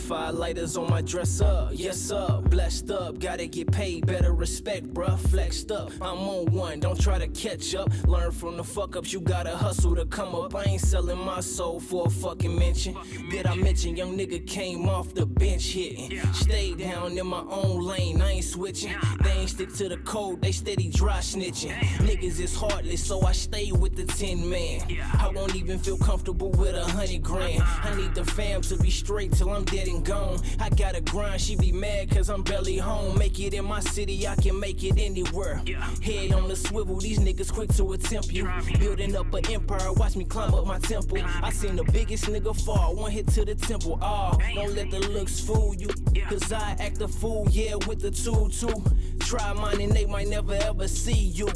25 lighters on my dresser. Yes, sir. Blessed up. Gotta get paid. Better respect, bruh. Flexed up. I'm on one. Don't try to catch up. Learn from the fuck ups. You gotta hustle to come up. I ain't selling my soul for a fucking mention. Did I mention young nigga came off the bench hitting? Stay down in my own lane. I ain't switching. They ain't stick to the code. They steady dry snitching. Niggas is heartless, so I stay with the 10 man. I won't even feel comfortable with 100 grand. I need the fam to be straight till I'm dead and gone. I gotta grind, she be mad cause I'm barely home. Make it in my city, I can make it anywhere. Head on the swivel, these niggas quick to attempt you. Building up an empire, watch me climb up my temple. I seen the biggest nigga fall, one hit to the temple. Oh, don't let the looks fool you, cause I act a fool, yeah, with the tool too. Try mine and they might never ever see you.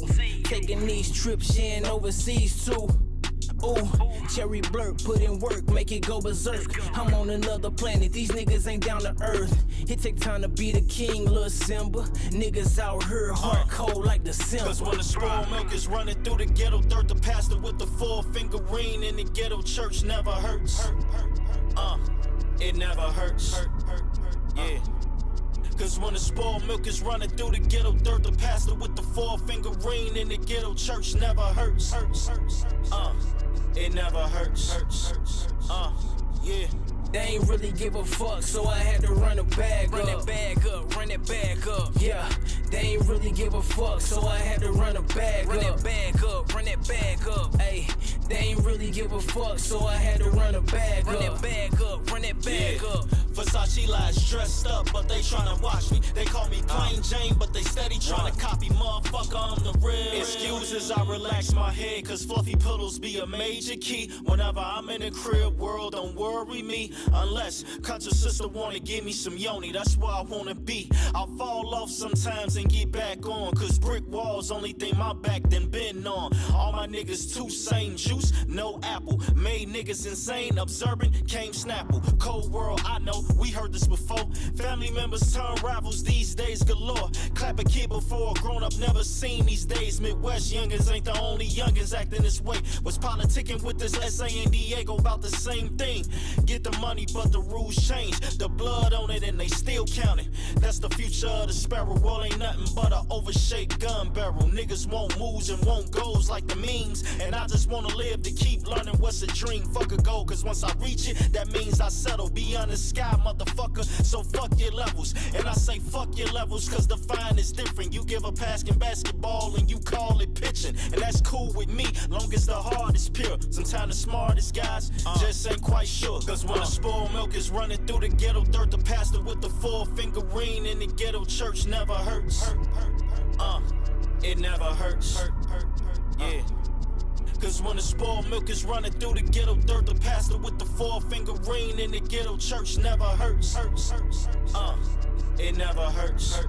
Taking these trips in overseas too. Ooh, cherry blurt, put in work, make it go berserk. I'm on another planet, these niggas ain't down to earth. It take time to be the king, lil' Simba. Niggas out here hard cold like December. Cause when the spoiled milk is running through the ghetto dirt, the pastor with the 4-finger ring in the ghetto church never hurts. It never hurts. Yeah. Cause when the spoiled milk is running through the ghetto dirt, the pastor with the 4-finger ring in the ghetto church never hurts. It never hurts. Yeah. They ain't really give a fuck, so I had to run it back up. Run it back up. Yeah, they ain't really give a fuck, so I had to run it back up. Run it back up. Ayy, they ain't really give a fuck, so I had to run it back up. Run it back up. Versace lies dressed up, but they tryna watch me. They call me Plain Jane, but they steady tryna copy. Motherfucker, I'm the real. Excuses, I relax my head, cause fluffy pillows be a major key. Whenever I'm in the crib, world don't worry me. Unless conscious sister wanna give me some yoni, that's where I wanna be. I'll fall off sometimes and get back on, cause brick walls only thing my back done been on. All my niggas too same juice, no apple. Made niggas insane, observant, came Snapple. Cold world, I know, we heard this before. Family members turn rivals these days galore. Clap a kid before a grown up never seen these days. Midwest youngins ain't the only youngins acting this way. Was politicking with this SA and Diego about the same thing. Get the money, but the rules change. The blood on it and they still counting. That's the future of the sparrow. Well, ain't nothing but a overshaped gun barrel. Niggas want moves and want goals like the memes. And I just wanna live to keep learning what's a dream. Fuck a goal, cause once I reach it, that means I settle beyond the sky, motherfucker. So fuck your levels. And I say fuck your levels, cause the fine is different. You give a pass in basketball and you call it pitching. And that's cool with me, long as the heart is pure. Sometimes the smartest guys just ain't quite sure. Cause when the spoiled milk is running through the ghetto dirt, the pastor with the 4-finger ring in the ghetto church never hurts. It never hurts. Yeah. Cause when the spoiled milk is running through the ghetto dirt, the pastor with the 4-finger ring in the ghetto church never hurts. It never hurts.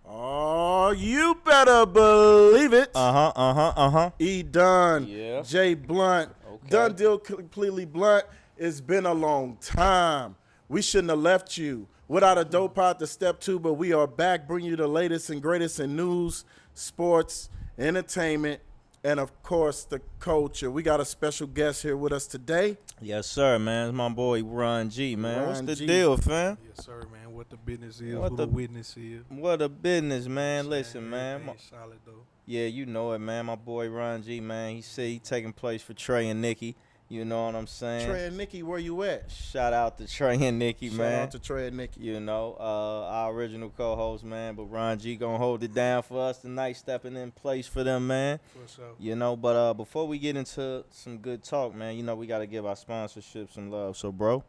Oh, you better believe it. Dunn, Yeah. J Blunt, Okay. Done deal completely blunt. It's been a long time. We shouldn't have left you without a dope pod to step two, but we are back, bringing you the latest and greatest in news, sports, entertainment, and of course the culture. We got a special guest here with us today. Yes, sir, man. It's my boy Ron G, man. What's Ron the G. deal, fam? Yes, sir, man. What the business is, What who the- the witness is. What a business, man. Listen, man. Everything solid, though. Yeah, you know it, man. My boy Ron G, man. He said he taking place for Trey and Nikki. You know what I'm saying? Trey and Nikki, where you at? Shout out to Trey and Nikki, Shout man. out to Trey and Nikki. You know, our original co-host, man. But Ron G gonna hold it down for us tonight, stepping in place for them, man. For sure. You know, but before we get into some good talk, man, you know we gotta give our sponsorship some love. So, bro.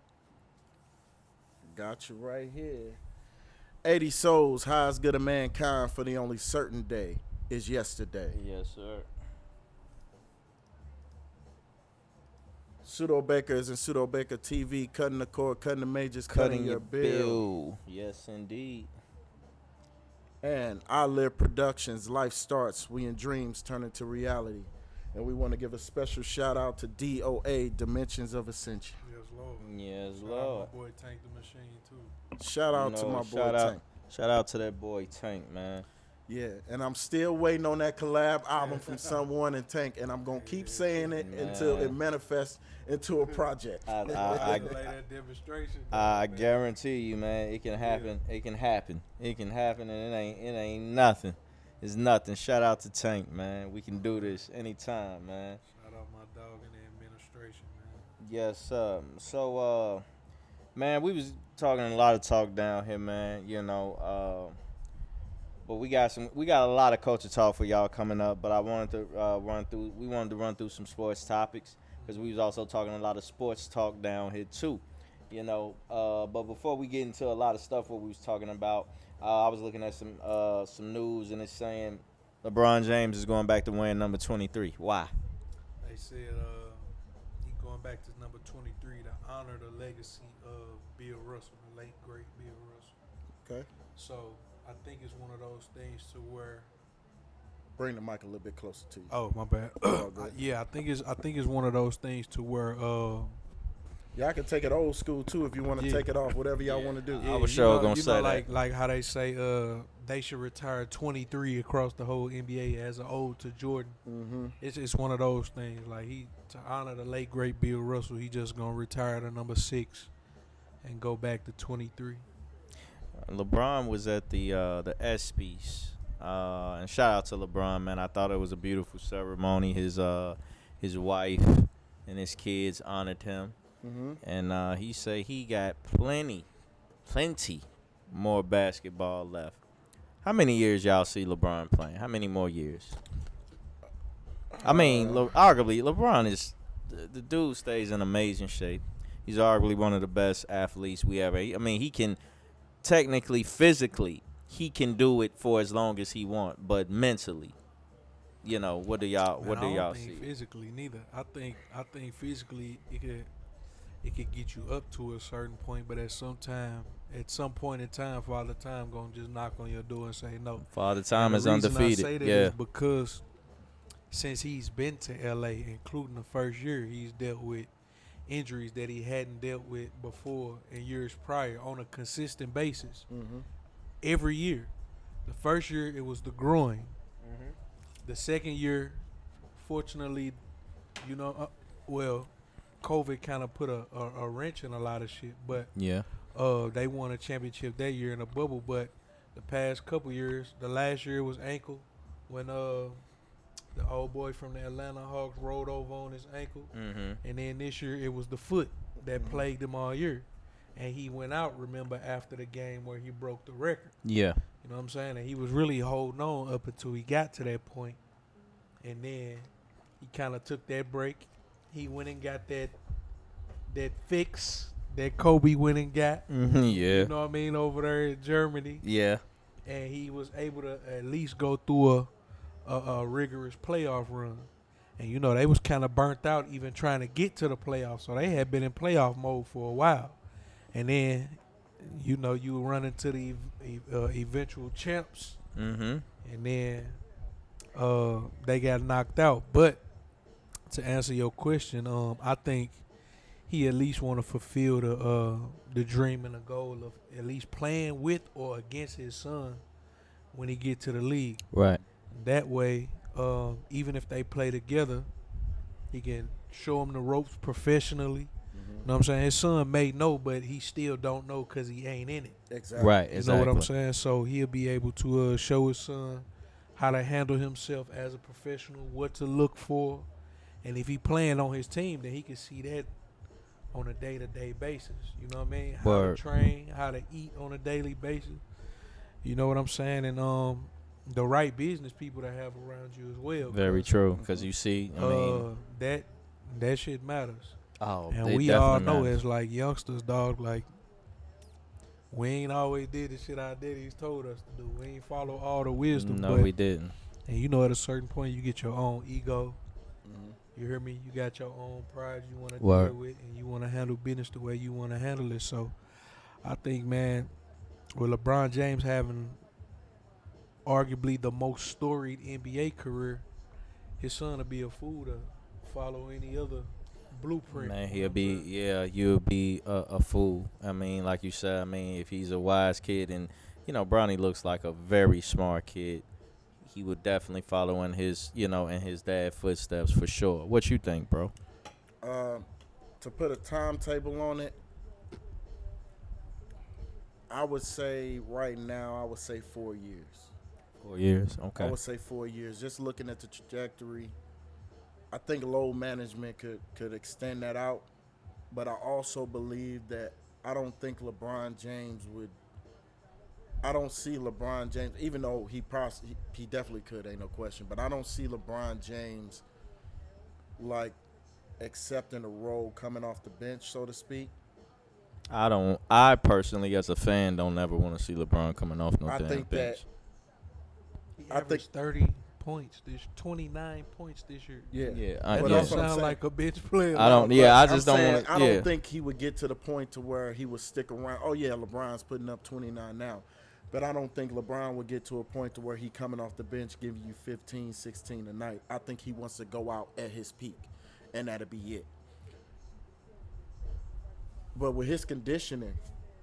Got you right here. 80 souls, high as good of mankind, for the only certain day is yesterday. Yes, sir. Pseudo Bakers and Pseudo Baker TV, cutting the cord, cutting the majors, cutting your bill. Yes, indeed. And I Live Productions, life starts, we in dreams turn into reality. And we want to give a special shout out to DOA, Dimensions of Ascension. Yes, Lord. Yes, Shout out Lord. my boy Tank the Machine, too. Shout out You to know, my boy shout out, Tank. Shout out to that boy Tank, man. Yeah, and I'm still waiting on that collab album from Someone and Tank, and I'm gonna keep saying it until it manifests into a project. I Lay that demonstration. I guarantee you, man, it can happen. It can happen. It can happen, and it ain't nothing. It's nothing. Shout out to Tank, man. We can do this anytime, man. Shout out my dog in the administration, man. Yes, so man, we was talking a lot of talk down here, man. But we got a lot of culture talk for y'all coming up. But I wanted to run through some sports topics because we was also talking a lot of sports talk down here too. But before we get into a lot of stuff what we was talking about, I was looking at some news and it's saying LeBron James is going back to wearing number 23. Why? They said he going back to number 23 to honor the legacy of Bill Russell, the late great Bill Russell. Okay, So I think it's one of those things to where. bring the mic a little bit closer to you. Oh, my bad. All good. Yeah, I think it's one of those things to where Y'all can take it old school too if you want to Yeah. take it off, whatever y'all want to do. I was sure gonna you say know, that. like how they say they should retire 23 across the whole NBA as an ode to Jordan. Mm-hmm. It's one of those things. Like to honor the late great Bill Russell, he just gonna retire to number 6 and go back to 23. LeBron was at the ESPYs, and shout out to LeBron, man. I thought it was a beautiful ceremony. His wife and his kids honored him, and he said he got plenty more basketball left. How many years y'all see LeBron playing? How many more years? I mean, arguably, LeBron is the dude stays in amazing shape. He's arguably one of the best athletes we ever. I mean, he can technically, physically, he can do it for as long as he want, but mentally, what do y'all Man, I don't see? think physically neither. I think physically it could get you up to a certain point, but at some point in time, Father Time gonna just knock on your door and say no. Father Time And is the reason undefeated. I say that Yeah, is because since he's been to LA, including the first year, he's dealt with injuries that he hadn't dealt with before in years prior on a consistent basis. Every year. The first year it was the groin. The second year, fortunately, COVID kind of put a wrench in a lot of shit, but yeah. they won a championship that year in a bubble. But the past couple years, the last year was ankle when the old boy from the Atlanta Hawks rolled over on his ankle, and then this year it was the foot that plagued him all year, and he went out. Remember after the game where he broke the record. Yeah. You know what I'm saying? And he was really holding on up until he got to that point, and then he kind of took that break. He went and got that fix that Kobe went and got. Yeah. You know what I mean, over there in Germany. Yeah. And he was able to at least go through a rigorous playoff run. And, they was kind of burnt out even trying to get to the playoffs. So they had been in playoff mode for a while. And then, you run into the eventual champs. And then they got knocked out. But to answer your question, I think he at least want to fulfill the dream and the goal of at least playing with or against his son when he get to the league. Right. That way, even if they play together, he can show him the ropes professionally. You know what I'm saying? His son may know, but he still don't know because he ain't in it. Exactly. Right. You Exactly. know what I'm saying? So he'll be able to show his son how to handle himself as a professional, what to look for. And if he playing on his team, then he can see that on a day-to-day basis. You know what I mean? How Word. to train, how to eat on a daily basis. You know what I'm saying? And the right business people to have around you as well. Very true. Because you see, I mean, that shit matters. oh, And they we all definitely know matter. as like youngsters, dog, like we ain't always did the shit our daddies told us to do. We ain't follow all the wisdom. No, but, we didn't. And at a certain point you get your own ego. You hear me? You got your own pride you want to Word. deal with, and you want to handle business the way you want to handle it. So I think, man, with LeBron James having arguably the most storied NBA career, his son will be a fool to follow any other blueprint. Man, You know what I'm saying? you'll be a fool. I mean, like you said, I mean, if he's a wise kid, and Bronny looks like a very smart kid. he would definitely follow in his, in his dad's footsteps for sure. What you think, bro? To put a timetable on it, I would say right now, I would say 4 years. 4 years, okay. I would say 4 years. Just looking at the trajectory, I think load management could extend that out. But I also believe that I don't think LeBron James would. I don't see LeBron James, even though he definitely could, ain't no question. But I don't see LeBron James like accepting a role coming off the bench, so to speak. I personally, as a fan, don't ever want to see LeBron coming off no I damn think bench. He I averaged 30 points. There's 29 points this year. Yeah, I That But don't that's what I'm sound saying. like a bench player. I don't. But Yeah, I I'm just don't saying, want to. I Yeah, don't think he would get to the point to where he would stick around. Oh yeah, LeBron's putting up 29 now. But I don't think LeBron would get to a point to where he coming off the bench giving you 15, 16 a night. I think he wants to go out at his peak, and that'll be it. But with his conditioning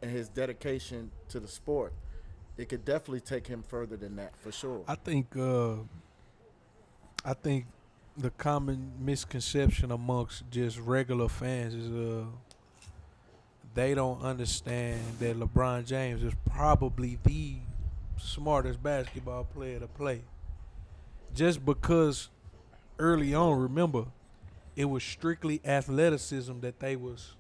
and his dedication to the sport, it could definitely take him further than that for sure. I think the common misconception amongst just regular fans is they don't understand that LeBron James is probably the smartest basketball player to play. Just because early on, remember, it was strictly athleticism that they was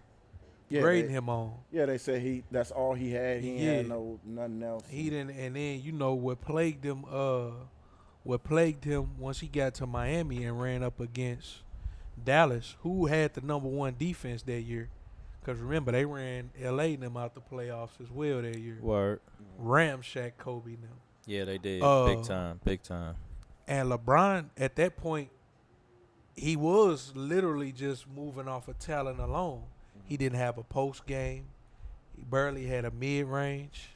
grading him on. Yeah, they say that's all he had. He ain't had Yeah. nothing else. He didn't, and then what plagued him. What plagued him once he got to Miami and ran up against Dallas, who had the #1 defense that year. Because remember, they ran LA and them out the playoffs as well that year. word. Ramshack Kobe and them. Yeah, they did. Uh, Big time. And LeBron, at that point, he was literally just moving off of talent alone. He didn't have a post game. He barely had a mid range.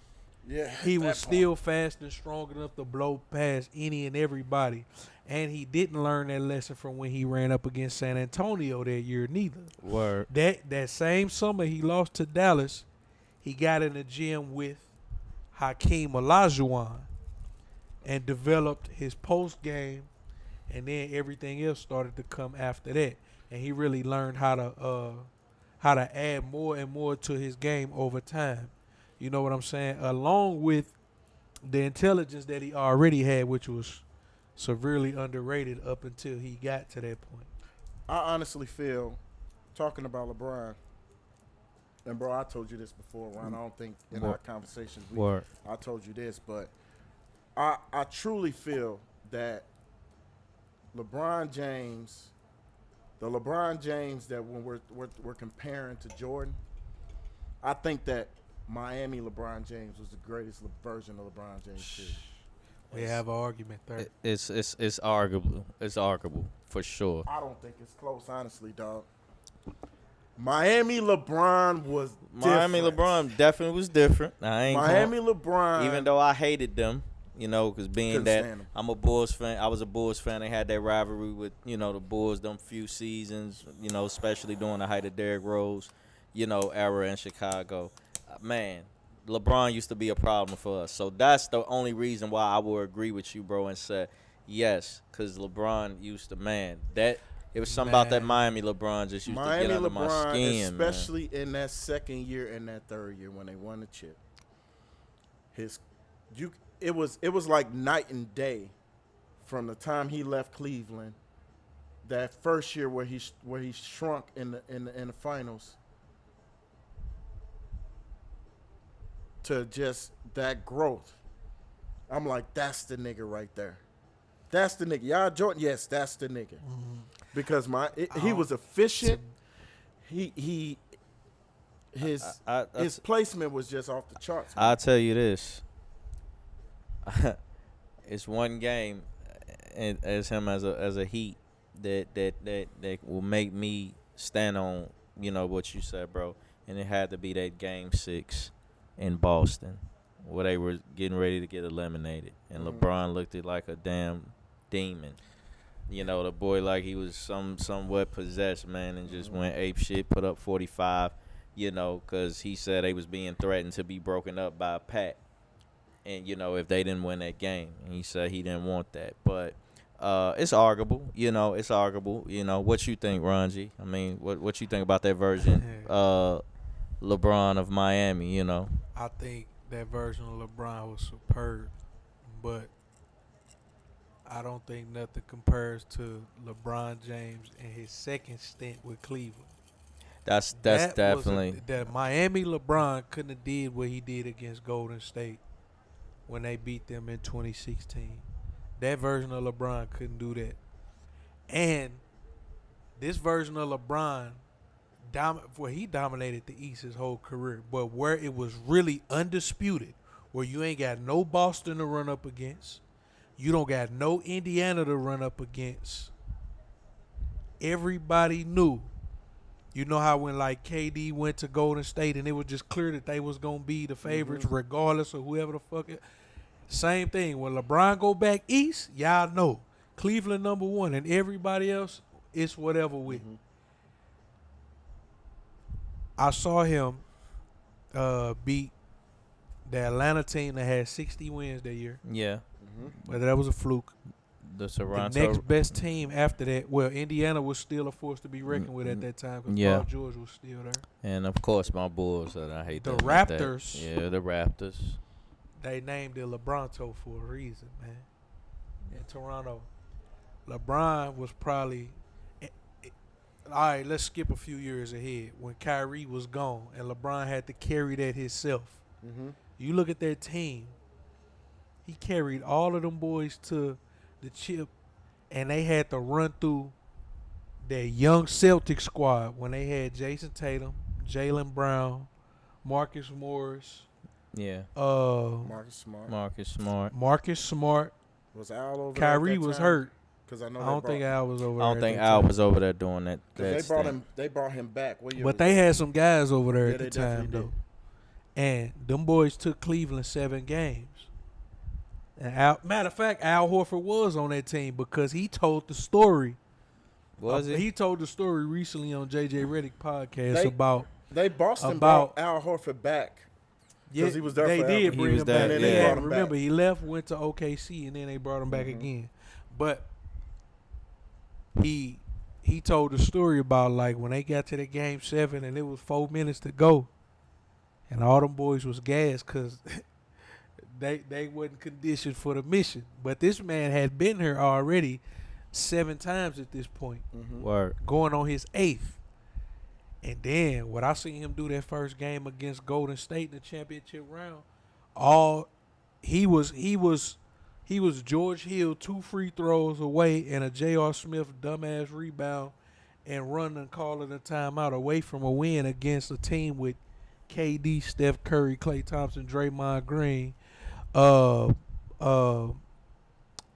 Yeah, He was still fast and strong enough to blow past any and everybody. And he didn't learn that lesson from when he ran up against San Antonio that year neither. Word. That same summer he lost to Dallas, he got in the gym with Hakeem Olajuwon and developed his post game, and then everything else started to come after that. And he really learned how to add more and more to his game over time. You know what I'm saying? Along with the intelligence that he already had, which was severely underrated up until he got to that point. I honestly feel, talking about LeBron, and bro, I told you this before, Ron. I don't think in our conversations I told you this, but I truly feel that LeBron James, the LeBron James that when we're comparing to Jordan, I think that Miami LeBron James was the greatest version of LeBron James too. We have an argument there. It's arguable. It's arguable for sure. I don't think it's close, honestly, dog. Miami LeBron was Miami different. LeBron definitely was different. I ain't Miami gonna- LeBron, even though I hated them, because being Couldn't that stand 'em. I'm a Bulls fan, I was a Bulls fan. They had that rivalry with the Bulls them few seasons, especially during the height of Derrick Rose, era in Chicago. Man, LeBron used to be a problem for us. So that's the only reason why I would agree with you, bro, and say yes, because LeBron used to, it was something about that Miami LeBron just used to Miami get under my LeBron, skin, especially in that second year and that third year when they won the chip. It was like night and day from the time he left Cleveland. That first year where he shrunk in the finals to just that growth. I'm like, that's the nigga right there. That's the nigga. Y'all Jordan, yes, that's the nigga. Mm-hmm. Because he was efficient. His placement was just off the charts. Man. I'll tell you this. It's one game as him as a Heat that will make me stand on what you said, bro. And it had to be that Game 6 in Boston where they were getting ready to get eliminated, and LeBron looked like a damn demon. The boy like he was somewhat possessed, man, and just went ape shit, put up 45, because he said they was being threatened to be broken up by Pat. and if they didn't win that game, and he said he didn't want that, but it's arguable. It's arguable. What you think, Ron G? I mean, what you think about that version, LeBron of Miami? I think that version of LeBron was superb, but I don't think nothing compares to LeBron James and his second stint with Cleveland. That's That definitely that Miami LeBron couldn't have did what he did against Golden State when they beat them in 2016. That version of LeBron couldn't do that. And this version of LeBron, he dominated the East his whole career. But where it was really undisputed, where you ain't got no Boston to run up against, you don't got no Indiana to run up against. Everybody knew. You know how when like KD went to Golden State and it was just clear that they was gonna be the favorites regardless of whoever the fuck it. Same thing. When LeBron go back east, y'all know Cleveland #1 and everybody else, it's whatever with. I saw him beat the Atlanta team that had 60 wins that year. yeah. Whether that was a fluke. The The Toronto. next best team after that, well, Indiana was still a force to be reckoned with at that time because Yeah. Paul George was still there. And of course, my Bulls. And I hate The to admit that. Raptors. Yeah, the Raptors. They named it LeBronto for a reason, man. In Toronto, LeBron was probably. All right, let's skip a few years ahead when Kyrie was gone and LeBron had to carry that himself. You look at that team. He carried all of them boys to the chip, and they had to run through that young Celtics squad when they had Jason Tatum, Jaylen Brown, Marcus Morris, Yeah. Marcus Smart Marcus Smart. was Al over. Kyrie at that was time? hurt. Because I know I don't think Al was over I there. don't think at that Al time. was over there doing that. They brought him. They brought him back. What year But was they that? had some guys over there Yeah, at the they time, definitely though. And them boys took Cleveland 7 games. And matter of fact, Al Horford was on that team because he told the story. Was he? He told the story recently on JJ Redick podcast They- about. Boston about- brought Al Horford back. Yeah, he was there they forever. did He bring was him there, back. and then they Yeah, brought him remember, back. he left, went to OKC, and then they brought him back again. But he told the story about like when they got to the game 7 and it was 4 minutes to go, and all them boys was gassed because they wasn't conditioned for the mission. But this man had been here already 7 times at this point, Word. going on his 8th. And then what I seen him do that first game against Golden State in the championship round, he was George Hill 2 free throws away and a J.R. Smith dumbass rebound and run and calling a timeout away from a win against a team with KD, Steph Curry, Klay Thompson, Draymond Green,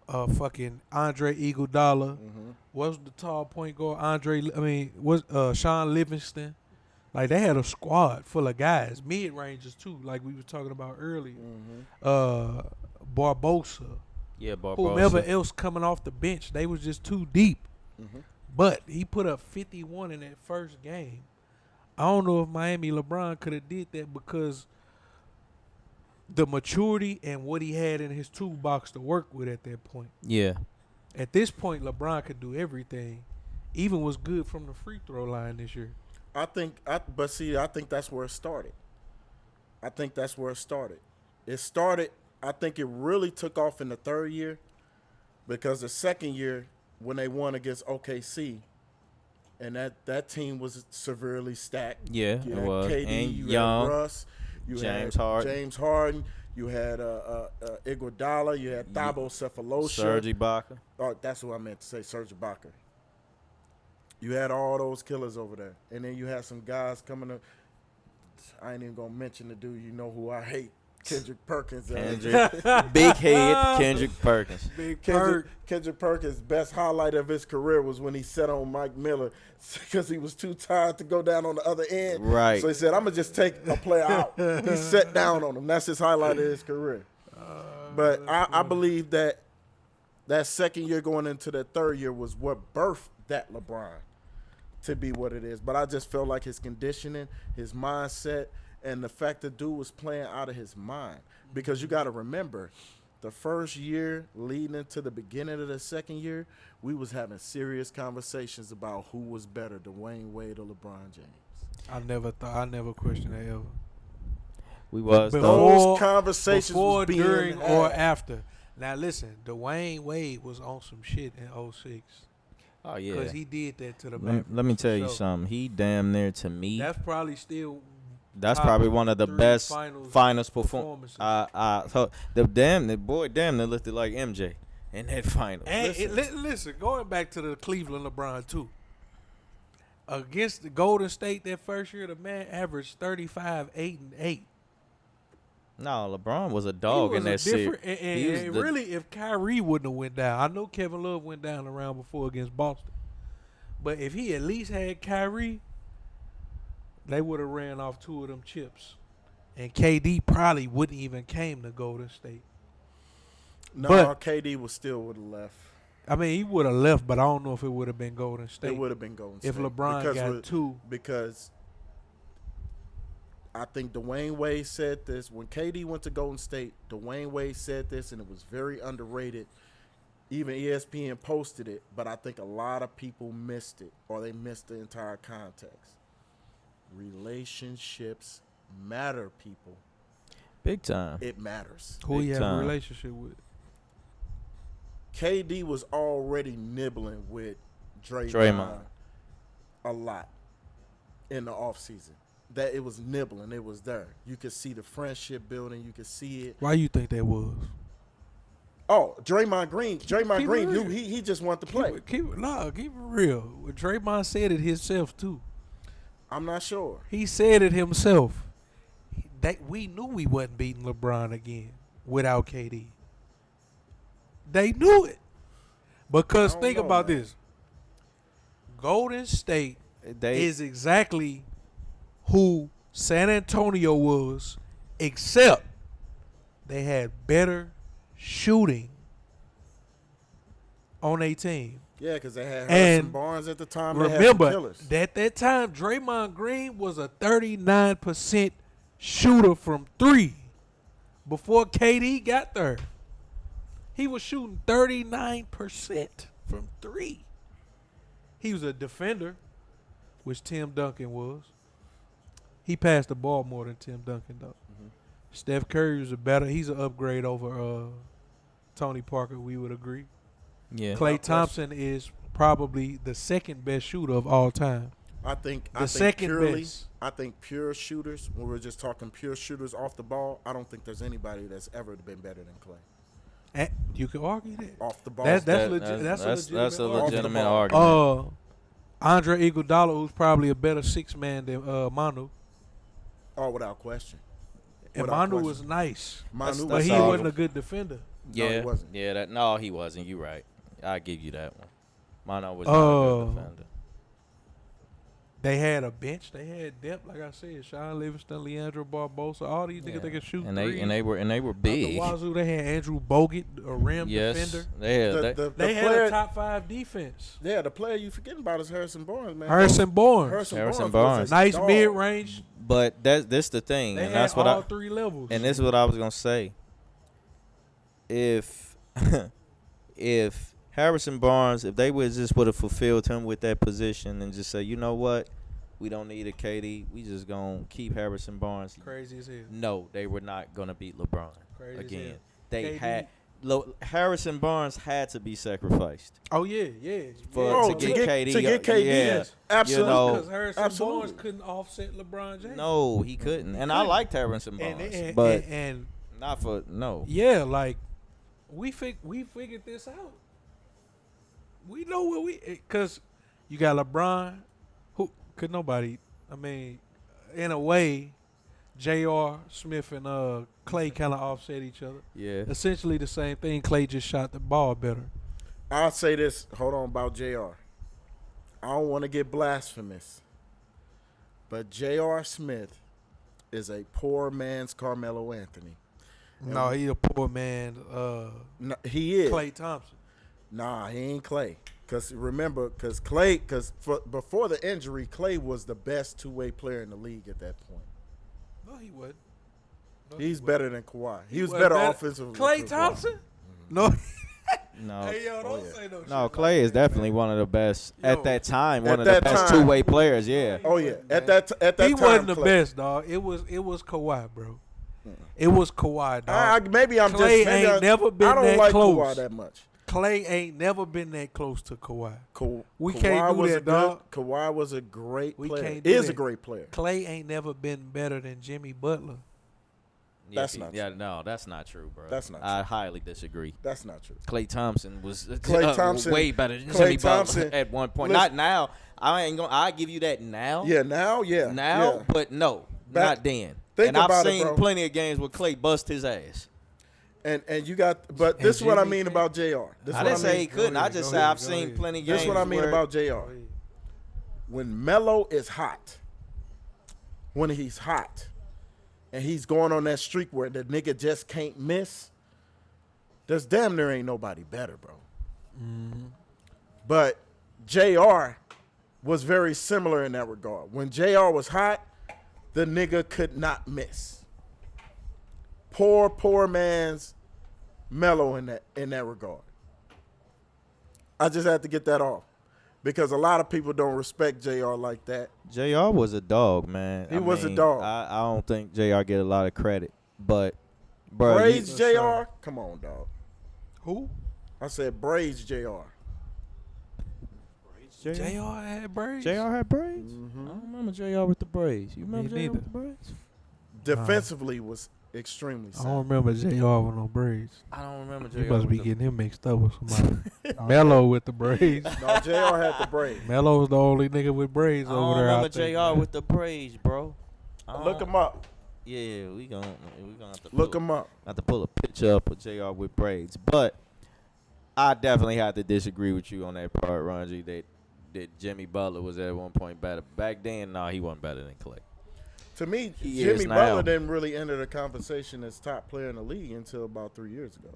fucking Andre Iguodala. What's the tall point guard? Sean Livingston. Like, they had a squad full of guys, mid-rangers too, like we were talking about earlier. Barbosa. Yeah, Barbosa. Whomever else coming off the bench, they was just too deep. But he put up 51 in that first game. I don't know if Miami LeBron could have did that because the maturity and what he had in his toolbox to work with at that point. Yeah. At this point, LeBron could do everything. Even was good from the free throw line this year. I think that's where it started. I think it really took off in the 3rd year because the 2nd year when they won against OKC, and that team was severely stacked. Yeah, You it had was. KD, And you Young, had Russ, you James had Harden. James Harden, you had Iguodala, you had Thabo Cephalosha. Serge Ibaka. Oh, that's what I meant to say, Serge Ibaka. You had all those killers over there. And then you had some guys coming up. I ain't even going to mention the dude you know who I hate, Kendrick Perkins. Big head Kendrick Perkins. Kendrick Perkins' best highlight of his career was when he set on Mike Miller because he was too tired to go down on the other end. Right. So he said, I'm going to just take a player out. He sat down on him. That's his highlight of his career. But I believe that 2nd year going into that 3rd year was what birthed that LeBron to be what it is. But I just felt like his conditioning, his mindset, And the fact that dude was playing out of his mind. Because you got to remember, the first year leading into the beginning of the second year, we was having serious conversations about who was better, Dwayne Wade or LeBron James. I never questioned that ever. We was Before- Those conversations Before, was being during, had. or after. Now listen, Dwayne Wade was on some shit in 06. Oh yeah. Because he did that to the Let, Mavericks. let me for tell you sure. something. He damn near to me. That's probably still That's top probably one of the 3 best finals performances. So the boy damn near looked like MJ in that final. And listen, going back to the Cleveland LeBron too. Against the Golden State that first year, the man averaged 35, 8, and 8. No, LeBron was a dog in that series. And really, if Kyrie wouldn't have went down, I know Kevin Love went down the round before against Boston. But if he at least had Kyrie, they would have ran off 2 of them chips. And KD probably wouldn't even came to Golden State. No, but- KD would still would have left. I mean, he would have left, but I don't know if it would have been Golden State. It would have been Golden State. If LeBron got 2. Because I think Dwayne Wade said this. When KD went to Golden State, Dwayne Wade said this, and it was very underrated. Even ESPN posted it, but I think a lot of people missed it, or they missed the entire context. Relationships matter, people. Big time. It matters. Who Big he had a time. relationship with? KD was already nibbling with Draymond. a lot in the offseason. That it was nibbling. It was there. You could see the friendship building. You could see it. Why you think that was? Oh, Draymond Green. Draymond Keep it Green knew real. he just wanted to play. Keep it real. Draymond said it himself too. I'm not sure. He said it himself. That we knew we wasn't beating LeBron again without KD. They knew it. Because I don't think know, about man. this. Golden State They is exactly who San Antonio was, except they had better shooting on their team. Yeah, because they had And Harrison Barnes at the time. They had some Remember, killers. that time, Draymond Green was a 39% shooter from 3 before KD got there. He was shooting 39% from 3. He was a defender, which Tim Duncan was. He passed the ball more than Tim Duncan, though. Mm-hmm. Steph Curry was he's an upgrade over Tony Parker, we would agree. yeah. Klay Thompson is probably the second best shooter of all time. I think second purely, best. I think pure shooters, when we're just talking pure shooters off the ball, I don't think there's anybody that's ever been better than Clay. And you can argue that. Off the ball. That's That- legit. That's a legitimate argument. legitimate argument. argument. Andre Iguodala, who's probably a better 6-man than Manu. Oh, without question. And Without Manu question. was nice, Manu but was he solid. wasn't a good defender. No, he yeah, wasn't. yeah. No, he wasn't. You right. I give you that one. Mono was not a good defender. They had a bench. They had depth, like I said. Sean Livingston, Leandro Barbosa, all these niggas they could shoot and threes. they were Out big. the wazoo, they had Andrew Bogut, a rim Yes, defender. they had. The They had player, a top 5 defense. Yeah, the player you forgetting about is Harrison Barnes, man. Harrison Barnes, Harrison Barnes. Barnes. Was a nice dog. mid range. But that's the thing, They and had that's what all I 3 levels. and this is what I was gonna say. If if Harrison Barnes, if they would have fulfilled him with that position and just say, you know what, we don't need a KD, we just gonna keep Harrison Barnes. Crazy as hell. No, they were not gonna beat LeBron Crazy as again. hell. They KD. had Harrison Barnes had to be sacrificed Oh yeah, yeah. for Oh, to get KD. to get KD, yeah, absolutely. You know, Because Harrison absolutely. Barnes couldn't offset LeBron James. no, he couldn't. And I liked Harrison and, Barnes, and, but and not for no. yeah, like we figured this out. We know what because you got LeBron, who could nobody. I mean, in a way, J.R. Smith and Clay kind of offset each other. Yeah, Essentially the same thing. Clay just shot the ball better. I'll say this. Hold on about JR. I don't want to get blasphemous, but J.R. Smith is a poor man's Carmelo Anthony. No, he a poor man. No, he is. Klay Thompson. Nah, he ain't Clay. Because before the injury, Clay was the best two-way player in the league at that point. No, he wasn't. No, He's he better than Kawhi. He was wasn't better offensively. Klay than Kawhi. Thompson? No. No. Hey, yo, don't say no shit. No, like Clay is that, definitely man. one of the best Yo, at that time. at One of the that best time. two-way players. Yeah. Oh yeah, at that He time, wasn't the Klay. best, dog. It was Kawhi, bro. It was Kawhi, dog. Maybe I'm Klay just. Maybe ain't never been I don't that like close. Kawhi that much. Clay ain't never been that close to Kawhi. We Kawhi can't do was that, a good- dog. Kawhi was a great We player. can't do Is that. a great player. Clay ain't never been better than Jimmy Butler. That's not Yeah, no, that's not true, bro. That's not I highly disagree. That's not true. Klay Thompson was Klay Thompson- way better than Klay Jimmy Thompson- Butler at one point. listen- Not now. I give you that now. Yeah, now, yeah, Now, yeah. but no, Back- not then. think And I've about it, seen bro. plenty of games where Klay bust his ass. And you got, but this is what I Jimmy mean can't- about Jr. This I what didn't say he mean. couldn't. I ahead, just go say ahead, I've go seen ahead. plenty of games. This is what I mean where- about Jr. When Melo is hot, when he's hot, and he's going on that streak where the nigga just can't miss, there's damn near ain't nobody better, bro. But JR was very similar in that regard. When JR was hot, the nigga could not miss. Poor man's Melo in that regard. I just had to get that off because a lot of people don't respect JR like that. JR was a dog, man. He was a dog. I don't think JR get a lot of credit, but bro, Braids JR, come on, dog. Who? I said Braids JR. JR JR had braids. JR had braids. I don't remember JR with the braids. You remember JR neither. with the braids? Defensively was extremely I sound. don't remember JR with no braids. I don't remember JR. You must be with getting him mixed up with somebody. Melo with the braids. No, JR had the braids. Melo's the only nigga with braids I over don't there. remember I think, JR man. with the braids, bro. Look him up. Yeah, we gonna have to Look pull- him up. have to pull a picture up of JR with braids. But I definitely have to disagree with you on that part, Ron G, that Jimmy Butler was at one point better. Back then, no, he wasn't better than Klay. To me, He Jimmy is now. Butler didn't really enter the conversation as top player in the league until about 3 years ago.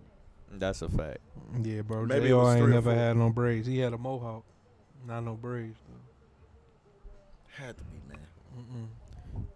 That's a fact. Yeah, bro. Maybe it JR was ain't 3 or never 4. had no braids. He had a mohawk, not no braids. Had to be, man.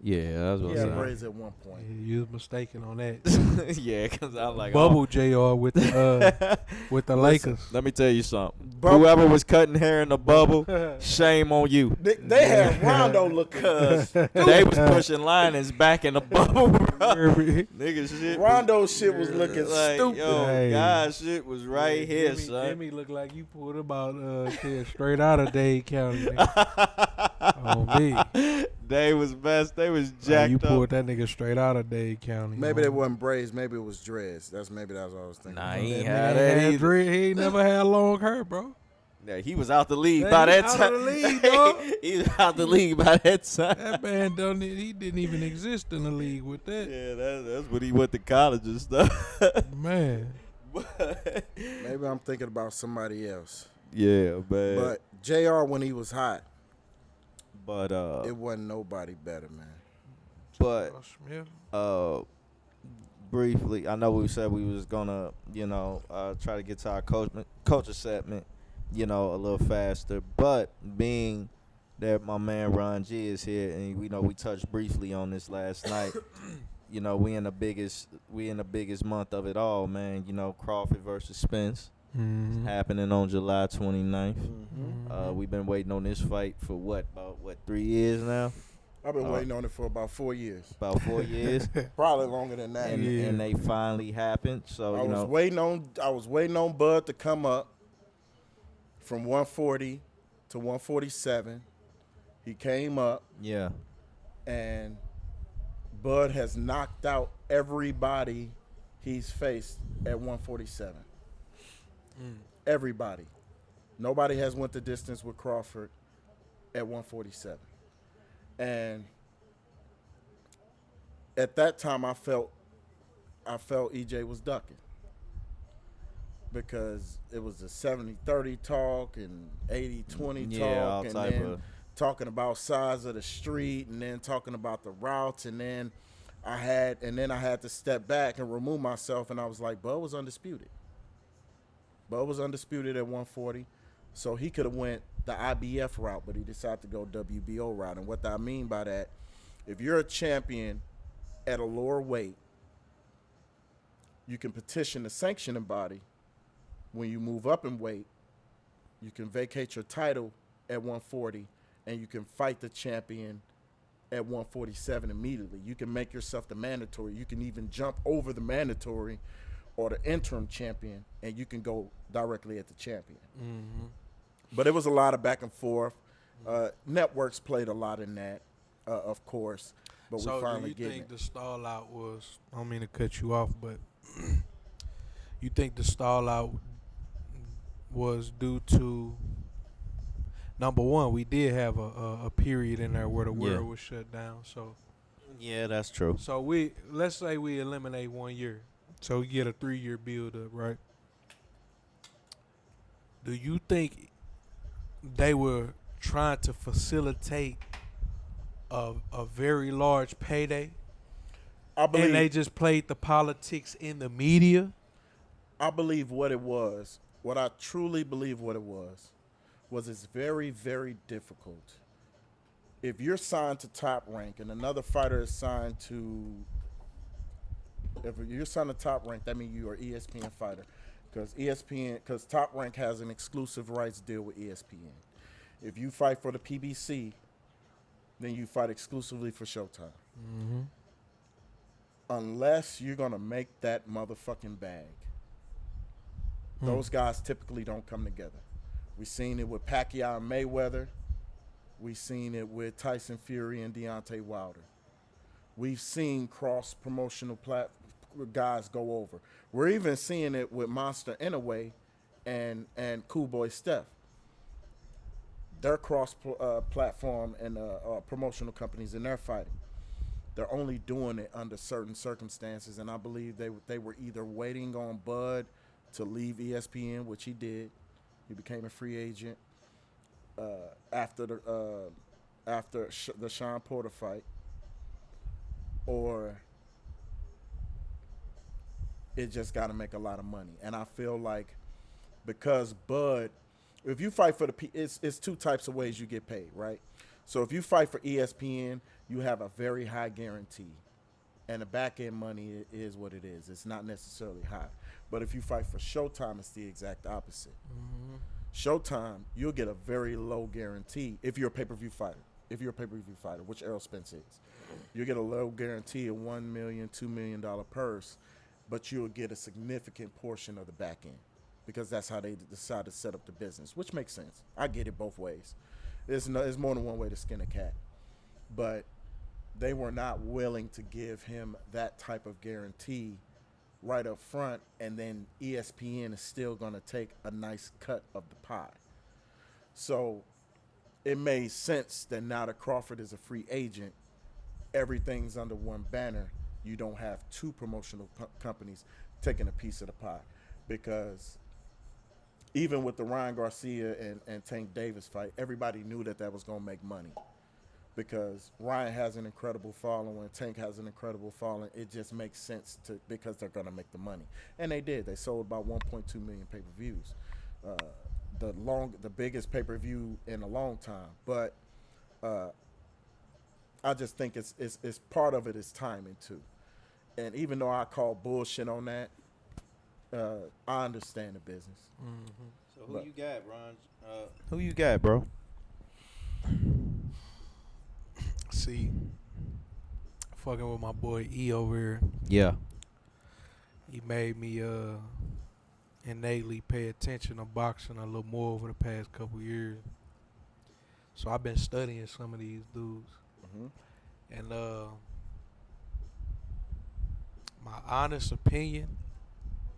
Yeah, that's what He had I'm braids at one Yeah, point. you was mistaken on that. saying. Yeah, because I'm like, Bubble JR with the with the Lakers. Let me tell you something. Bubble- Whoever was cutting hair in the bubble, shame on you. They had Rondo looking. They was pushing linings back in the bubble, bro. Nigga shit. Rondo shit was looking like, stupid. yo, Hey. God shit was right here, Jimmy, son. Jimmy looked like you pulled him out straight out of Dade County. Nigga. On me. They was best. They was Like, jacked you up. pulled that nigga straight out of Dade County. Maybe they homie. wasn't braids. Maybe it was dreads. Maybe that's what I was thinking. Nah, That he ain't nigga had ain't that had either. dread. He ain't never had long hair, bro. Yeah, he was out the league Yeah, by he that out time. of the league, dog. He was out the league by that time. That man done it. He didn't even exist in the league with that. Yeah, that's when he went to college and stuff. Man. Maybe I'm thinking about somebody else. Yeah, man. But JR, when he was hot, But it wasn't nobody better, man. but Oh, Smith. briefly, I know we said we was gonna, try to get to our culture segment, a little faster. But being that my man Ron G is here, and we touched briefly on this last night. We in the biggest month of it all, man. Crawford versus Spence Mhm. happening on July 29th. Mm-hmm. We've been waiting on this fight for about 3 years now? I've been waiting on it for about 4 years. About 4 years. Probably longer than that. And they finally happened. So, I was waiting on Bud to come up from 140 to 147. He came up, yeah. and Bud has knocked out everybody he's faced at 147. Everybody. Nobody has went the distance with Crawford at 147. And at that time, I felt EJ was ducking because it was a 70-30 talk and 80-20 all talk, and type then of. talking about size of the street, and then talking about the routes, and then I had to step back and remove myself, and I was like, Bud was undisputed. Bud was undisputed at 140, so he could have went the IBF route, but he decided to go WBO route. And what I mean by that, if you're a champion at a lower weight, you can petition the sanctioning body. When you move up in weight, you can vacate your title at 140, and you can fight the champion at 147 immediately. You can make yourself the mandatory. You can even jump over the mandatory or the interim champion, and you can go directly at the champion. Mm-hmm. But it was a lot of back and forth. Networks played a lot in that, of course. But So we finally do you get think it. the stall out was, I don't mean to cut you off, but you think the stall out was due to, number one, we did have a period in there where the Yeah. world was shut down. Yeah, that's true. So let's say we eliminate 1 year. So we get a 3-year build up, right? Do you think they were trying to facilitate a very large payday? I believe And they just played the politics in the media? I believe what it was, what I truly believe what it was it's very, very difficult. If you're signed to Top Rank and another fighter is signed to, if you're signed to Top Rank, that means you are ESPN fighter. Because Top Rank has an exclusive rights deal with ESPN. If you fight for the PBC, then you fight exclusively for Showtime. Mm-hmm. Unless you're going to make that motherfucking bag. Those guys typically don't come together. We've seen it with Pacquiao and Mayweather. We've seen it with Tyson Fury and Deontay Wilder. We've seen cross-promotional guys go over. We're even seeing it with Monster Inouye and Cool Boy Steph. They're cross-platform and promotional companies, and they're fighting. They're only doing it under certain circumstances, and I believe they were either waiting on Bud to leave ESPN, which he did. He became a free agent after the Sean Porter fight, or it just got to make a lot of money. And I feel like because Bud, if you fight for it's two types of ways you get paid, right? So if you fight for ESPN, you have a very high guarantee. And the back end money is what it is. It's not necessarily high. But if you fight for Showtime, it's the exact opposite. Mm-hmm. Showtime, you'll get a very low guarantee if you're a pay-per-view fighter. If you're a pay-per-view fighter, which Errol Spence is, you'll get a low guarantee of $1 million, $2 million purse, but you'll get a significant portion of the back end because that's how they decide to set up the business, which makes sense. I get it both ways. There's more than one way to skin a cat, but they were not willing to give him that type of guarantee right up front, and then ESPN is still going to take a nice cut of the pie. So it made sense that now that Crawford is a free agent, everything's under one banner. You don't have two promotional companies taking a piece of the pie, because even with the Ryan Garcia and Tank Davis fight, everybody knew that was going to make money. Because Ryan has an incredible following, Tank has an incredible following. It just makes sense because they're going to make the money, and they did. They sold about 1.2 million pay-per-views, the biggest pay-per-view in a long time. But I just think it's part of it is timing too. And even though I call bullshit on that, I understand the business. Mm-hmm. So who you got, Ron? Who you got, bro? See, fucking with my boy E over here, Yeah. he made me innately pay attention to boxing a little more over the past couple years. So I've been studying some of these dudes. Mm-hmm. And my honest opinion,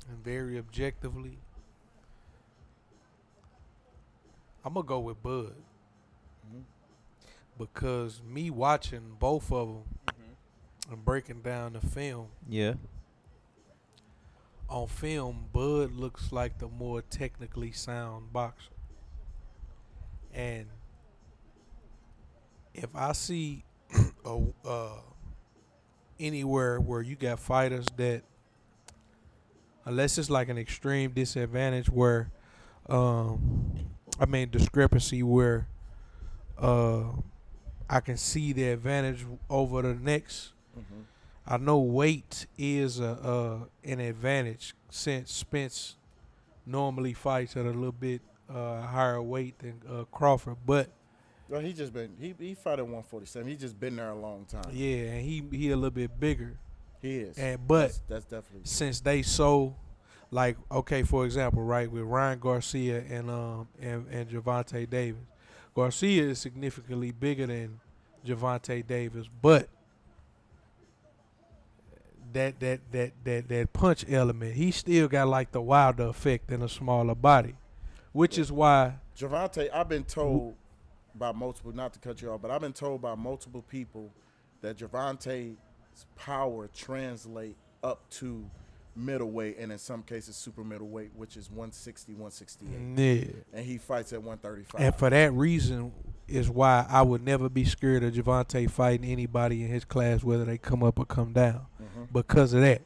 and very objectively, I'm going to go with Bud. Mm-hmm. Because me watching both of them and breaking down the film, Yeah. on film, Bud looks like the more technically sound boxer. And if I see anywhere where you got fighters that, unless it's like an extreme disadvantage where, discrepancy where I can see the advantage over the next, Mm-hmm. I know weight is an advantage since Spence normally fights at a little bit higher weight than Crawford, but Well, he just been he fought at 147. He just been there a long time. yeah, and he a little bit bigger. He is. And but that's definitely since they so like okay, for example, right with Ryan Garcia and Gervonta Davis, Garcia is significantly bigger than Gervonta Davis, but that punch element, he still got like the Wilder effect in a smaller body, which is why Gervonta. I've been told by multiple, not to cut you off, but I've been told by multiple people that Gervonta's power translate up to middleweight and in some cases super middleweight, which is 160, 168. yeah. And he fights at 135. And for that reason is why I would never be scared of Gervonta fighting anybody in his class, whether they come up or come down, because of that.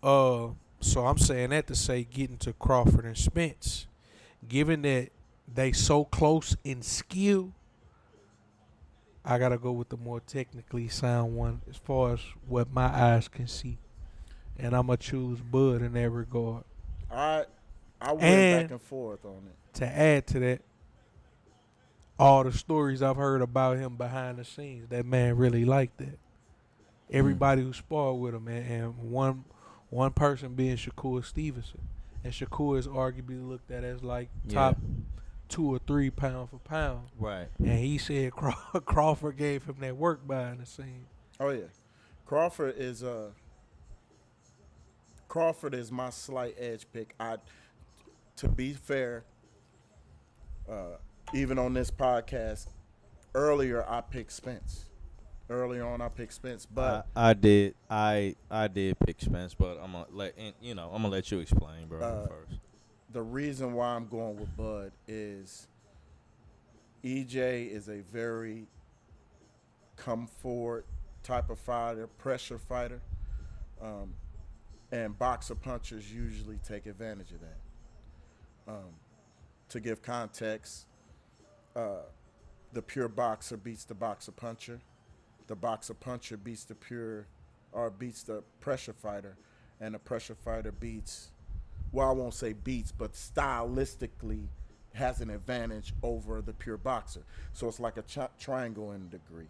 So I'm saying that to say, getting to Crawford and Spence, given that they so close in skill, I gotta go with the more technically sound one as far as what my eyes can see, and I'm gonna choose Bud in that regard. I went And back and forth on it. to add to that, all the stories I've heard about him behind the scenes, that man really liked that. Everybody who sparred with him, and one person being Shakur Stevenson, and Shakur is arguably looked at as like top 2 or 3 pound for pound. Right. And he said Crawford gave him that work behind the scenes. Oh yeah, Crawford is my slight edge pick. To be fair, even on this podcast, earlier I picked Spence. Earlier on I picked Spence, but I did pick Spence, but I'm gonna let you explain, bro, first. the reason why I'm going with Bud is EJ is a very come forward type of fighter, pressure fighter, and boxer punchers usually take advantage of that. To give context, the pure boxer beats the boxer puncher. The boxer puncher beats the pressure fighter, and the pressure fighter beats, well, I won't say beats, but stylistically has an advantage over the pure boxer. So it's like a triangle in a degree.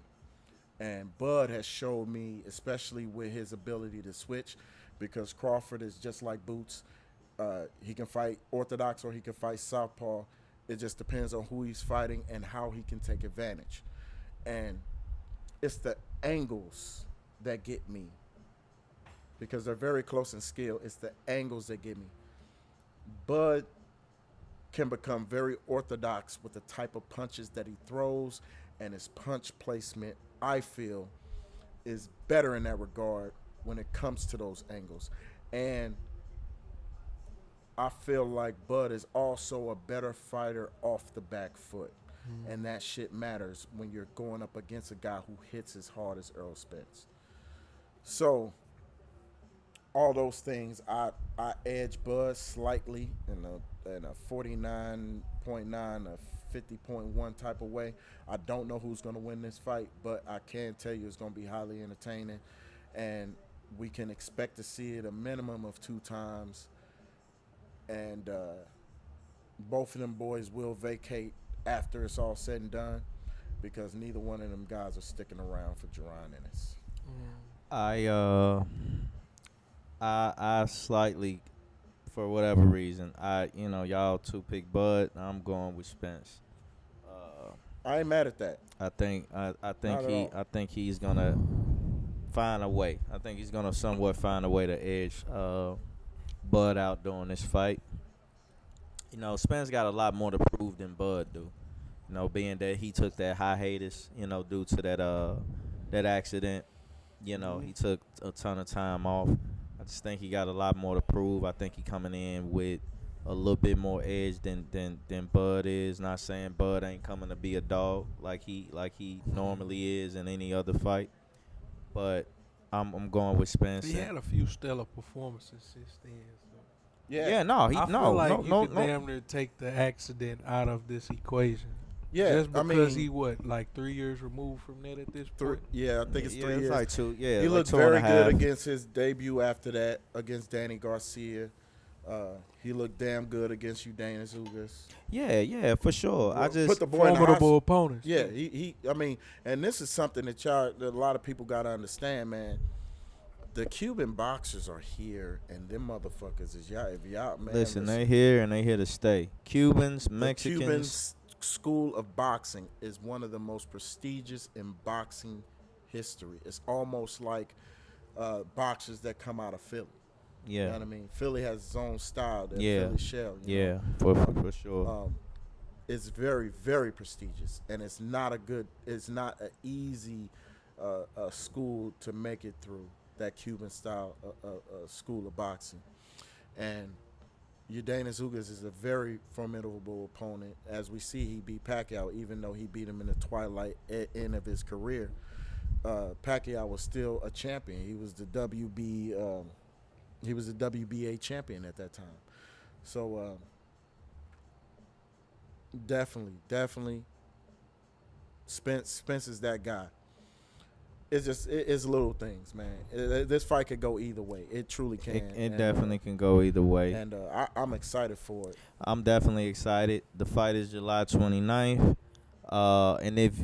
And Bud has showed me, especially with his ability to switch, because Crawford is just like Boots. He can fight orthodox or he can fight southpaw. It just depends on who he's fighting and how he can take advantage. And it's the angles that get me, because they're very close in skill. It's the angles that get me. Bud can become very orthodox with the type of punches that he throws, and his punch placement, I feel, is better in that regard when it comes to those angles. And I feel like Bud is also a better fighter off the back foot. And that shit matters when you're going up against a guy who hits as hard as Earl Spence. So all those things, I edge Bud slightly in a 49.9, a 50.1 type of way. I don't know who's going to win this fight, but I can tell you it's going to be highly entertaining, and we can expect to see it a minimum of 2 times. And both of them boys will vacate after it's all said and done, because neither one of them guys are sticking around for Jerron Ennis. I slightly, for whatever reason, y'all 2 pick Bud. I'm going with Spence. I ain't mad at that. I think he's gonna find a way. I think he's gonna somewhat find a way to edge Bud out during this fight. Spence got a lot more to prove than Bud do. Being that he took that hiatus, due to that accident. He took a ton of time off. I just think he got a lot more to prove. I think he coming in with a little bit more edge than Bud is. Not saying Bud ain't coming to be a dog like he normally is in any other fight, but I'm going with Spence. He had a few stellar performances since then. So. Yeah. Yeah, no, I feel like you could damn near take the accident out of this equation. Yeah, Just I because mean, he like 3 years removed from that at this three, point. yeah, I think it's 3 years. like two. Yeah, He like looked two and a very good half. against his debut after that against Danny Garcia. He looked damn good against Udanis Ugas. Yeah, for sure. I just put the boy in the Formidable hospital. opponents. Yeah, I mean, and this is something that a lot of people got to understand, man. The Cuban boxers are here, and them motherfuckers is y'all. If y'all, man, listen. They here and they here to stay. Cubans, the Mexicans. Cuban school of boxing is one of the most prestigious in boxing history. It's almost like boxers that come out of Philly. You know Yeah, what I mean? Philly has its own style, that Yeah. Philly shell. You yeah, know? for sure. It's very, very prestigious, and it's not an easy school to make it through, that Cuban style school of boxing. And Udanis Ugas is a very formidable opponent. As we see, he beat Pacquiao, even though he beat him in the twilight end of his career. Pacquiao was still a champion. He was the WBA champion at that time. So definitely, Spence is that guy. It's little things, man. This fight could go either way. It truly can. It definitely can go either way. And I'm excited for it. I'm definitely excited. The fight is July 29th. And if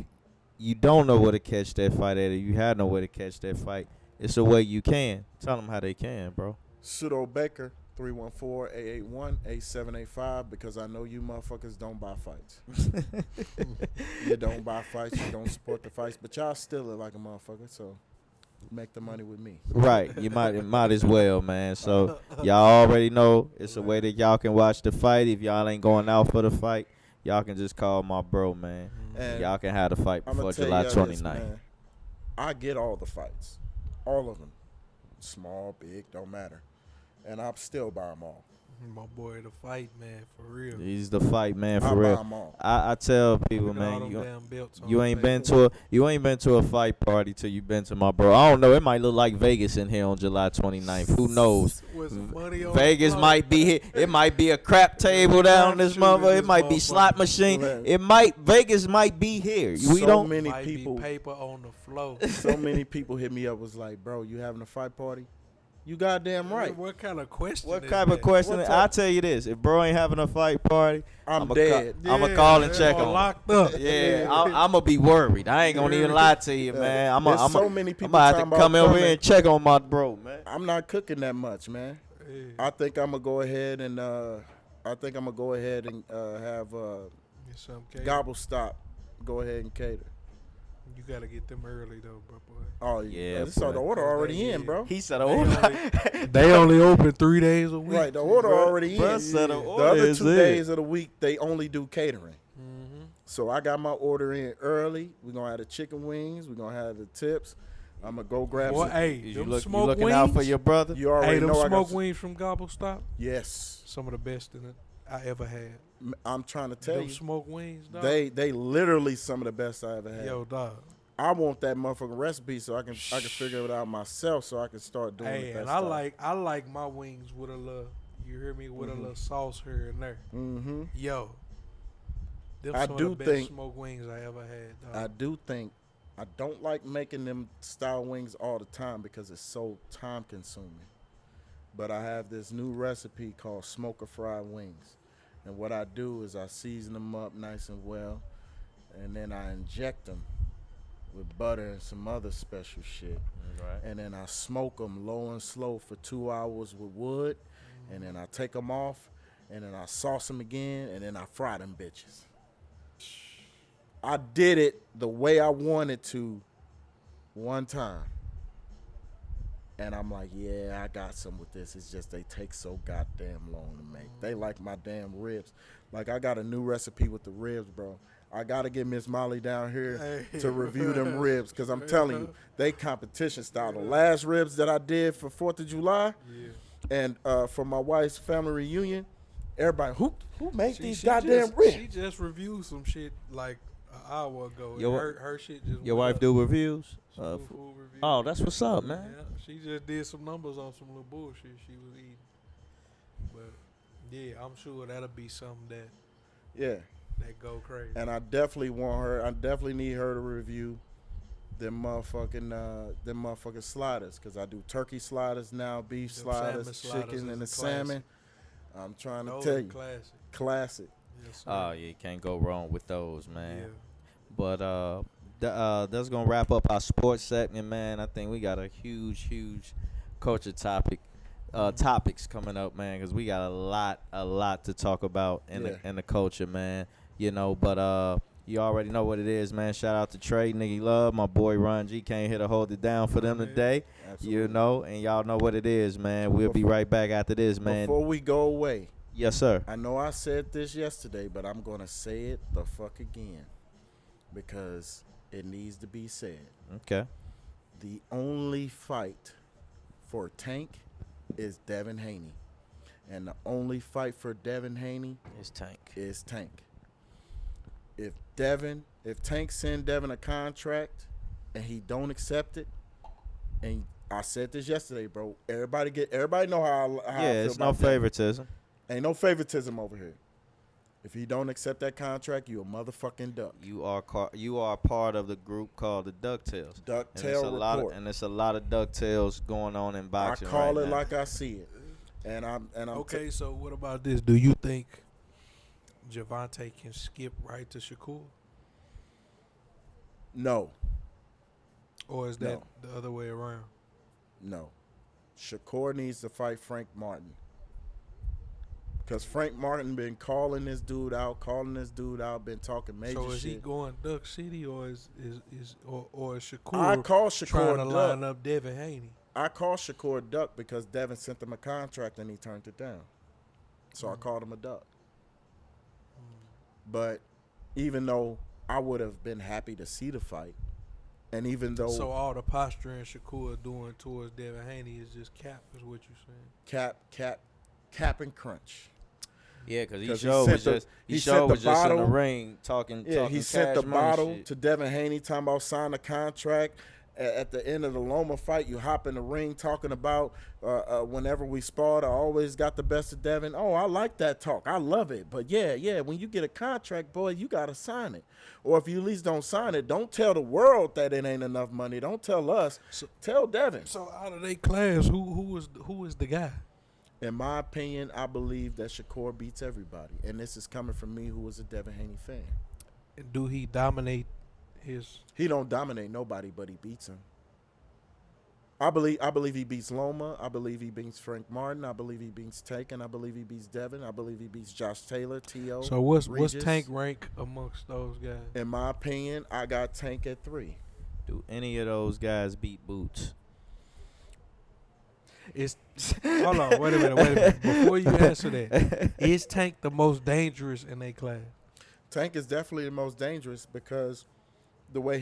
you don't know where to catch that fight at, or you have nowhere to catch that fight, it's a way you can. Tell them how they can, bro. Pseudo Baker, 314-881-8785, because I know you motherfuckers don't buy fights. You don't buy fights. You don't support the fights. But y'all still it like a motherfucker, so make the money with me. Right. You might as well, man. So y'all already know it's a way that y'all can watch the fight. If y'all ain't going out for the fight, y'all can just call my bro, man. And Y'all can have the fight I'ma before tell July y'all 29th. this, man. I get all the fights. All of them. Small, big, don't matter. And I'm still buy them all. My boy, the fight, man, for real. He's the fight, man, I for buy real. them all. I tell people, Look at all man, them damn belts on you the ain't face. been to a fight party till you been to my bro. I don't know. It might look like Vegas in here on July 29th. Who knows? With some money on Vegas the floor. might be here. It might be a crap table down this Shooting motherfucker. It this might be slot motherfucker. machine. Vegas might be here. We So don't. many Might people. be paper on the floor. So many people hit me up, was like, bro, you having a fight party? You goddamn right. What kind of question? What is type of that? question? What's I up? tell you this: if bro ain't having a fight party, I'm dead. I'ma call and they're check all on him. locked up. Yeah, I'm gonna be worried. I ain't gonna even lie to you, man. There's so many people I'm talking have to about come over coming. here and check on my bro, man. I'm not cooking that much, man. Yeah. I think I'm gonna go ahead and have Get some cake. Gobble Stop go ahead and cater. You gotta get them early though, bro. Boy. Oh Yeah, so the boy. order already in, bro. He said, They "Oh, only, they only open 3 days a week. Right, the order already in. Bruh said the The order other is 2 in. days of the week they only do catering. Mm-hmm. So I got my order in early. We're gonna have the chicken wings. We're gonna have the tips. I'm gonna go grab Boy, some. hey, you them you smoke looking wings. out for your brother?" You already Hey, them know I smoke got. wings from Gobble Stop. Yes, Some of the best I ever had. I'm trying to tell Them you. smoke wings, dog. They literally some of the best I ever had. Yo, dog. I want that motherfucking recipe so I can figure it out myself so I can start doing Hey, it. and I like my wings with a little. You hear me? With a little sauce here and there. Mm-hmm. Yo, them I some do of the best think- smoke wings I ever had. Dog. I do think I don't like making them style wings all the time because it's so time consuming. But I have this new recipe called smoker fried wings. And what I do is I season them up nice and well, and then I inject them with butter and some other special shit. Right. And then I smoke them low and slow for 2 hours with wood, and then I take them off, and then I sauce them again, and then I fry them bitches. I did it the way I wanted to one time. And I'm like, yeah, I got some with this. It's just they take so goddamn long to make. They like my damn ribs. Like, I got a new recipe with the ribs, bro. I got to get Miss Molly down here to review them ribs because I'm telling you, they competition style. The last ribs that I did for 4th of July and for my wife's family reunion, everybody, who made these goddamn ribs? She just reviewed some shit like an hour ago. and Your- her shit just Your went wife up. do reviews? She do food reviews. Oh, that's what's up, man. Yeah, she just did some numbers on some little bullshit she was eating. But yeah, I'm sure that'll be something that Yeah. That go crazy. And I definitely want her. I definitely need her to review them motherfucking sliders, because I do turkey sliders now, beef Them sliders, salmon sliders chicken, is and a the salmon. I'm trying to Those tell are you, classic. classic. Yes, sir. Oh, yeah, you can't go wrong with those, man. Yeah. But that's gonna wrap up our sports segment, man. I think we got a huge culture topics coming up, man, because we got a lot to talk about in the culture, man. You know, but you already know what it is, man. Shout out to Trey, Niggy Love, my boy Ron G came here to hold it down for them today. Absolutely. You know, and y'all know what it is, man. We'll be right back after this, man. Before we go away, Yes, sir. I know I said this yesterday, but I'm gonna say it the fuck again, because it needs to be said. Okay. The only fight for Tank is Devin Haney. And the only fight for Devin Haney It's Tank. is Tank. If Tank send Devin a contract and he don't accept it, and I said this yesterday, bro. Everybody know how I feel It's no about Devin. favoritism. Ain't no favoritism over here. If you don't accept that contract, you a motherfucking duck. You are part of the group called the DuckTales. Ducktail report. And it's a lot of DuckTales going on in I boxing. call right it now. like I see it. And I'm Okay, so what about this? Do you think Javante can skip right to Shakur? no. Or is that No. the other way around? No. Shakur needs to fight Frank Martin. Because Frank Martin been calling this dude out, been talking major So is shit. he going Duck City, or is Shakur I call trying to Shakur line duck. up Devin Haney? I call Shakur duck because Devin sent him a contract and he turned it down. So I called him a duck. But even though I would have been happy to see the fight, and even though So all the posturing Shakur doing towards Devin Haney is just cap, is what you're saying? cap and crunch. Yeah, because he 'Cause he showed sent was the just in the bottle. ring talking. Yeah, talking he sent the cash money bottle shit. to Devin Haney, talking about sign a contract. At the end of the Loma fight, you hop in the ring talking about whenever we sparred, I always got the best of Devin. Oh, I like that talk. I love it. But yeah, when you get a contract, boy, you got to sign it. Or if you at least don't sign it, don't tell the world that it ain't enough money. Don't tell us. Tell Devin. So out of their class, who is the guy? In my opinion, I believe that Shakur beats everybody. And this is coming from me, who was a Devin Haney fan. And do he dominate his? He don't dominate nobody, but he beats him. I believe he beats Loma. I believe he beats Frank Martin. I believe he beats Tank, and I believe he beats Devin. I believe he beats Josh Taylor, T.O. So what's Regis. Tank rank amongst those guys? In my opinion, I got Tank at 3. Do any of those guys beat Boots? Hold on, wait a minute. Before you answer that, is Tank the most dangerous in their class? Tank is definitely the most dangerous because the way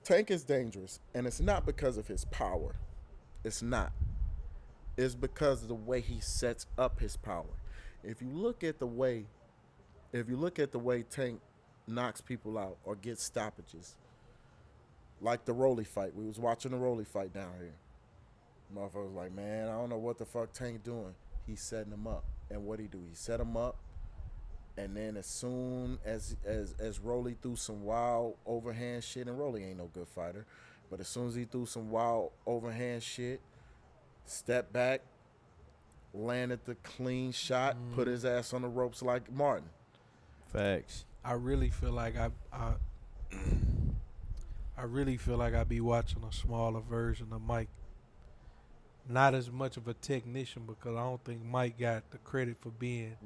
Tank is dangerous, and it's not because of his power. It's not. It's because of the way he sets up his power. If you look at the way Tank knocks people out or gets stoppages, like the Rolly fight. We was watching the Rolly fight down here. Motherfucker was like, man, I don't know what the fuck Tank doing. He's setting him up. And what he do? He set him up. And then as soon as Rolly threw some wild overhand shit, and Rolly ain't no good fighter, but as soon as he threw some wild overhand shit, stepped back, landed the clean shot, put his ass on the ropes like Martin. Facts. I really feel like I be watching a smaller version of Mike. Not as much of a technician because I don't think Mike got the credit for being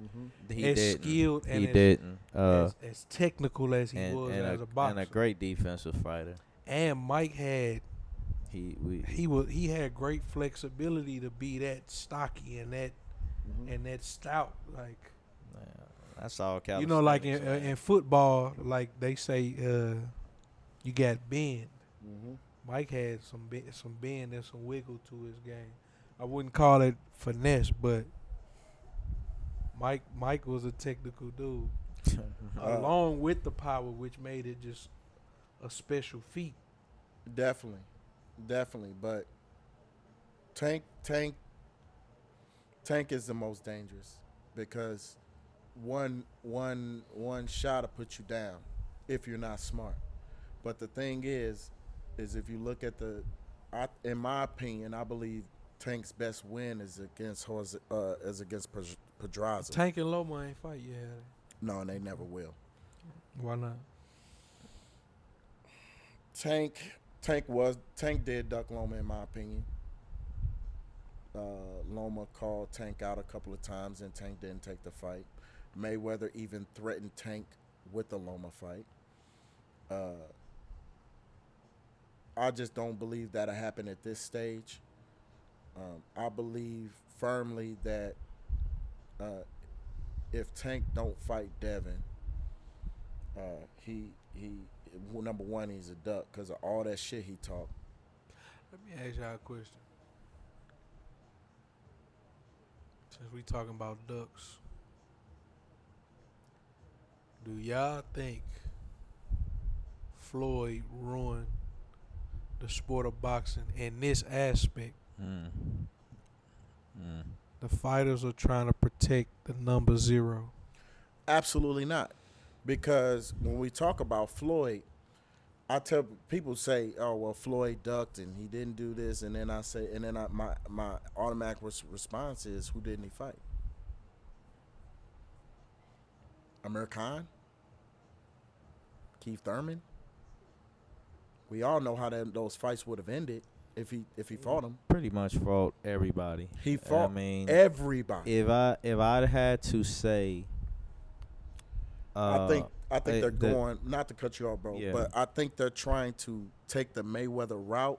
He as didn't. skilled and He didn't. as technical as he and, was and as a, a boxer. and a great defensive fighter. And Mike had He had great flexibility to be that stocky and that stout. Like that's all California. you know, like in football, like they say, you got bend. Mike had some bend and some wiggle to his game. I wouldn't call it finesse, but Mike was a technical dude, along with the power, which made it just a special feat. Definitely. But Tank is the most dangerous because one shot to put you down if you're not smart. But the thing is if you look at in my opinion, I believe Tank's best win is against Pedraza. Tank and Loma ain't fight yet. No, and they never will. Why not? Tank did duck Loma in my opinion. Loma called Tank out a couple of times and Tank didn't take the fight. Mayweather even threatened Tank with the Loma fight. I just don't believe that'll happen at this stage. I believe firmly that if Tank don't fight Devin, he number one, he's a duck because of all that shit he talked. Let me ask y'all a question. Since we talking about ducks, do y'all think Floyd ruined the sport of boxing in this aspect? The fighters are trying to protect the number 0. Absolutely not. Because when we talk about Floyd, I tell people say, "Oh well, Floyd ducked and he didn't do this," and then I say, my automatic response is, "Who didn't he fight? Amir Khan, Keith Thurman. We all know how those fights would have ended if he fought him. Pretty much fought everybody. He fought everybody. If I had to say, I think they're going, not to cut you off, bro, Yeah. but I think they're trying to take the Mayweather route,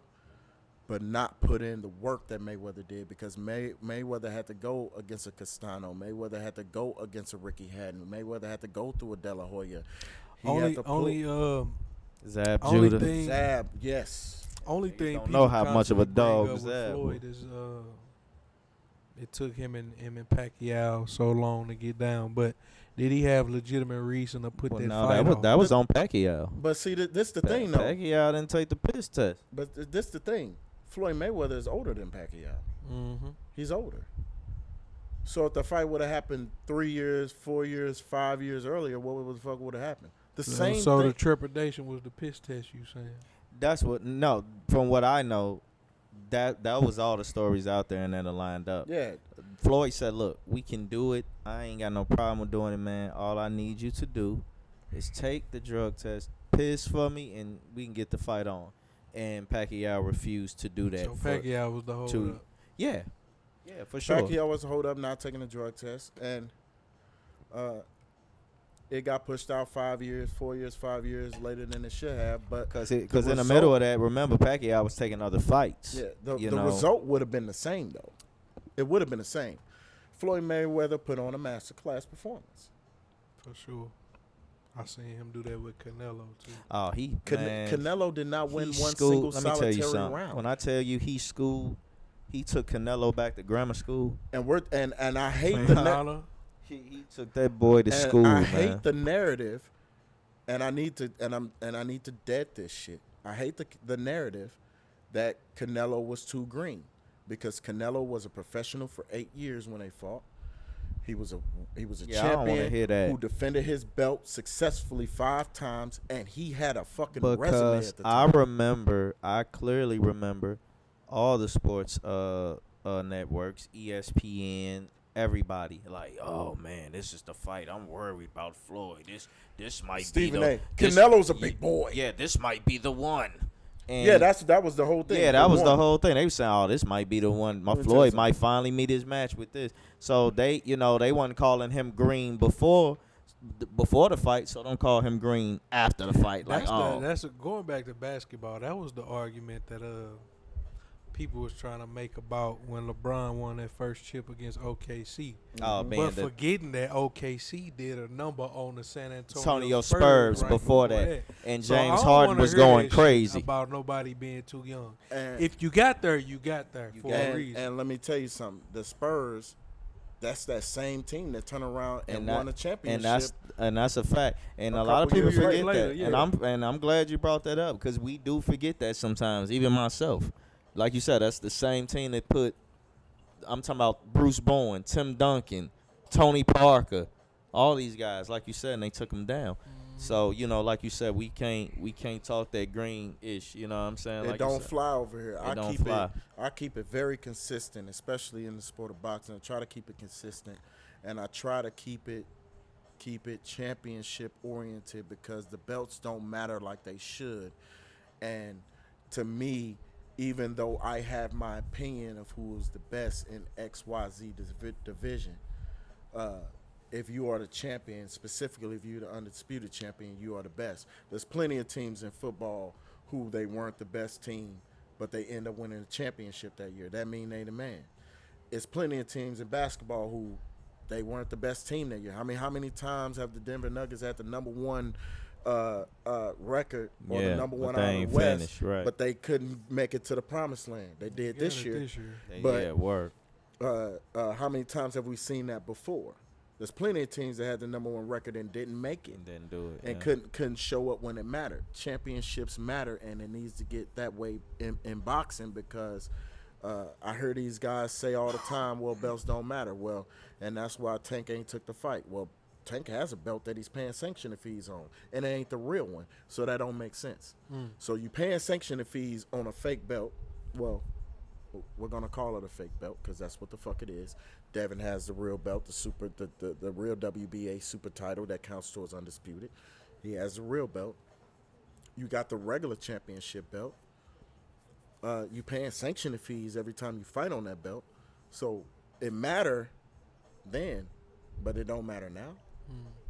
but not put in the work that Mayweather did, because Mayweather had to go against a Castano. Mayweather had to go against a Ricky Hatton. Mayweather had to go through a De La Hoya. Zab only Judah. thing, Zab, yes. only thing don't people know how much of a constantly bring dog up with Zab Floyd is it took him and Pacquiao so long to get down, but did he have legitimate reason to put Well, that no, fight off? that was on Pacquiao. But see, this the thing, though. Pacquiao didn't take the piss test. But this the thing. Floyd Mayweather is older than Pacquiao. Mm-hmm. He's older. So if the fight would have happened 3 years, 4 years, 5 years earlier, what the fuck would have happened? The same So thing. the trepidation was the piss test, you saying? That's what. No, from what I know, that was all the stories out there and then it lined up. Yeah. Floyd said, "Look, we can do it. I ain't got no problem with doing it, man. All I need you to do is take the drug test, piss for me, and we can get the fight on." And Pacquiao refused to do that. So Pacquiao was the hold up. Yeah, for sure. Pacquiao was a hold up, not taking the drug test, and it got pushed out 5 years, 4 years, 5 years later than it should have. But Because in the middle of that, remember, Pacquiao was taking other fights. Yeah, the result would have been the same, though. It would have been the same. Floyd Mayweather put on a masterclass performance. For sure. I seen him do that with Canelo, too. Oh, Canelo did not win one schooled, single let me tell you solitary something. round. When I tell you he took Canelo back to grammar school. And I hate the He took that boy to school, I man. hate the narrative, and I need to dead this shit. I hate the narrative that Canelo was too green, because Canelo was a professional for 8 years when they fought. He was a Yeah, I don't wanna champion hear that. who defended his belt successfully 5 times, and he had a fucking resume Because at the time. I clearly remember all the sports networks, ESPN, everybody like, "Oh man, this is the fight. I'm worried about Floyd. This might Stephen be A. Canelo's a big boy. Yeah, this might be the one." And Yeah, that was the whole thing. Yeah, that was the whole thing. They were saying, "Oh, this might be the one. Let me tell you Floyd something. might finally meet his match with this." So they wasn't calling him green before the fight, so don't call him green after the fight. Like, Going back to basketball, that was the argument that people was trying to make about when LeBron won that first chip against OKC. oh man, But forgetting that OKC did a number on the San Antonio Antonio Spurs right before that. And So I James don't Harden wanna was hear going that shit crazy. about nobody being too young. And- If you got there, you got there for a and, reason. and let me tell you something. The Spurs, that's that same team that turned around and won a championship. And that's a fact. And A a lot of couple people years forget later, that. yeah. And I'm glad you brought that up, because we do forget that sometimes, even myself. Like you said, that's the same team that I'm talking about Bruce Bowen, Tim Duncan, Tony Parker, all these guys, like you said, and they took them down. So like you said, we can't talk that green-ish. You know what I'm saying? It Like you don't said. fly over here. It don't fly. I keep it very consistent, especially in the sport of boxing. I try to keep it consistent, and I try to keep it championship oriented because the belts don't matter like they should. And to me, even though I have my opinion of who is the best in XYZ division, if you are the champion, specifically if you're the undisputed champion, you are the best. There's plenty of teams in football who they weren't the best team, but they end up winning the championship that year. That means they the man. It's plenty of teams in basketball who they weren't the best team that year. I mean, how many times have the Denver Nuggets had the number one record or the number one out of the West, right. but they couldn't make it to the promised land? They did this year. But work. How many times have we seen that before? There's plenty of teams that had the number one record and didn't make it. And didn't do it. And couldn't show up when it mattered. Championships matter, and it needs to get that way in boxing because I hear these guys say all the time, well, belts don't matter. Well, and that's why Tank ain't took the fight. Well, Tank has a belt that he's paying sanctioning fees on, and it ain't the real one, so that don't make sense. So you paying sanctioning fees on a fake belt. Well, we're gonna call it a fake belt because that's what the fuck it is. Devin has the real belt, the real WBA super title that counts towards undisputed. He has the real belt. You got the regular championship belt. You paying sanctioning fees every time you fight on that belt, so it matter then, but it don't matter now.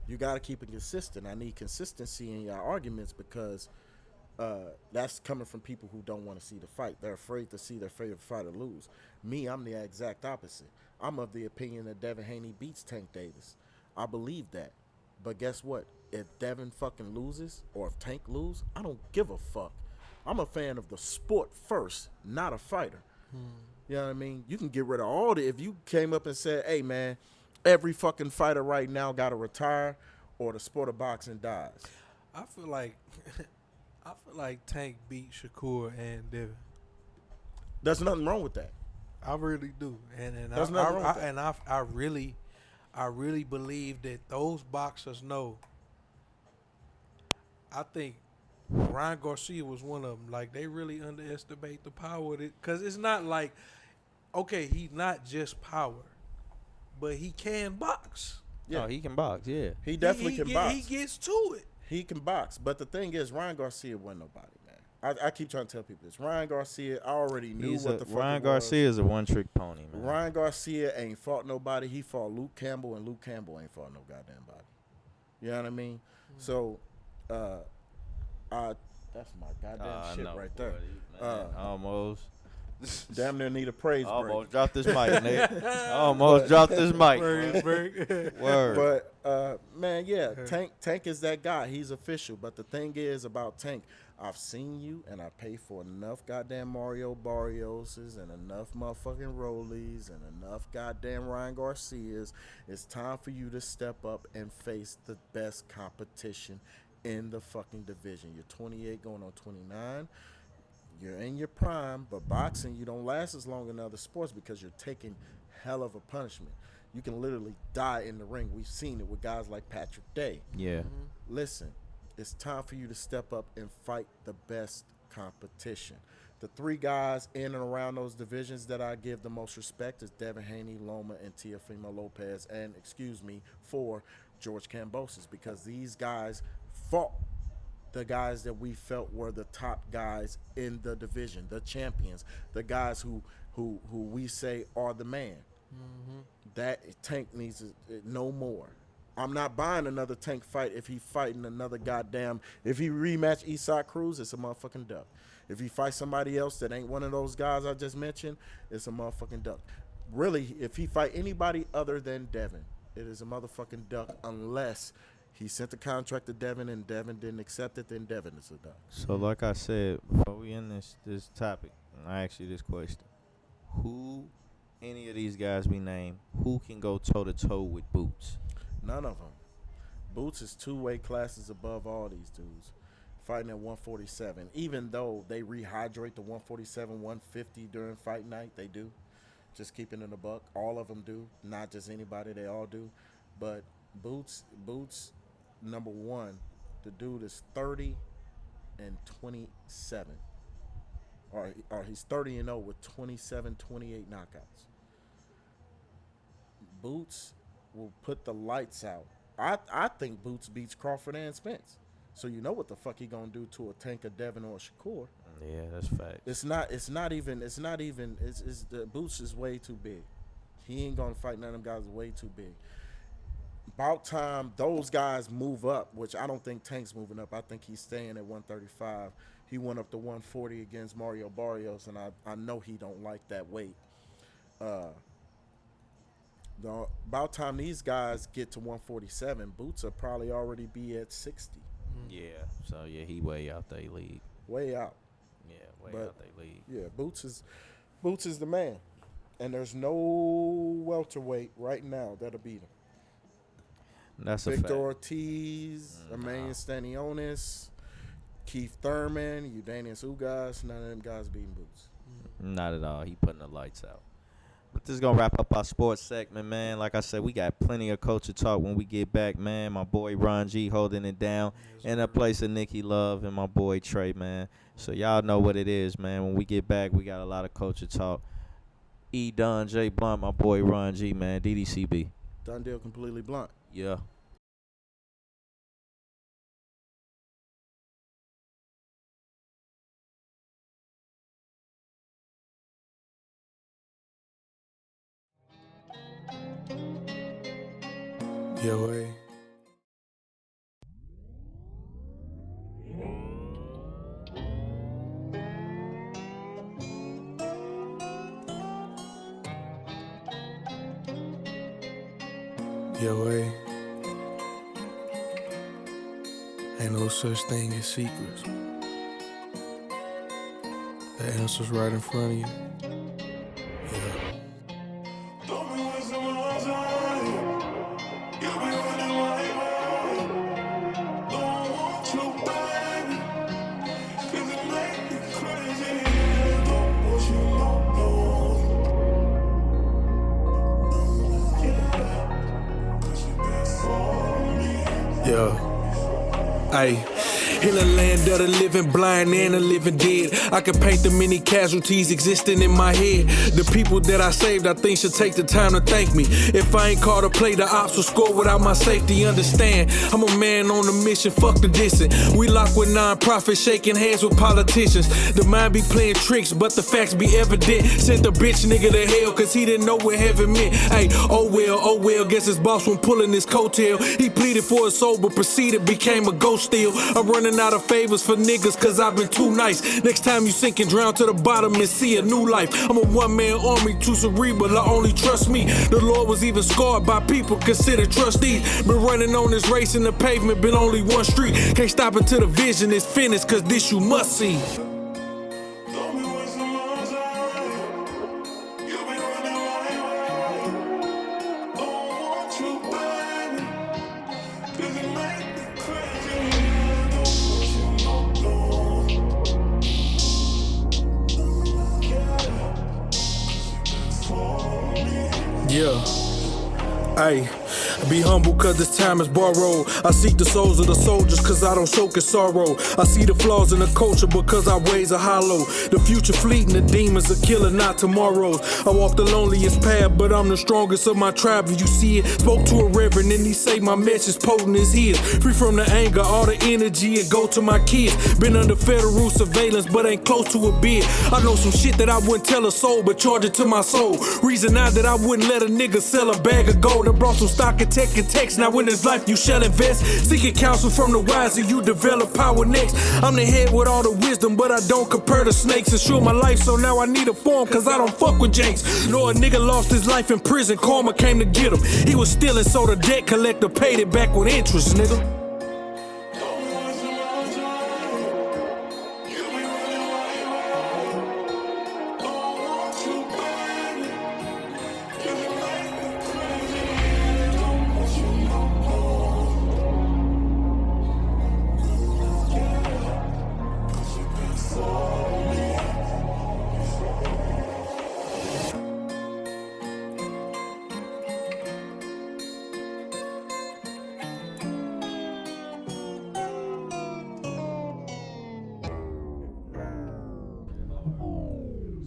You got to keep it consistent. I need consistency in your arguments because that's coming from people who don't want to see the fight. They're afraid to see their favorite fighter lose. Me, I'm the exact opposite. I'm of the opinion that Devin Haney beats Tank Davis. I believe that. But guess what? If Devin fucking loses or if Tank lose, I don't give a fuck. I'm a fan of the sport first, not a fighter. You know what I mean? You can get rid of all the... If you came up and said, hey, man, every fucking fighter right now got to retire or the sport of boxing dies. I feel like Tank beat Shakur and Devin. There's nothing wrong with that. I really do, and There's nothing wrong with that. And I really believe that those boxers know. I think Ryan Garcia was one of them. Like, they really underestimate the power of it, because it's not like, okay, he's not just power, but he can box. Yeah, no, he can box. Yeah, he definitely can box. He gets to it. He can box, but the thing is, Ryan Garcia wasn't nobody, man. I keep trying to tell people this. Ryan Garcia, I already knew what the fuck Ryan Garcia is a one-trick pony, man. Ryan Garcia ain't fought nobody. He fought Luke Campbell, and Luke Campbell ain't fought no goddamn body. You know what I mean? So, that's my goddamn shit right there. Almost. Damn near need a praise break. Almost dropped this mic, Nate. Almost dropped this mic. Word. But man, yeah, Tank is that guy. He's official. But the thing is about Tank, I've seen you, and I pay for enough goddamn Mario Barrioses and enough motherfucking Rollies and enough goddamn Ryan Garcias. It's time for you to step up and face the best competition in the fucking division. You're 28 going on 29. You're in your prime, but boxing, you don't last as long in other sports because you're taking hell of a punishment. You can literally die in the ring. We've seen it with guys like Patrick Day. Yeah. Listen, it's time for you to step up and fight the best competition. The three guys in and around those divisions that I give the most respect is Devin Haney, Loma, and Teofimo Lopez, and, for George Kambosos, because these guys fought the guys that we felt were the top guys in the division, the champions, the guys who we say are the man. That Tank needs no more. I'm not buying another Tank fight if he fighting another goddamn. If he rematch Eastside Cruz, it's a motherfucking duck. If he fights somebody else that ain't one of those guys I just mentioned, it's a motherfucking duck. Really, if he fight anybody other than Devin, it is a motherfucking duck unless he sent the contract to Devin and Devin didn't accept it, then Devin is a duck. So like I said, before we end this topic, I ask you this question. Who, any of these guys we name, who can go toe-to-toe with Boots? None of them. Boots is 2 weight classes above all these dudes. Fighting at 147. Even though they rehydrate the 147, 150 during fight night, they do. Just keeping it in a buck. All of them do. Not just anybody, they all do. But Boots, number one. The dude is 30-27. Or he's 30-0 with 27, 28 knockouts. Boots will put the lights out. I think Boots beats Crawford and Spence. So you know what the fuck he gonna do to a Tank of Devin or a Shakur. Yeah, that's fact. It's the Boots is way too big. He ain't gonna fight none of them guys way too big. About time those guys move up, which I don't think Tank's moving up. I think he's staying at 135. He went up to 140 against Mario Barrios, and I know he don't like that weight. About time these guys get to 147, Boots will probably already be at 60. Yeah. So yeah, he way out their league. Way out. Yeah, way But, out their league. Yeah, Boots is the man. And there's no welterweight right now that'll beat him. That's a Victor fact. Ortiz, Emmanuel Stanionis, Keith Thurman, Eudanius Ugas, none of them guys beating Boots. Not at all. He putting the lights out. But this is going to wrap up our sports segment, man. Like I said, we got plenty of culture talk when we get back, man. My boy Ron G holding it down. In a place of Nikki Love and my boy Trey, man. So y'all know what it is, man. When we get back, we got a lot of culture talk. Dunn and J Blunt, my boy Ron G, man. DDCB. Done deal, completely blunt. Yeah. DOA. DOA. Ain't no such thing as secrets. The answer's right in front of you. Yeah. Yeah. Ayy. In the land of the living blind and the living dead, I can paint the many casualties existing in my head. The people that I saved, I think should take the time to thank me. If I ain't called to play, the ops will score without my safety. Understand, I'm a man on a mission, fuck the dissing. We lock with non-profits, shaking hands with politicians. The mind be playing tricks, but the facts be evident. Sent the bitch nigga to hell, cause he didn't know what heaven meant. Hey, oh well, guess his boss went pulling his coattail. He pleaded for his soul, but proceeded, became a ghost still. I'm running out of favors for niggas, cause I've been too nice. Next time you sink and drown to the bottom and see a new life. I'm a one-man army, too cerebral, I only trust me. The Lord was even scarred by people considered trustees. Been running on this race in the pavement, been only one street. Can't stop until the vision is finished, cause this you must see. Yeah. Ayy, be humble cause this time is borrowed. I seek the souls of the soldiers cause I don't soak in sorrow. I see the flaws in the culture because our ways are hollow. The future fleeting, the demons are killing, not tomorrows. I walk the loneliest path, but I'm the strongest of my tribe, and you see it. Spoke to a reverend and he say my message potent as his. Free from the anger, all the energy, and go to my kids. Been under federal surveillance, but ain't close to a bid. I know some shit that I wouldn't tell a soul, but charge it to my soul. Reason now that I wouldn't let a nigga sell a bag of gold. I brought some stock in tech and text. Now in this life you shall invest. Seeking counsel from the wise and you develop power next. I'm the head with all the wisdom, but I don't compare to snakes. Ensure my life, so now I need a form, cause I don't fuck with Jakes. Know a nigga lost his life in prison, karma came to get him. He was stealing, so the debt collector paid it back with interest, nigga.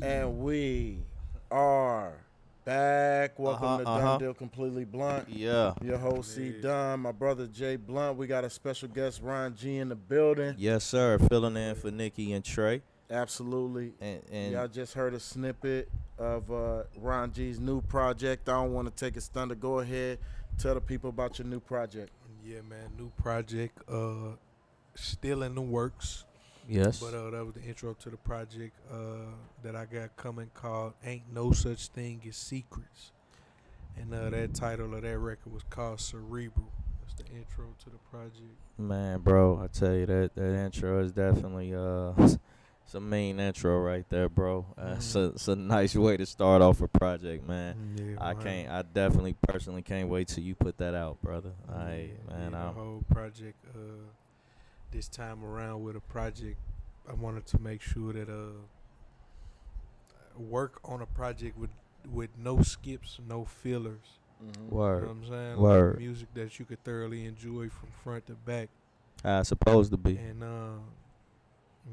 And we are back. Welcome to Dunn Deal Completely Blunt. Yeah. Your host, C. Dunn, my brother, J Blunt. We got a special guest, Ron G, in the building. Yes, sir. Filling in for Nikki and Trey. Absolutely. And y'all just heard a snippet of Ron G's new project. I don't want to take his thunder. Go ahead. Tell the people about your new project. Yeah, man, new project. Still in the works. yes. But that was the intro to the project that I got coming called Ain't No Such Thing as Secrets. And that title of that record was called Cerebral. That's the intro to the project. Man, bro, I tell you that intro is definitely it's a mean intro right there, bro. It's a nice way to start off a project, man. Yeah, I definitely personally can't wait till you put that out, brother. The whole project this time around with a project, I wanted to make sure that work on a project with no skips, no fillers. Word. You know what I'm saying? Word. Like music that you could thoroughly enjoy from front to back. How it's supposed to be. And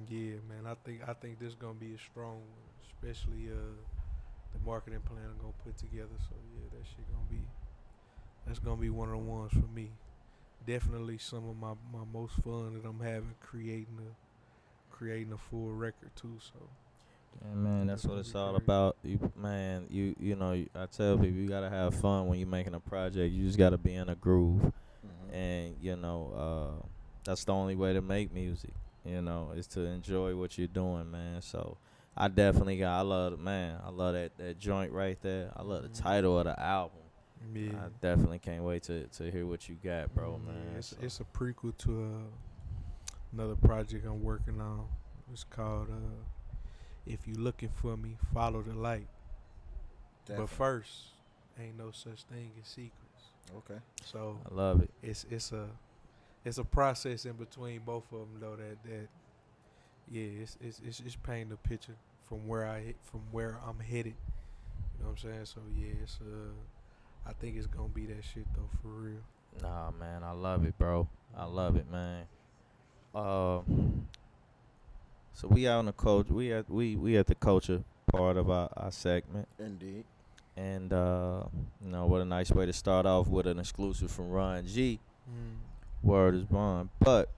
yeah, man, I think this is gonna be a strong one, especially the marketing plan I'm gonna put together. So yeah, that's gonna be one of the ones for me. Definitely some of my most fun that I'm having creating a full record too. So Yeah, man, that's what gonna it's be all crazy. about. You know, I tell people you gotta have fun when you're making a project. You just gotta be in a groove, and that's the only way to make music. You know, is to enjoy what you're doing, man. So I definitely I love that joint right there. I love the title of the album. yeah, I definitely can't wait to hear what you got, bro, Yeah, man. it's a prequel to another project I'm working on. It's called If You Looking For Me, Follow the Light. Definitely. But first, ain't no such thing as secrets. Okay. So I love it. it's a process in between both of them though that it's painting a picture from where I'm headed. You know what I'm saying? So yeah, it's I think it's gonna be that shit though, for real. Nah, man, I love it, bro. I love it, man. So we out on the culture. We at the culture part of our segment, Indeed. and what a nice way to start off with an exclusive from Ron G. Word is bond. But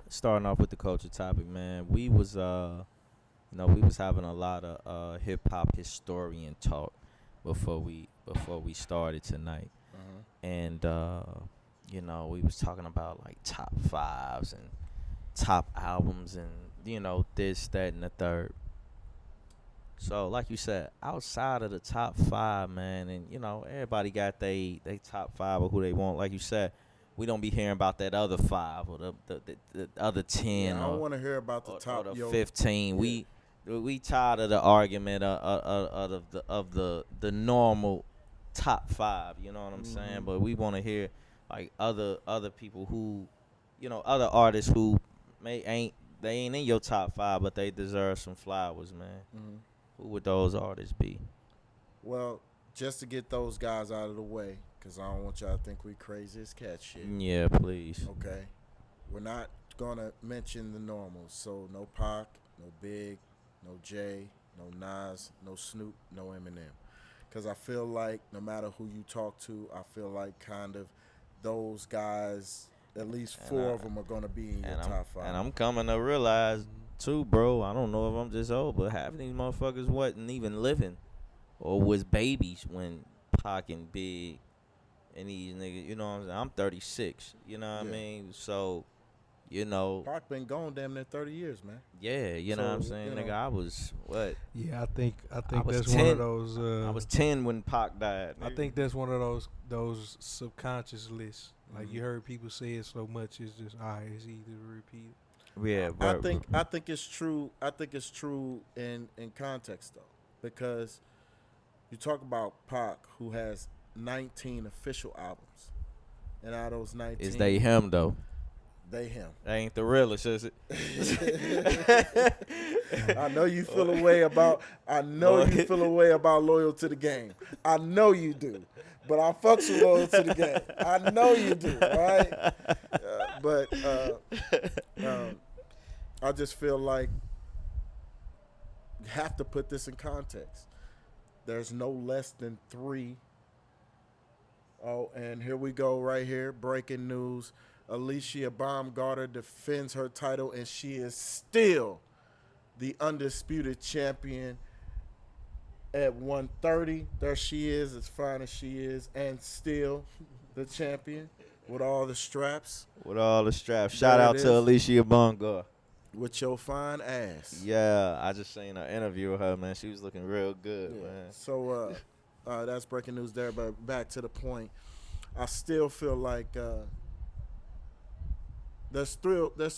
starting off with the culture topic, man, we was having a lot of hip hop historian talk before we started tonight, and we was talking about like top fives and top albums and this, that, and the third. So like you said, outside of the top five, man, and everybody got they top five of who they want. Like you said, we don't be hearing about that other five or the other 10. Yeah, I don't want to hear about the top or the 15. Yeah. We tired of the argument of the normal top five. You know what I'm saying? But we want to hear like other people who, other artists who ain't in your top five, but they deserve some flowers, man. Who would those artists be? Well, just to get those guys out of the way, because I don't want y'all to think we crazy as cat shit. Yeah, please. Okay. We're not going to mention the normals. So no Pac, no Big, no Jay, no Nas, no Snoop, no Eminem. Because I feel like no matter who you talk to, I feel like kind of those guys, at least four of them are going to be in your top five. And I'm coming to realize, too, bro, I don't know if I'm just old, but half of these motherfuckers wasn't even living or was babies when Pac and Big and these niggas, you know what I'm saying? I'm 36, you know what I mean? So, Pac been gone damn near 30 years, man. yeah, you know what I'm saying? Nigga, I was, what? Yeah, I think was that's 10. one of those. I was 10 when Pac died. I think that's one of those subconscious lists. Like you heard people say it so much, it's just it's easy to repeat. Yeah, I think it's true. I think it's true in context though, because you talk about Pac, who has 19 official albums, and out of those 19, is they him though? They him. That ain't the realest, is it? I know you feel a way about. I know you feel a way about loyal to the game. I know you do, but I fucks with loyal to the game. I know you do, right? I just feel like have to put this in context. There's no less than 3. Oh, and here we go right here. Breaking news. Alicia Baumgartner defends her title, and she is still the undisputed champion at 130. There she is, as fine as she is, and still the champion with all the straps. With all the straps. Shout There out it to is. Alicia Bunga. With your fine ass. Yeah, I just seen an interview with her, man. She was looking real good, man. So that's breaking news there. But back to the point, I still feel like there's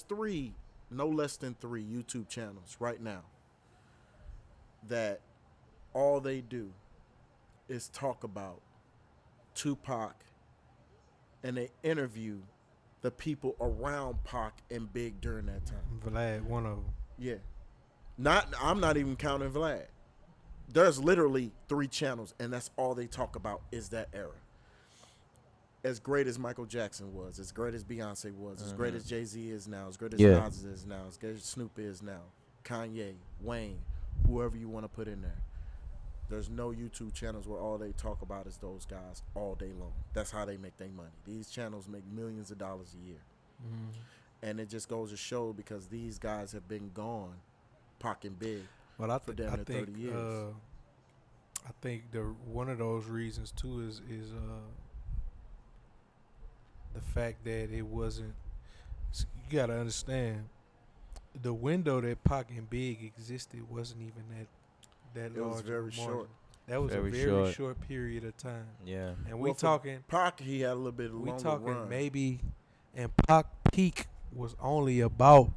3, no less than 3 YouTube channels right now that all they do is talk about Tupac, and they interview the people around Pac and Big during that time. Vlad, one of them. Yeah. I'm not even counting Vlad. There's literally 3 channels, and that's all they talk about is that era. As great as Michael Jackson was, as great as Beyonce was, as great as Jay-Z is now, as great as Nas is now, as great as Snoop is now, Kanye, Wayne, whoever you want to put in there. There's no YouTube channels where all they talk about is those guys all day long. That's how they make their money. These channels make millions of dollars a year. And it just goes to show because these guys have been gone, Pac and Big, But for damn near 30 years. I think one of those reasons too is the fact that it wasn't. You gotta understand, the window that Pac and Big existed wasn't even that It was large. very of a margin. short. That was Very a very short. short period of time. Yeah. And Well, we for talking. Pac, he had a little bit We longer talking run. maybe, and Pac peak was only about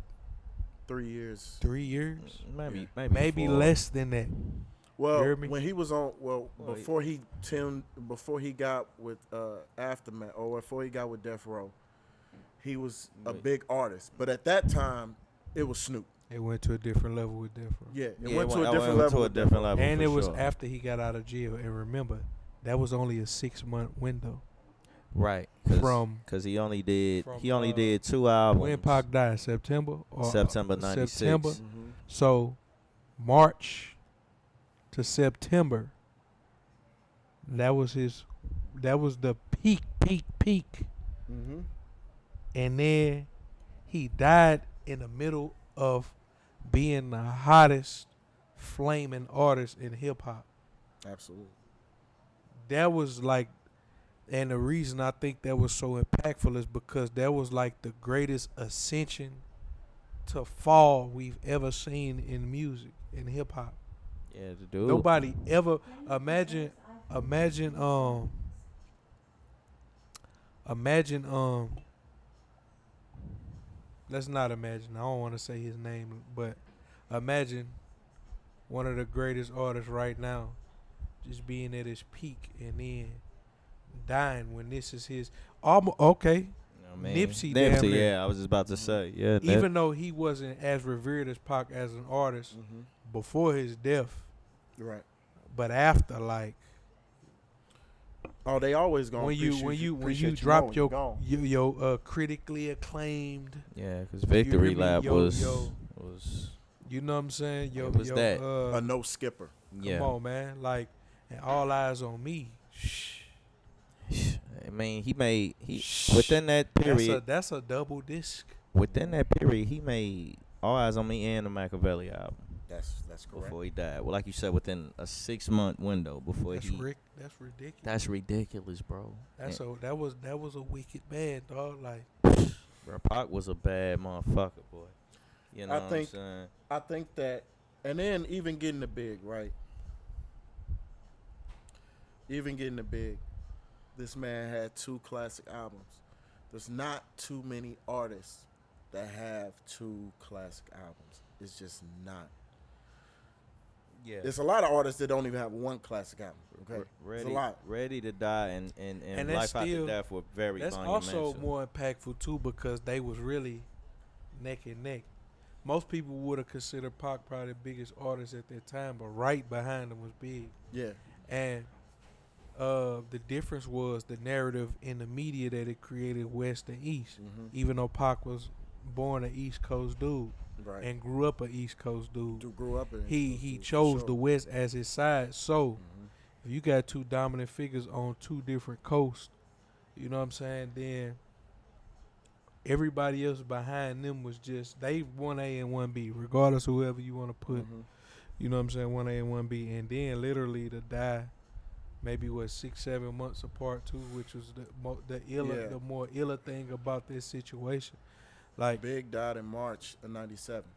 3 years. 3 years, Maybe maybe 4. less than that. Well, hear me? when he was on, Well, before he got with Aftermath, or before he got with Death Row, he was a big artist. But at that time, it was Snoop. It went to a different level with Death Row. Yeah, it Yeah, went to a it different went level. to a with Death different Row. level. And for it was sure. after he got out of jail. And remember, that was only a 6-month window. Right. From- Because he only did from, 2 albums. When Pac died, September or September 96. September. Mhm. So March to September. That was the peak. Mhm. And then he died in the middle of being the hottest flaming artist in hip hop. Absolutely. That was like, and the reason I think that was so impactful is because that was like the greatest ascension to fall we've ever seen in music, in hip hop. Yeah, the dude. Nobody ever imagine let's not imagine. I don't want to say his name, but imagine one of the greatest artists right now just being at his peak and then dying when this is his okay. I mean, Nipsey damn near. yeah, I was just about to say. Yeah, Even though he wasn't as revered as Pac as an artist Mhm. before his death, Right. but after, like, Oh, they always gonna when you appreciate you drop more when you your critically acclaimed, yeah, because Victory hear me? Lap Yo, was yo. was you know what I'm saying? Yo, It was yo, that. a no skipper. yeah. Come on, man. Like, and All Eyes on Me. Shh. I mean, he within that period. That's a double disc. Within that period, he made All Eyes on Me and the Machiavelli album That's correct. before he died. Well, like you said, within a 6-month window before That's he. That's ridiculous. That's ridiculous, bro. That was a wicked man, dog. Like, Bro, Pac was a bad motherfucker, boy. You know I what think- I'm saying? I think that, and then even getting the big, right? Even getting the big, this man had 2 classic albums. There's not too many artists that have 2 classic albums. It's just not. Yeah. There's a lot of artists that don't even have 1 classic album. Okay, Ready, there's a lot. Ready to Die and that's Life After still- Death were very that's monumental. also more impactful too because they was really neck and neck. Most people would have considered Pac probably the biggest artist at that time, but right behind him was Big. Yeah, And the difference was the narrative in the media that it created West and East. Mhm. Even though Pac was born an East Coast dude Right. and grew up an East Coast dude. Dude grew up in He for chose sure. the West as his side. So Mhm. if you got two dominant figures on two different coasts, you know what I'm saying? Then everybody else behind them was just they 1A and 1B, regardless of whoever you want to put. Mhm. You know what I'm saying? 1A and 1B, and then literally to die, maybe 6-7 months apart too, which was Yeah. the more iller thing about this situation. Like Big died in March of '97.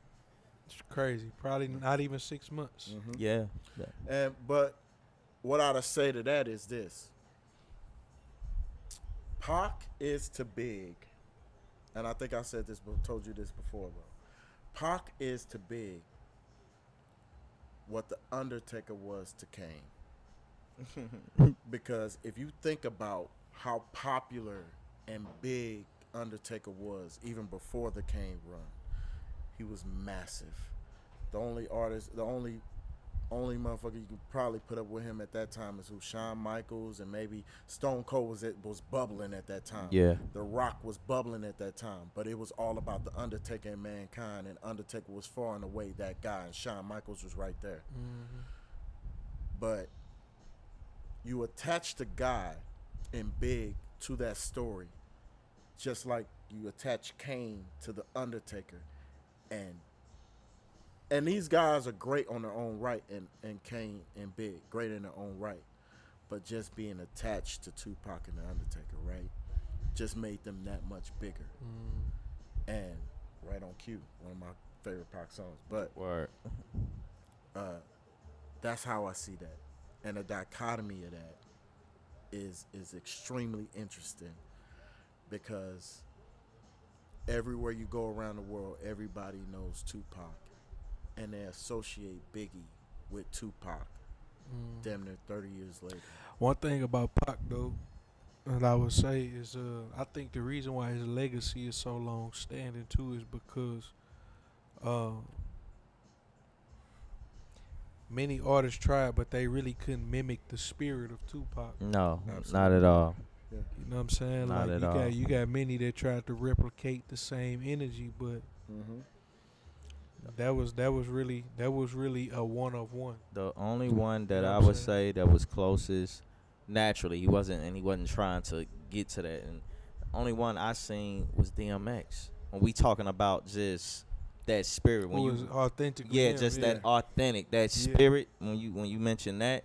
it's crazy. Probably not even 6 months. Mhm. Yeah. But what I'd say to that is this: Pac is to Big, and I think I said this, told you this before, bro. Pac is to Big what the Undertaker was to Kane. Because if you think about how popular and big Undertaker was even before the Kane run, he was massive. The only artist, the only motherfucker you could probably put up with him at that time is who Shawn Michaels, and maybe Stone Cold was bubbling at that time. Yeah. The Rock was bubbling at that time, but it was all about the Undertaker and Mankind, and Undertaker was far and away that guy, and Shawn Michaels was right there. Mm-hmm. But you attach the guy in Big to that story, just like you attach Kane to the Undertaker, and these guys are great on their own right, and Kane and Big great in their own right, but just being attached to Tupac and the Undertaker, right, just made them that much bigger. And right on cue, one of my favorite Pac songs. But Word. that's how I see that, and the dichotomy of that is extremely interesting, because everywhere you go around the world, everybody knows Tupac, and they associate Biggie with Tupac. Damn near 30 years later. One thing about Pac though, that I would say is, I think the reason why his legacy is so long standing too is because many artists tried, but they really couldn't mimic the spirit of Tupac. No, Absolutely. not at all. Yeah. You know what I'm saying? Not like at you all. got many that tried to replicate the same energy, but Mm-hmm. that was really a one of one. The only one that know I what I'm would saying? say that was closest, naturally, he wasn't trying to get to that. And the only one I seen was DMX. When we talking about just that spirit, when Who was you authentically him, just yeah. that authentic, that Yeah. spirit. When you mention that,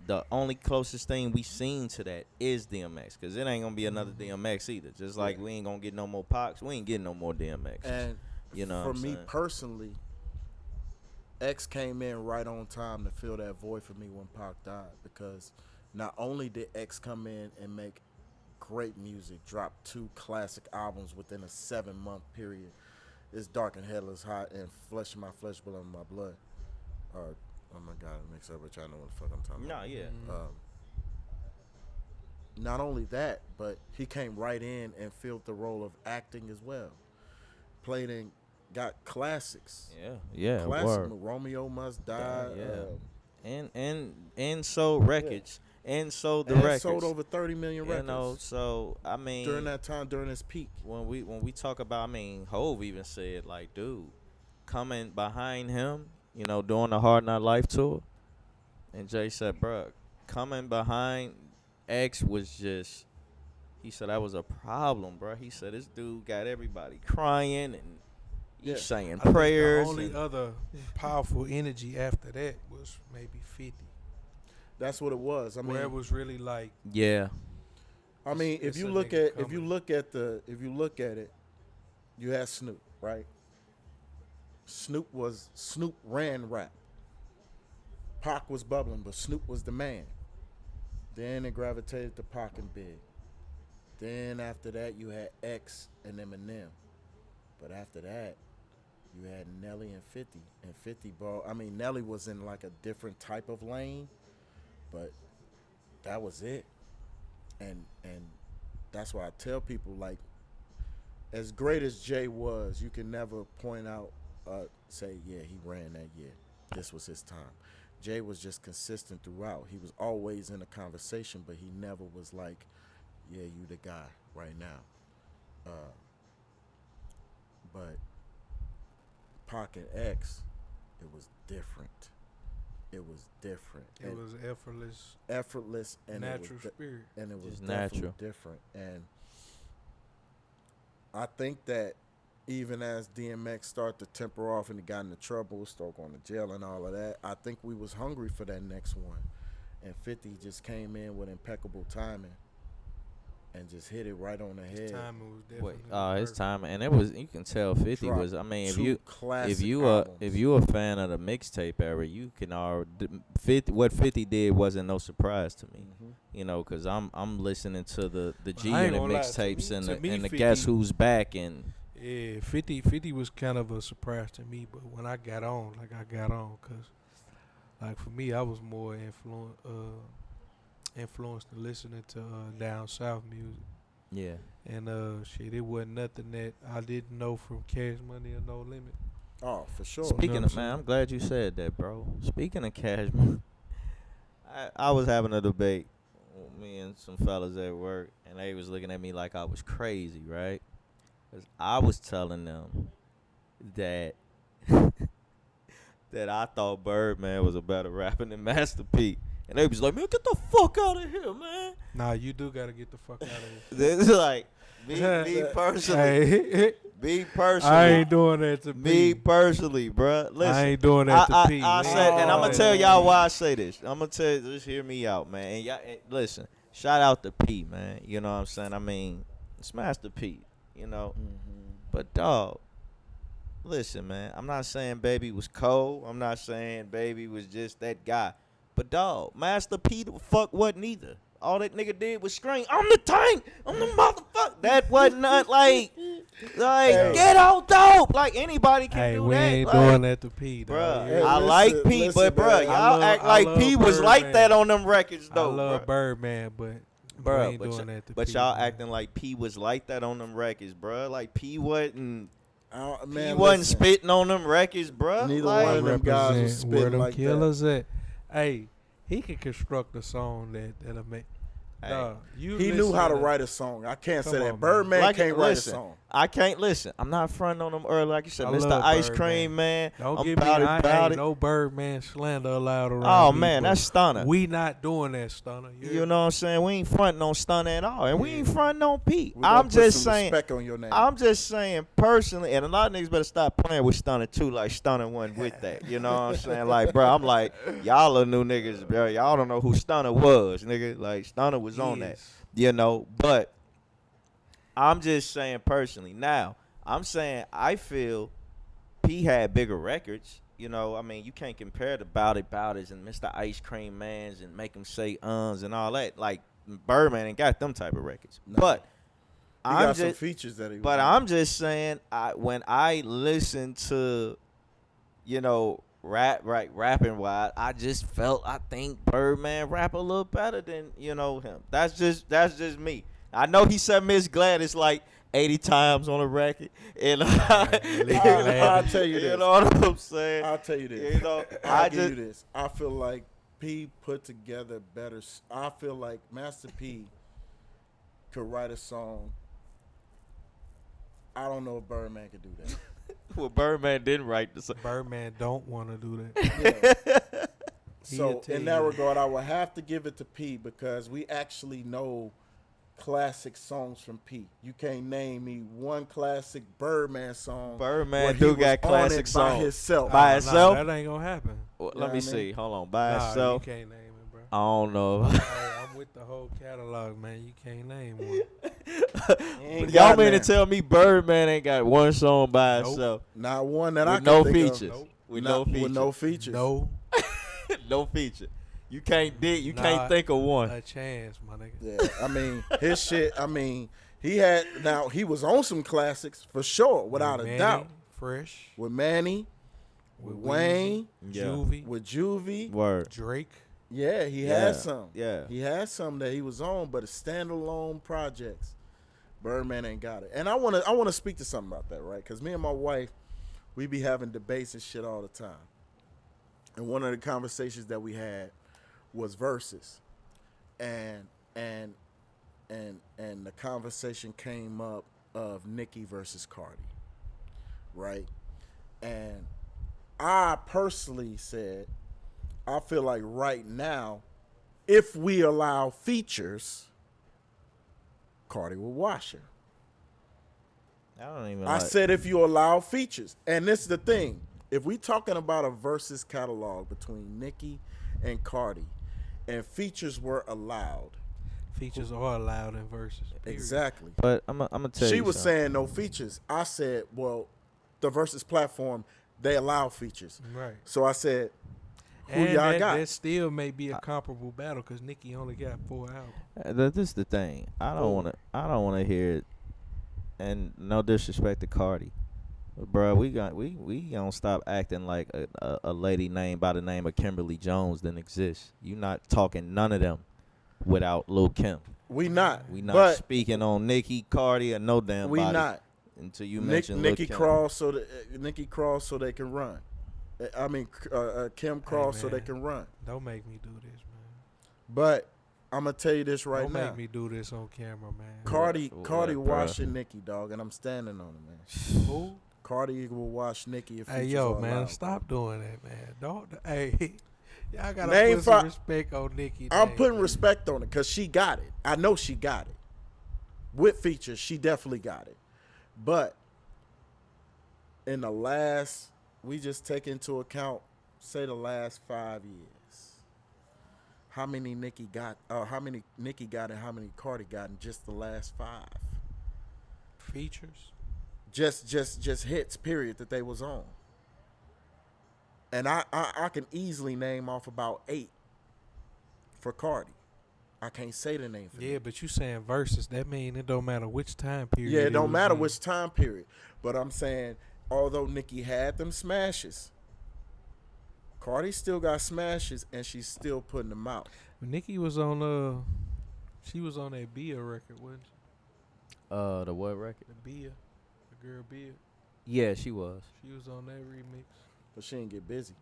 the only closest thing we seen to that is DMX, because it ain't gonna be another DMX either. Just like Yeah. we ain't gonna get no more Pox, we ain't getting no more DMX. And You know for what I'm me saying? personally, X came in right on time to fill that void for me when Pac died, because not only did X come in and make great music, drop 2 classic albums within a 7-month period. It's Dark and Headless, Hot, and Flesh of My Flesh, Blood of My Blood. Or, oh my God, it makes up, but y'all know what the fuck I'm talking No, about. yeah. Not only that, but he came right in and filled the role of acting as well. Played in, got classics. Yeah, Classic. word. Romeo Must Die. And sold records, and sold the and records. sold over 30 million you records know, so I mean, during that time, during his peak. when we talk about, I mean, Hove even said, like, dude, coming behind him, you know, doing the Hard Knock Life tour, and Jay said, bruh, coming behind X was just, he said that was a problem, bruh. He said this dude got everybody crying, and he's Yeah. saying I think prayers. the only and- other powerful energy after that was maybe 50, That's what it was. I where it mean, was really like yeah, if it's you a look nigga at if you coming. look at it, you had Snoop, right? Snoop ran rap. Pac was bubbling, but Snoop was the man. Then it gravitated to Pac and Big. Then after that, you had X and Eminem. But after that, you had Nelly and 50. And 50, bro, I mean, Nelly was in like a different type of lane, but that was it. And that's why I tell people, like, as great as Jay was, you can never point out, say, yeah, he ran that year. This was his time. Jay was just consistent throughout. He was always in a conversation, but he never was like, yeah, you the guy right now. but Pocket X, it was different. It was different. It was effortless, and natural it was spirit. and it was Just definitely natural. different. And I think that even as DMX started to temper off and he got into trouble, started going to jail and all of that, I think we was hungry for that next one. And 50 just came in with impeccable timing and just hit it right on the His head. timing was Wait, definitely his perfect. time, and it was, you can tell 50 Dropped was. I mean, two classic if albums. you a fan of the mixtape era, you can already 50. What 50 did wasn't no surprise to me. Mhm. You know, cause I'm listening to the G I ain't and the gonna lie, to mixtapes me- and to me, the 50 Guess Who's Back and Yeah, 50 was kind of a surprise to me, but when I got on, because like for me, I was more influenced in listening to down south music, yeah. and shit, it wasn't nothing that I didn't know from Cash Money or No Limit. Oh, for sure. Speaking know of, what I'm man, saying? I'm glad you said that, bro. Speaking of Cash Money, I was having a debate with me and some fellas at work, and they was looking at me like I was crazy, right? Because I was telling them that that I thought Birdman was a better rapper than Master P. And they was like, man, get the fuck out of here, man. Nah, you do gotta get the fuck out of here. It's like, me personally, Hey, me personally. I ain't doing that to Me P. personally, bruh. Listen, I ain't doing that to P. I We said, ain't and I'm doing gonna that tell to y'all P. why I say this. I'm gonna tell you, just hear me out, man. And y'all, listen, shout out to P, man. You know what I'm saying? I mean, it's Master P, you know. But dog, listen, man. I'm not saying Baby was cold. I'm not saying Baby was just that guy. But dog, Master P the fuck wasn't either. All that nigga did was scream, I'm the tank, I'm the motherfucker. That wasn't not like get out dope. Like anybody can Hey, do we that. ain't like, doing that to P, dog. Bruh, Hey, I listen, like P, listen, but bruh, man. y'all act like P was like Birdman. that on them records I though. love bruh. Birdman, but we Bruh, ain't doing that to but P. y'all man. acting like P was like that on them records, bruh. Like P wasn't Man, P wasn't listen, spitting on them records, bruh. Neither like, one of them guys was Represent where spitting them like that. killers at. Hey, he can construct a song that'll make. Hey. Dog, you he knew how to listen write a song. I can't Come say that. on, man. Birdman Like, can't write a listen, song. I can't listen. I'm not fronting on them early, like you said, I Mr. love Ice Birdman. Cream, man. Don't I'm give me. about I ain't it. no Birdman slander allowed around. Oh me, man, but that's stunner. We not doing that, Stunner. You know what I'm saying? We ain't fronting on Stunner at all, and we ain't Yeah. fronting on Pete. We gonna I'm put just some saying. respect on your name. I'm just saying personally, and a lot of niggas better stop playing with Stunner too, like Stunner wasn't with that. You know what I'm saying? Like, bro, I'm like, y'all are new niggas, bro. Y'all don't know who Stunner was, nigga. Like, Stunner was on that. You know, but I'm just saying personally. Now, I'm saying I feel P had bigger records. You know, I mean, you can't compare the Bout It's and Mr. Ice Cream Mans and make them say and all that. Like, Birdman ain't got them type of records. No. But he I'm got some just, features that he. but was I'm just saying, when I listen to, you know, rapping wise, I just felt I think Birdman rap a little better than, you know, him. That's just me. I know he said Miss Gladys like 80 times on a record, and I'll tell you this. You know what I'm saying? I'll tell you this. You know, I'll give you this. I feel like P put together better. I feel like Master P could write a song. I don't know if Birdman could do that. Well, Birdman didn't write the song. Birdman don't want to do that. Yeah. So He'll tell in you that that. regard, I would have to give it to P because we actually know classic songs from P. You can't name me one classic Birdman song. Birdman where he do was got on classic it songs. by himself. By Nah, itself? that ain't gonna happen. Well, know let me what I mean? see. Hold on. By Nah, itself? you can't name it, bro. I don't know. Hey, I'm with the whole catalog, man. You can't name one. Ain't Y'all got mean to none. tell me Birdman ain't got one song by Nope. itself? Not one that I With can no think features. of. Nope. With Not- no features. With no features. No, No feature. You can't dig. You Nah, can't think of one. a chance, my nigga. Yeah, I mean his shit. I mean he was on some classics for sure, without With a Manny, doubt. Fresh, With Manny, with Wayne, Yeah. Juvie, with Juvie. Word. Drake. Yeah, he Yeah, had some. yeah. He had some that he was on, but standalone projects, Birdman ain't got it. And I wanna speak to something about that, right? Because me and my wife, we be having debates and shit all the time. And one of the conversations that we had was verses, and the conversation came up of Nicki versus Cardi. right? And I personally said, I feel like right now, if we allow features, Cardi will wash her. I don't even. I said if you allow features, and this is the thing, if we talking about a versus catalog between Nicki and Cardi, and features were allowed, Features are allowed in verses. Period. exactly. But I'm gonna tell you. She was something. saying no features. I said, well, the versus platform, they allow features. Right. So I said, who And y'all that, got? that still may be a comparable battle because Nicki only got 4 albums. This is the thing. I don't wanna hear it. And no disrespect to Cardi, but bro, we gonna stop acting like a lady named by the name of Kimberly Jones didn't exist. You not talking none of them without Lil Kim. We not. We not but speaking on Nicki, Cardi, or no damn we body not. until you mention Lil Nikki Kim. crawl so that Nikki crawl so they can run. I mean, Kim crawl so they man. can run. Don't make me do this, man. But I'm gonna tell you this right Don't now. make me do this on camera, man. Cardi What, bruh? washing Nicki, dog, and I'm standing on it, man. Who? Cardi will wash Nicki if Hey, features yo, are man, allowed. stop doing that, man. Don't. Hey, y'all gotta Name put some fi- respect on Nicki. I'm name, putting man. respect on it because she got it. I know she got it. With features, she definitely got it. But in the last, we just take into account, say the last 5 years. How many Nicki got? How many Nicki got and how many Cardi got in just the last 5? Features. Just hits. Period that they was on. And I can easily name off about 8 for Cardi. I can't say the name for Yeah, Nicki. but you saying versus. That mean it don't matter which time period. Yeah, it don't was matter in. which time period. But I'm saying, although Nicki had them smashes, Cardi still got smashes, and she's still putting them out. Nicki was on she was on that Bia record, wasn't she? The what record? The Bia, the girl Bia. Yeah, she was. She was on that remix. But she didn't get busy.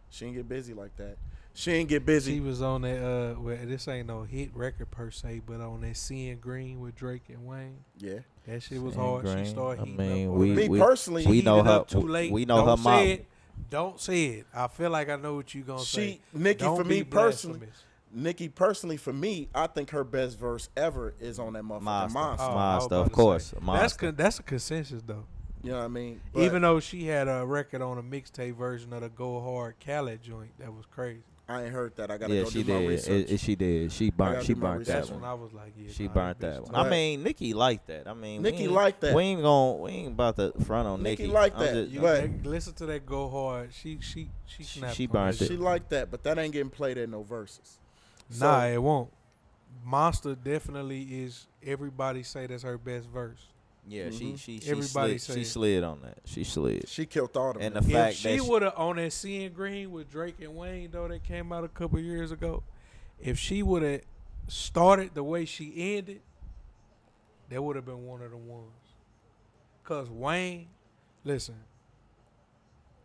She didn't get busy like that. She didn't get busy. She was on that well, this ain't no hit record per se, but on that Seeing Green with Drake and Wayne. Yeah. That shit was Seeing hard. Green. She started I heating mean, up. we- Me personally, we She know heated her. up too late. We know Don't her say mom. it. Don't say it. I feel like I know what you gonna say. Nicki, Don't for me be personally, blasphemous. Nicki personally, for me, I think her best verse ever is on that motherfucking Monster. Monster. Oh, I was Monster, about of to course. say. Monster. That's a consensus though. You know what I mean? But Even though she had a record on a mixtape version of the Go Hard Khaled joint, that was crazy. I ain't heard that. I gotta Yeah, go she do my did. research. She did. She gotta burnt. do my That That's research. when one. I was like, yeah. She nah, burnt this that bitch one. But- I mean, Nicki liked that. I mean, Nicki we ain't- liked that. We ain't about to front on Nicki Nicki. liked I'm that. just- You But- listen to that Go Hard. She snapped. she on burnt that it. She shit. like that, but that ain't getting played at no verses. Nah, it won't. Monster definitely is. Everybody say that's her best verse. Yeah, Mhm. she Everybody slid. say She it. slid on that. She slid. She killed all them. And the niggas. fact If she that would have on that Seeing Green with Drake and Wayne though, that came out a couple years ago. If she would have started the way she ended, that would have been one of the ones. Cause Wayne, listen,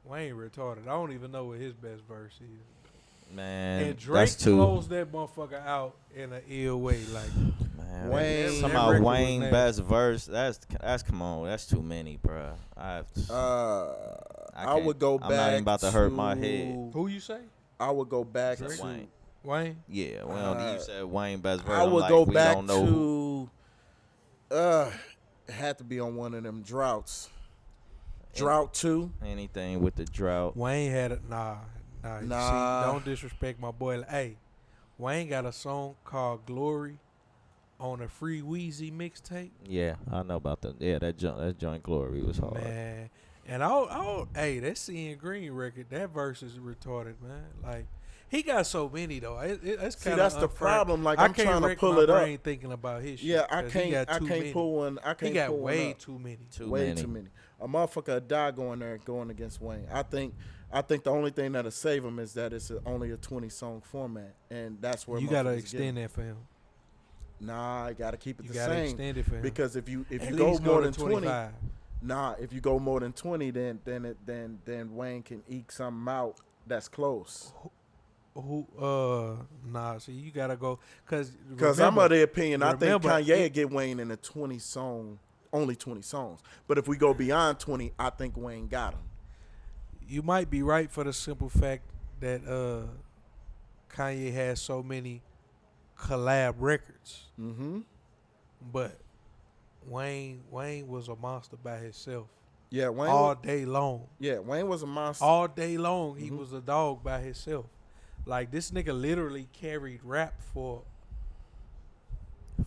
Wayne retarded. I don't even know what his best verse is. man, And Drake that's too. closed that motherfucker out in an ill way. Like Man, Wayne- somehow that record was Wayne nasty. best verse. That's come on. That's too many, bro. I I would go back. I'm not even about to hurt my head. who you say? I would go back Drake? to. Wayne. Wayne? Yeah, well, Uh, you said Wayne best verse. I I'm would like, go we back don't know who. to. It had to be on one of them droughts. Drought 2. Anything with the drought. Wayne had a nah. Nah. See, don't disrespect my boy. Hey, Wayne got a song called "Glory" on a Free Weezy mixtape. Yeah, I know about that. Yeah, that joint Glory was hard. Man, and hey, that Seeing Green record, that verse is retarded, man. Like he got so many though. It's See, kind of that's the problem. Like, I'm can't trying to wreck pull my it up. brain thinking about his shit. Yeah, I 'cause he got can't. I too can't many. pull one. I can't He got pull one way up. too many. Way too many. A motherfucker would die going there going against Wayne. I think the only thing that'll save him is that it's only a 20-song format, and that's where You gotta motherfuckers get extend him. that for him. Nah, I gotta keep it You the gotta same extend it for him. because if you At go least more to than 20, 25. if you go more than 20, then Wayne can eke something out that's close. Nah. See, you gotta go because Because I'm of the opinion I think remember, Kanye would get Wayne in a 20-song only 20 songs. But if we go beyond 20, I think Wayne got him. You might be right for the simple fact that Kanye has so many collab records. Mm-hmm. But Wayne was a monster by himself. Yeah, Wayne. All day long. Yeah, Wayne was a monster. All day long, he was a dog by himself. Like, this nigga literally carried rap for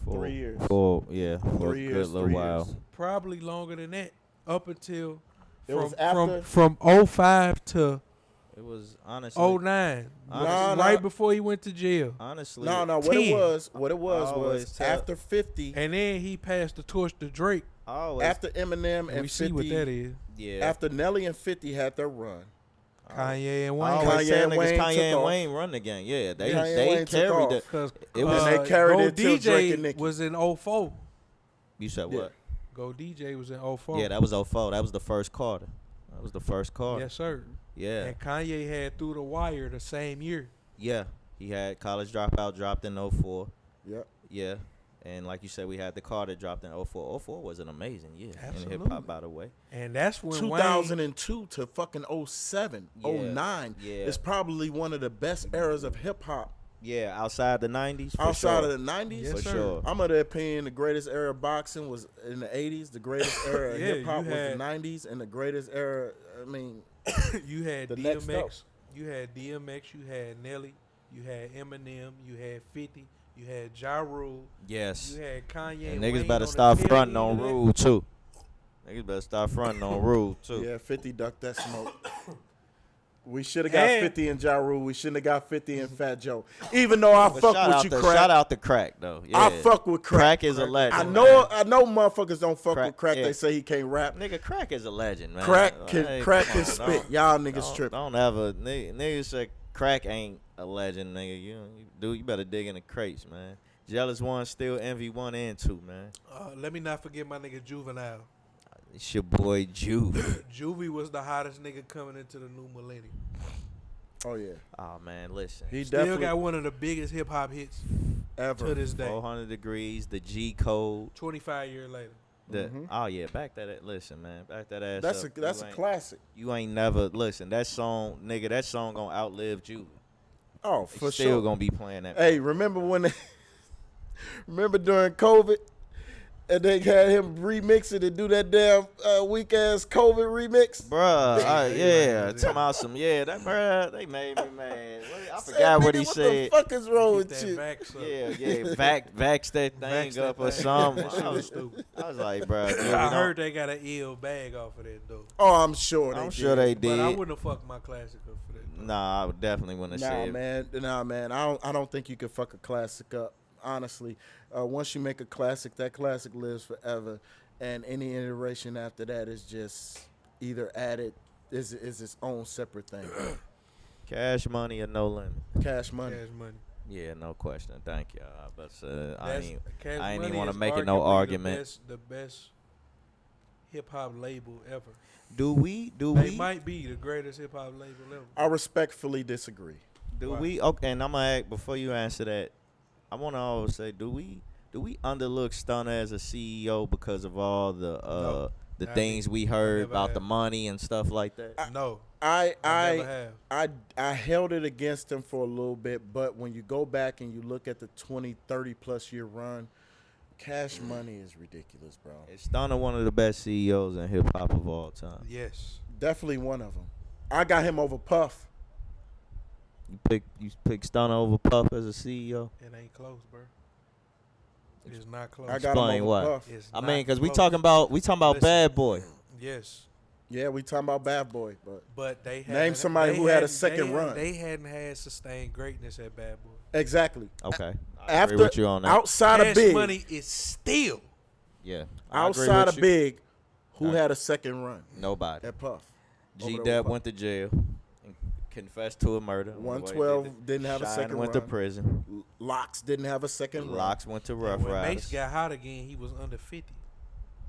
3 years. For 3 a years, good little 3 while. years. probably longer than that, up until It was after. from 05 to It was honestly. 09. Nah, right nah. before he went to jail. Honestly. No, what 10. it was I always was tell- after 50, And then he passed the torch to Drake. I always. after Eminem And and we 50, see what that is. Yeah. after Nelly and 50 had their run. Kanye and I Wayne. always Kanye tell and niggas Wayne Kanye took and off. Wayne run the game. Yeah, they Kanye and they Wayne took carried off. it. Because It was- And they carried Go it till Drake and DJ Nicki. was in 04. You said Yeah. what? Go DJ was in 04. Yeah, that was 04. That was the first Carter. That was the first Carter. Yes, sir. Yeah. And Kanye had Through the Wire the same year. Yeah. He had College Dropout dropped in 04. Yep. Yeah. And like you said, we had the Carter dropped in 04. 04 was an amazing year in Absolutely. hip hop, by the way. And that's when 2002 to fucking 07, Yeah. 09 Yeah. is probably one of the best eras of hip hop Yeah, outside the 90s. For outside sure. of the 90s. Yes, For sir. sure. I'm of the opinion the greatest era of boxing was in the 80s. The greatest era of Yeah, hip hop you was had- the 90s, and the greatest era, I mean, you had The next DMX, you had Nelly, you had Eminem, you had 50, you had Ja Rule, Yes. you had Kanye. And and niggas Wayne better on the start tail fronting end on of that. Rule, too. Niggas better start fronting on Rule, too. yeah, 50 ducked that smoke. We should have got And- 50 in Ja Rule. We shouldn't have got 50 in Fat Joe. Even though I But fuck shout with out you, to, Crack. Shout out to Crack, though. Yeah. I fuck with Crack. Crack is a legend. I man. know motherfuckers don't fuck Crack- with Crack. yeah. They say he can't rap. Nigga, Crack is a legend, man. Crack Hey, can come on, spit. don't- Y'all niggas don't, tripping. Don't ever niggas say Crack ain't a legend, nigga. You better dig in the crates, man. Jealous One still envy 1 and 2, man. Let me not forget my nigga Juvenile. It's your boy Juve. Juvie was the hottest nigga coming into the new millennium. Oh yeah, Oh man, listen. he Still definitely got one of the biggest hip hop hits to ever. this day. 400 degrees, the G code. 25 years later. The oh yeah, back that listen, man, back that ass. That's up. a classic. You ain't never listen. That song, nigga. That song gonna outlive Juve. Oh, They for still sure. gonna be playing that. Hey, remember when? Remember during COVID, and they had him remix it and do that damn weak ass COVID remix. Bruh, yeah, talking about some, that they made me mad. I Say, forgot what nigga, he said. What the fuck is wrong Get with that you? vax up. Vax that thing Vax that up or thing. something. That shit was stupid. I was like, bruh, dude, I heard they got an ill bag off of that though. Oh, I'm sure they I'm did. sure they But I did. wouldn't have fucked my classic up for that. Though. Nah, I would definitely wouldn't have said. Nah, man. I don't think you can fuck a classic up. Honestly, once you make a classic, that classic lives forever, and any iteration after that is just either added is its own separate thing. Cash Money or No Limit. Cash money. Cash Money. Yeah, no question. Thank you. But I That's- ain't Cash I ain't Money even want to is make it no arguably argument. The best hip hop label ever. Do we? They might be the greatest hip hop label ever. I respectfully disagree. Do Why? we? Okay, and I'm gonna ask, before you answer that, I want to always say, do we underlook Stunner as a CEO because of all the No, I things think we heard never about the have. money and stuff like that? No, I never have. I held it against him for a little bit, but when you go back and you look at the 20, 30 plus year run, Cash Money is ridiculous, bro. Is Stunner one of the best CEOs in hip hop of all time? Yes. Definitely one of them. I got him over Puff. You pick Stunner over Puff as a CEO? It ain't close, bro. It's not close. I got Explain him over why. Puff. It's I not mean, because we close. talking about Listen. Bad Boy. Yes. Yeah, we talking about Bad Boy, but But they Name hadn't- somebody they who had a hadn't- second they- run. They hadn't had sustained greatness at Bad Boy. exactly. Okay, I After agree with you on that. outside of Cash Big, Money is still Yeah, I agree outside with of you. Big, who Huh. had a second run Nobody. at Puff? G Over Dep Puff. went to jail and confessed to a murder. 112 didn't have a Shine second went run. to prison. Locks didn't have a second run. Locks went to Rough when Riders. Mace got hot again, he was under 50.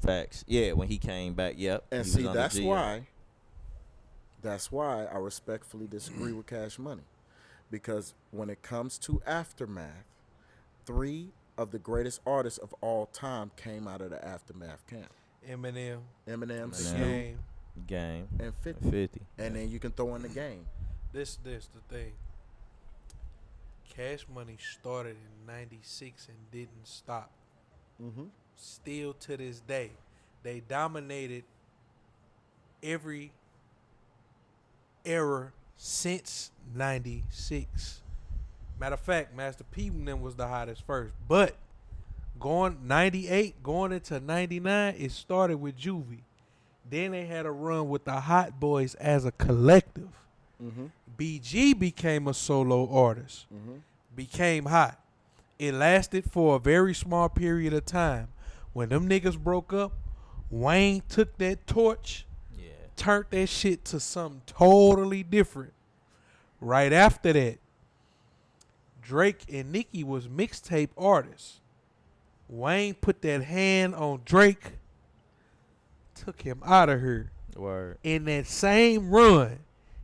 Facts. Yeah, when he came back, yep. And he see, was under that's G. why I respectfully disagree with Cash Money. Because when it comes to Aftermath, 3 of the greatest artists of all time came out of the Aftermath camp. Eminem, Eminem, Eminem. Snoop, Game. Game. and 50. 50. And then you can throw in the game. This the thing. Cash Money started in '96 and didn't stop. Mm-hmm. Still to this day, they dominated every era since '96. Matter of fact, Master P and them was the hottest first, but going '98, going into '99, it started with Juvie. Then they had a run with the Hot Boys as a collective. Mm-hmm. BG became a solo artist, Mm-hmm. became hot. It lasted for a very small period of time. When them niggas broke up, Wayne took that torch, Yeah. turned that shit to something totally different. Right after that, Drake and Nicki was mixtape artists. Wayne put that hand on Drake, took him out of here. Word. In that same run,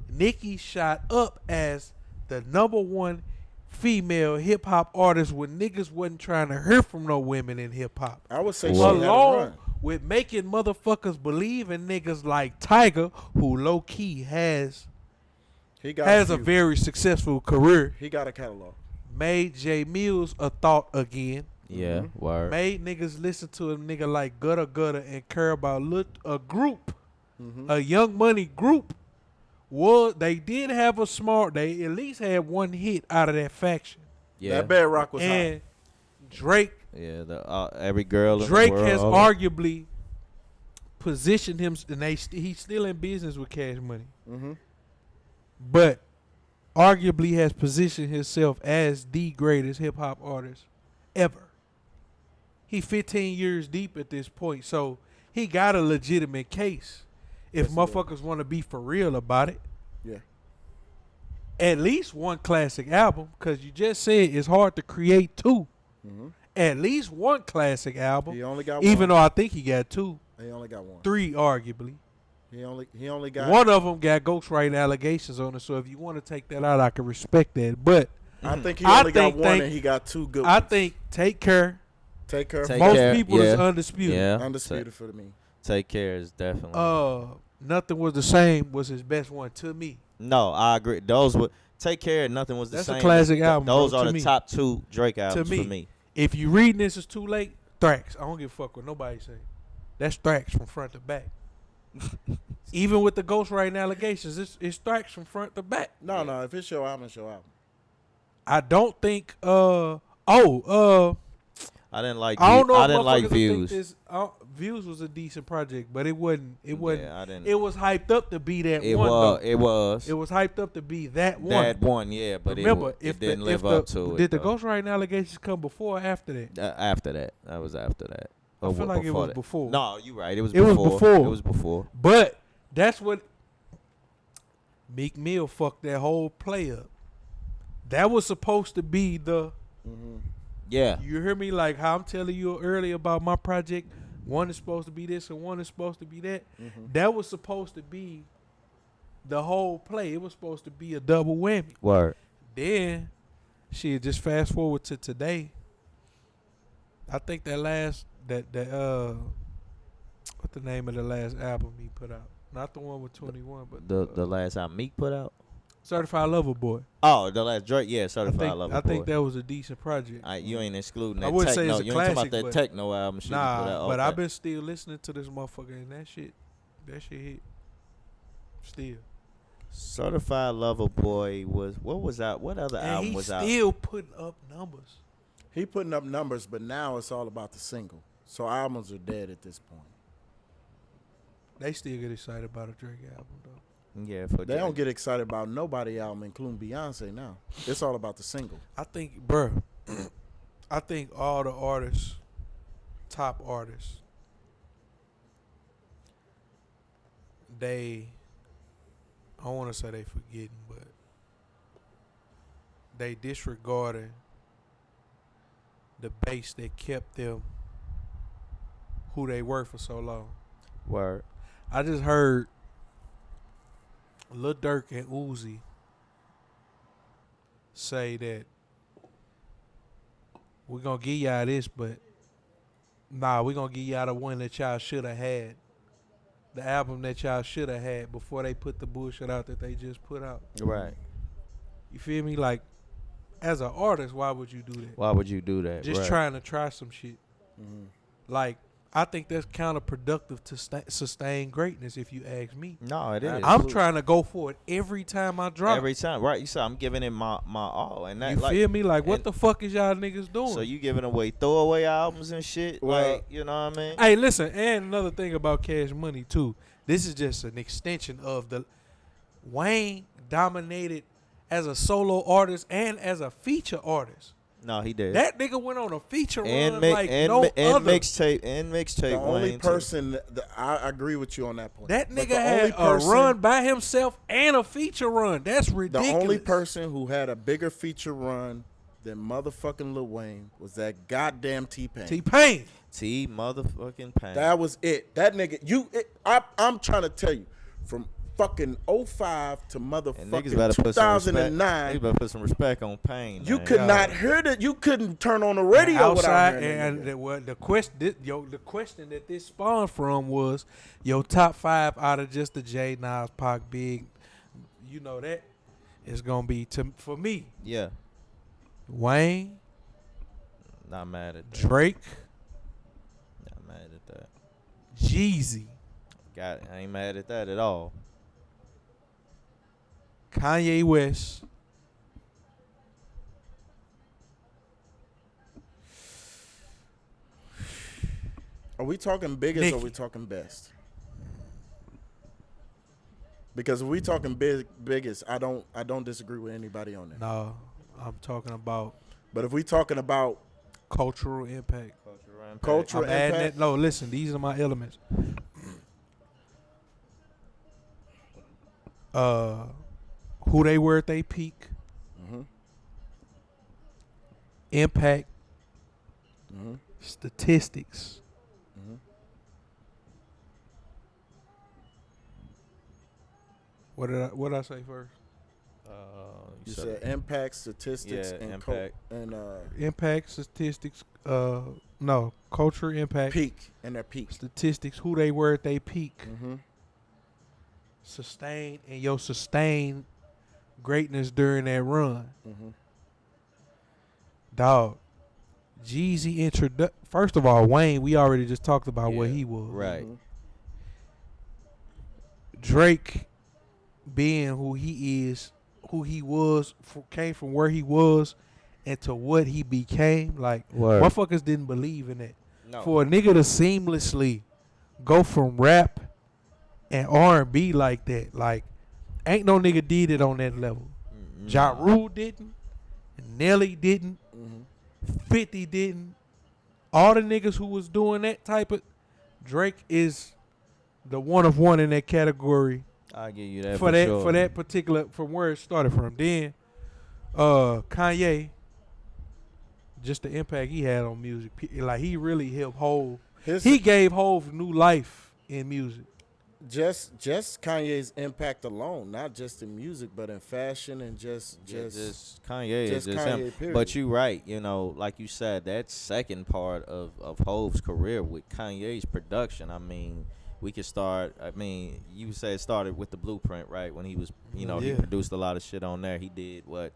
Nicki shot up as the #1 female hip hop artist when niggas wasn't trying to hear from no women in hip hop. I would say she Whoa. had a Along run. with making motherfuckers believe in niggas like Tiger, who low key has He got a few. very successful career, He got a catalog. made J Mills a thought again. Yeah. Mhm. Word. Made niggas listen to a nigga like Gutter Gutter and care about a group, Mm-hmm. a Young Money group. They did have a smart. They at least had one hit out of that faction. Yeah. That Bedrock was And Drake Yeah. Every girl in Drake the world. has all arguably positioned him, and he's still in business with Cash Money, hot. Mm-hmm. but arguably has positioned himself as the greatest hip hop artist ever. He 15 years deep at this point, so he got a legitimate case. If Yes, he does. motherfuckers want to be for real about it, Yeah. at least one classic album, because you just said it's hard to create two. Mm-hmm. At least one classic album, He only got even one. though I think he got two, He only got one. three arguably. He only got One of them got ghostwriting allegations on it, so if you want to take that out, I can respect that. But I think he I only got think- one and he got two good I ones. think Take Care, Take Care. Take most Care, people is yeah. undisputed. Yeah. Undisputed for me. Take Care is definitely. Nothing Was the Same was his best one to me. No, I agree. Those were Take Care. Nothing was the That's a same. classic album, Those bro, are to the me. top two Drake albums me. for me. If you reading This Is Too Late, Thrax. I don't give a fuck what nobody say. That's Thrax from front to back. Even with the ghostwriting allegations, it's Thrax from front to back. No. If it's your album, it's your album. I don't think. I didn't like. I don't know. I if didn't like motherfuckers will think Views. this- Views was a decent project, but it wasn't. It wasn't. Yeah, I didn't. It was hyped up to be that It one. was. Though. It was. It was hyped up to be that one. That one, yeah, but Remember, it didn't live up to it. Did the though. ghostwriting allegations come before or after that? After that, that was after that. I feel like it was that. before. No, you're right. It was It was before. before. It was before. But that's what Meek Mill fucked that whole play up. That was supposed to be the. Mm-hmm. Yeah. You hear me? Like how I'm telling you earlier about my project. One is supposed to be this and one is supposed to be that. Mm-hmm. That was supposed to be the whole play. It was supposed to be a double whammy. Word. Then, shit, just fast forward to today. I think that what the name of the last album he put out? Not the one with 21, but The last album Meek put out. Certified Lover Boy. Oh, the last Drake. Yeah, I Certified Lover Boy. think that was a decent project. You ain't excluding that I wouldn't say techno. it's a You ain't talking classic, about that but- techno album shit he put out. Nah, but Okay. I've been still listening to this motherfucker and that shit hit. Still. Certified Lover Boy was what was out? What other And album he's was out? still putting up numbers. He putting up numbers, but now it's all about the single. So albums are dead at this point. They still get excited about a Drake album though. Yeah, for They don't get excited about nobody album, including Beyonce now. It's all about the single. I think, bruh, I think all the artists, top artists, I don't want to say they forgetting, but they disregarding the base that kept them who they were for so long. Word. I just heard Lil Durk and Uzi say that we're gonna give y'all this, but Nah, we gonna give y'all the one that y'all should have had. The album that y'all should have had before they put the bullshit out that they just put out. Right. You feel me? Like, as an artist, why would you do that? Why would you do that? Just right. trying to try some shit. Like, I think that's counterproductive to sustain greatness, if you ask me. No, it is. I'm trying to go for it every time I drop. Every time, right? You said I'm giving it my all, and that You like, feel me? Like, what and- the fuck is y'all niggas doing? So you giving away throwaway albums and shit, Well- like, you know what I mean? Hey, listen, and another thing about Cash Money too. This is just an extension of the Wayne dominated as a solo artist and as a feature artist. No, he did. That nigga went on a feature and run mi- like and no mi- and other. mixtape. The only Wayne, too. person that I agree with you on that point. That But nigga the had only a person- run by himself and a feature run. That's The ridiculous. only person who had a bigger feature run than motherfucking Lil Wayne was that goddamn T-Pain. T-Pain. T motherfucking Pain. That was it. That nigga, I'm trying to tell you, from fucking 05 to and niggas motherfucking better put some respect. 2009, Niggas better put some respect on Pain. you man. could not hear that. You couldn't turn on the radio without outside, hearing that and nigga. the question that this spawned from was your top 5 out of just the J, Nas, Pac, Big. You know that is gonna be for me. Yeah, Wayne, not mad at that. Drake, Not mad at that. Jeezy, Got it. I ain't mad at that at all. Kanye West, Are we talking biggest or Nicki. are we talking best? Because if we talking biggest, I don't disagree with anybody on that. No, I'm talking about But if we talking about cultural impact. cultural I'm adding impact, that. No, listen, these are my elements. Who they were at their peak, impact, statistics. What did I say first? you said impact, statistics, Yeah, and impact. Impact, statistics. No, culture, impact, peak and their peak. statistics. Who they were at their peak. Mm-hmm. Sustained and your sustained greatness during that run. Mm-hmm. Dog, Jeezy first of all, Wayne, we already just talked about what Yeah, he was. right. Mm-hmm. Drake being who he is, who he was, came from where he was and to what he became. Like, Word. motherfuckers didn't believe in that. No. For a nigga to seamlessly go from rap and R&B like that, like, ain't no nigga did it on that level. Ja Rule didn't. Nelly didn't. 50 didn't. All the niggas who was doing that type of, Drake is the one of one in that category I'll give you that for that sure. for that particular, from where it started from. Then Kanye, just the impact he had on music, like he really helped Hov. He gave Hov new life in music. Just Kanye's impact alone, not just in music, but in fashion and just Kanye just is just Kanye, him. period. But you right, you know, like you said, that second part of Hov's career with Kanye's production, I mean, we could start, I mean, you said it started with the Blueprint, right? When he was, you know, he Yeah. produced a lot of shit on there. He did what?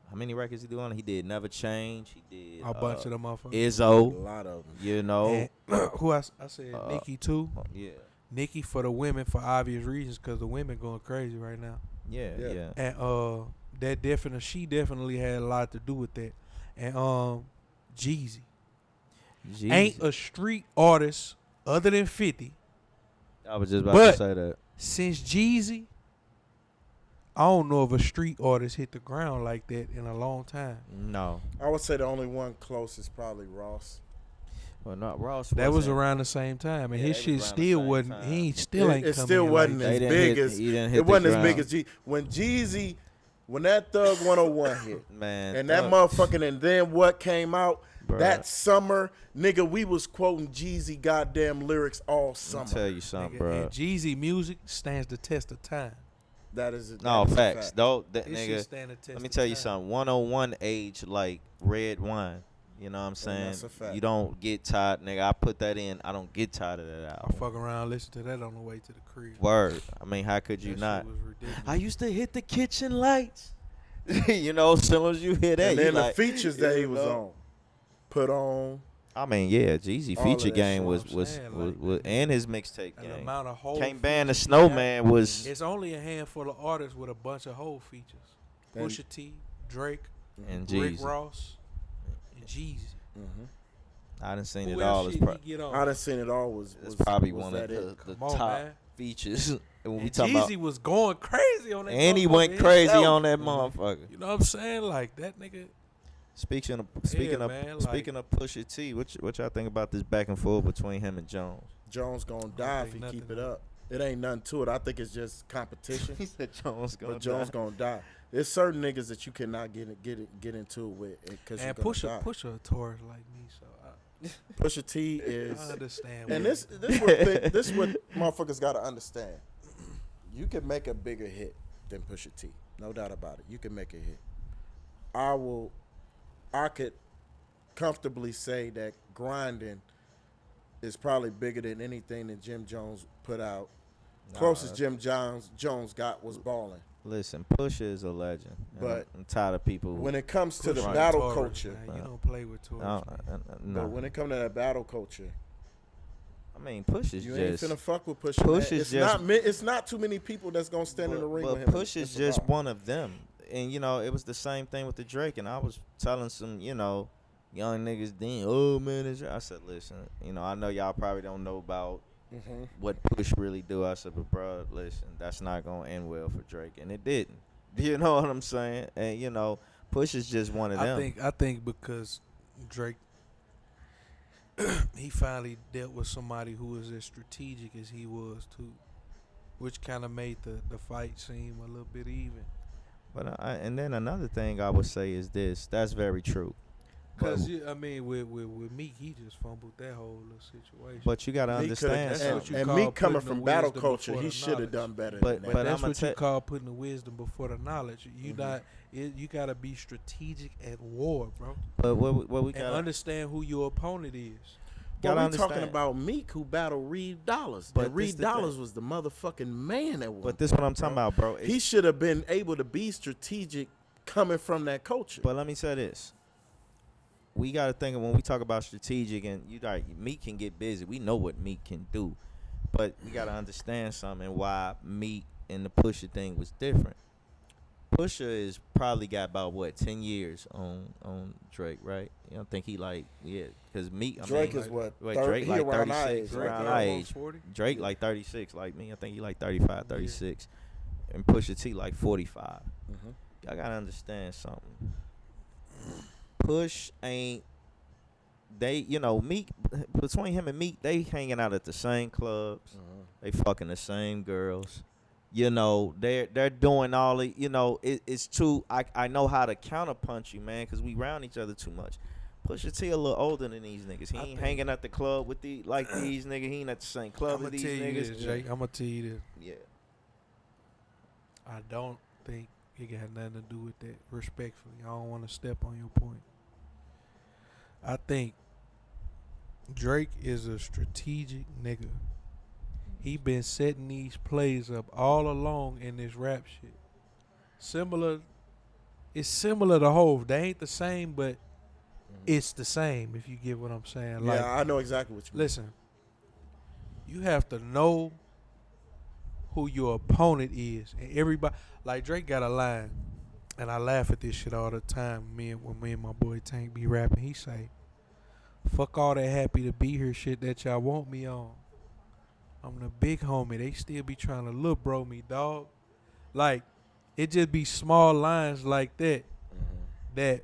How many records he do on it? He did Never Change. He did A bunch of them motherfuckers. a Izzo, lot of them. you know. And who I said Nicki too. Yeah. Nicki for the women for obvious reasons, because the women going crazy right now. Yeah, Yeah. yeah. And she definitely had a lot to do with that. And Jeezy ain't a street artist other than 50. I was just about But- to say that. Since Jeezy, I don't know if a street artist hit the ground like that in a long time. No. I would say the only one close is probably Ross. Well, not Ross. That was wasn't- around the same time, and Yeah, his they shit was around the still same wasn't. time. He still ain't It coming still in wasn't like as They that. didn't big hit- as he didn't hit it the wasn't as big ground. as G. When Jeezy, when that Thug 101 hit, Man. and that motherfucking and then what came out Bruh. that summer, nigga, we was quoting Jeezy goddamn lyrics all Let summer. me tell you something, Nigga, bro. and Jeezy music stands the test of time. That is No, that is a facts. fact. Though, that This shit nigga, stand the test let me of tell you time. something. 101 aged like red wine. You know what I'm saying? that's a fact. You don't get tired, nigga. I put that in. I don't get tired of that I album. fuck around, listen to that on the way to the crib. Word. I mean, how could you That not? shit was ridiculous. I used to hit the kitchen lights. You know, as soon as you hear that, And you then the like, features that he you was know? on, put on. I mean, yeah, Jeezy All of feature that game shit, was I'm was, saying, was, like, was and his mixtape And the game. amount of whole Can't ban the features he Snowman got, was. It's only a handful of artists with a bunch of whole features. And- Pusha T, Drake, And Rick Jeezy. Ross, and Jeezy. I done seen Who it else all. It's, shit he get on? I done seen it all. Was probably was one that of it? the Come on, top man. features. And when we And talking Jeezy about, was going crazy on that. and he motherfucker went crazy himself. on that motherfucker. You know what I'm saying? Like that nigga. Speaking of man, like- speaking of Pusha T, what y'all think about this back and forth between him and Jones? Jones gonna die if think he keep nothing it up. It ain't nothing to it. I think it's just competition. He said Jones gonna But Jones die. gonna die. There's certain niggas that you cannot get into it with because you're And gonna Pusha die. a Taurus like me, so Pusha T is, I understand. and what- this what motherfuckers gotta understand. You can make a bigger hit than Pusha T, no doubt about it. You can make a hit. I could comfortably say that Grinding is probably bigger than anything that Jim Jones put out. Closest Jim Jones got was Ballin'. Listen, Pusha is a legend. And But I'm tired of people. When it comes to the Pusha battle Taurus, culture, man. You don't play with Taurus. no, man. no. but when it comes to that battle culture, I mean, Push is you ain't just. finna fuck with Pusha. Push man. is just- It's not too many people that's gonna stand in the ring with him. But Push is That's just about. one of them. And, you know, it was the same thing with the Drake. And I was telling some, you know, young niggas then, oh, man. I said, listen, you know, I know y'all probably don't know about what Push really do. I said, but, bro, listen, that's not going to end well for Drake. And it didn't. You know what I'm saying? And, you know, Push is just one of them. I think because Drake, he finally dealt with somebody who was as strategic as he was too, which kind of made the fight seem a little bit even. But and then another thing I would say is this. That's very true. Because I mean, with Meek, he just fumbled that whole little situation. But you got to Meek understand That's and, what something. you and call me coming putting the from battle wisdom culture, before he the should have knowledge. done better But- than that. But that's I'ma what you tell- call putting the wisdom before the knowledge. You you gotta be strategic at war, bro, But what we and got understand who your opponent is. But gotta we talking understand. about Meek who battled Reed Dollars. But But Reed this the Dollars thing. was the motherfucking man at one But this what I'm talking about, bro. He should have been able to be strategic coming from that culture. But let me say this. We got to think of when we talk about strategic and Meek can get busy. We know what Meek can do. But we got to understand something and why Meek and the Pusha thing was different. Pusha is probably got about, 10 years on Drake, right? You don't think he because Meek, Drake is what? Wait, 30 Drake he like around our 36, age, around right? our Almost age. 40. Drake like 36 like me. I think he like 35, 36. And Pusha T like 45. Y'all got to understand something. Push ain't Meek, between him and Meek, they hanging out at the same clubs. They fucking the same girls. You know, they're doing all the, it's too, I know how to counterpunch you, man, because we round each other too much. Pusha T a little older than these niggas. He ain't hanging at the club with these niggas. He ain't at the same club I'm with gonna these tell you niggas. this, Jake. I'm gonna tell you this. Yeah. I don't think it got nothing to do with that. Respectfully, I don't want to step on your point. I think Drake is a strategic nigga. He been setting these plays up all along in this rap shit. It's similar to Hove. They ain't the same, but it's the same, if you get what I'm saying. Like, Yeah, I know exactly what you mean. listen, you have to know who your opponent is. And everybody, like Drake got a line, and I laugh at this shit all the time. When me and my boy Tank be rapping, he say, "Fuck all that happy to be here shit that y'all want me on. I'm the big homie. They still be trying to look bro me, dog." Like, it just be small lines like that. That,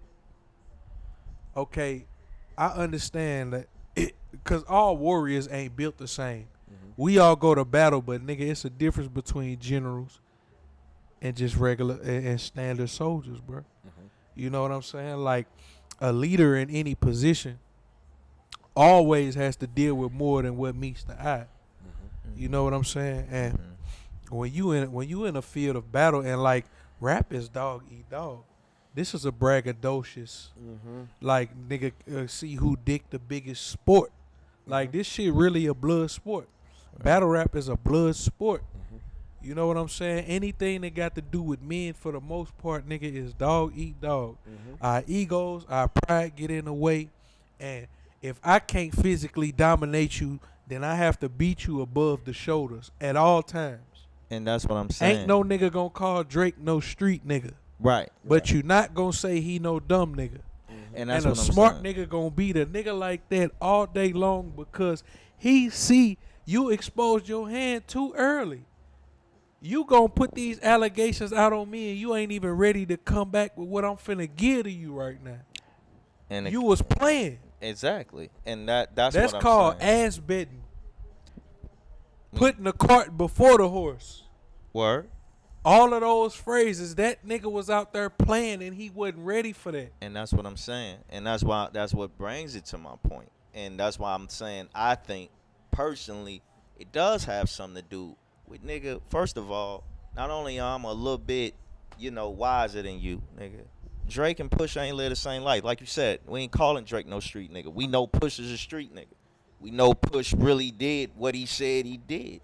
okay, I understand that, because all warriors ain't built the same. We all go to battle, but nigga, it's a difference between generals and just regular and standard soldiers, bro. You know what I'm saying? Like, a leader in any position always has to deal with more than what meets the eye. You know what I'm saying? And when you in a field of battle, and like, rap is dog eat dog. This is a braggadocious, like nigga, see who dick the biggest sport. Like this shit really a blood sport. Battle rap is a blood sport. You know what I'm saying? Anything that got to do with men, for the most part, nigga, is dog eat dog. Our egos, our pride get in the way, and if I can't physically dominate you, then I have to beat you above the shoulders at all times. And that's what I'm saying. Ain't no nigga gonna call Drake no street nigga. Right. But you not gonna say he no dumb nigga. And that's And a what I'm smart saying. nigga gonna be the nigga like that all day long because he see you exposed your hand too early. You gonna put these allegations out on me and you ain't even ready to come back with what I'm finna give to you right now. And You was playing. exactly. And that's That's what I'm called saying. ass betting. Putting the cart before the horse. Word. All of those phrases, that nigga was out there playing and he wasn't ready for that. And that's what I'm saying. And that's what brings it to my point. And that's why I'm saying I think personally it does have something to do with, nigga, first of all, not only I'm a little bit, wiser than you, nigga. Drake and Push ain't live the same life. Like you said, we ain't calling Drake no street nigga. We know Push is a street nigga. We know Push really did what he said he did.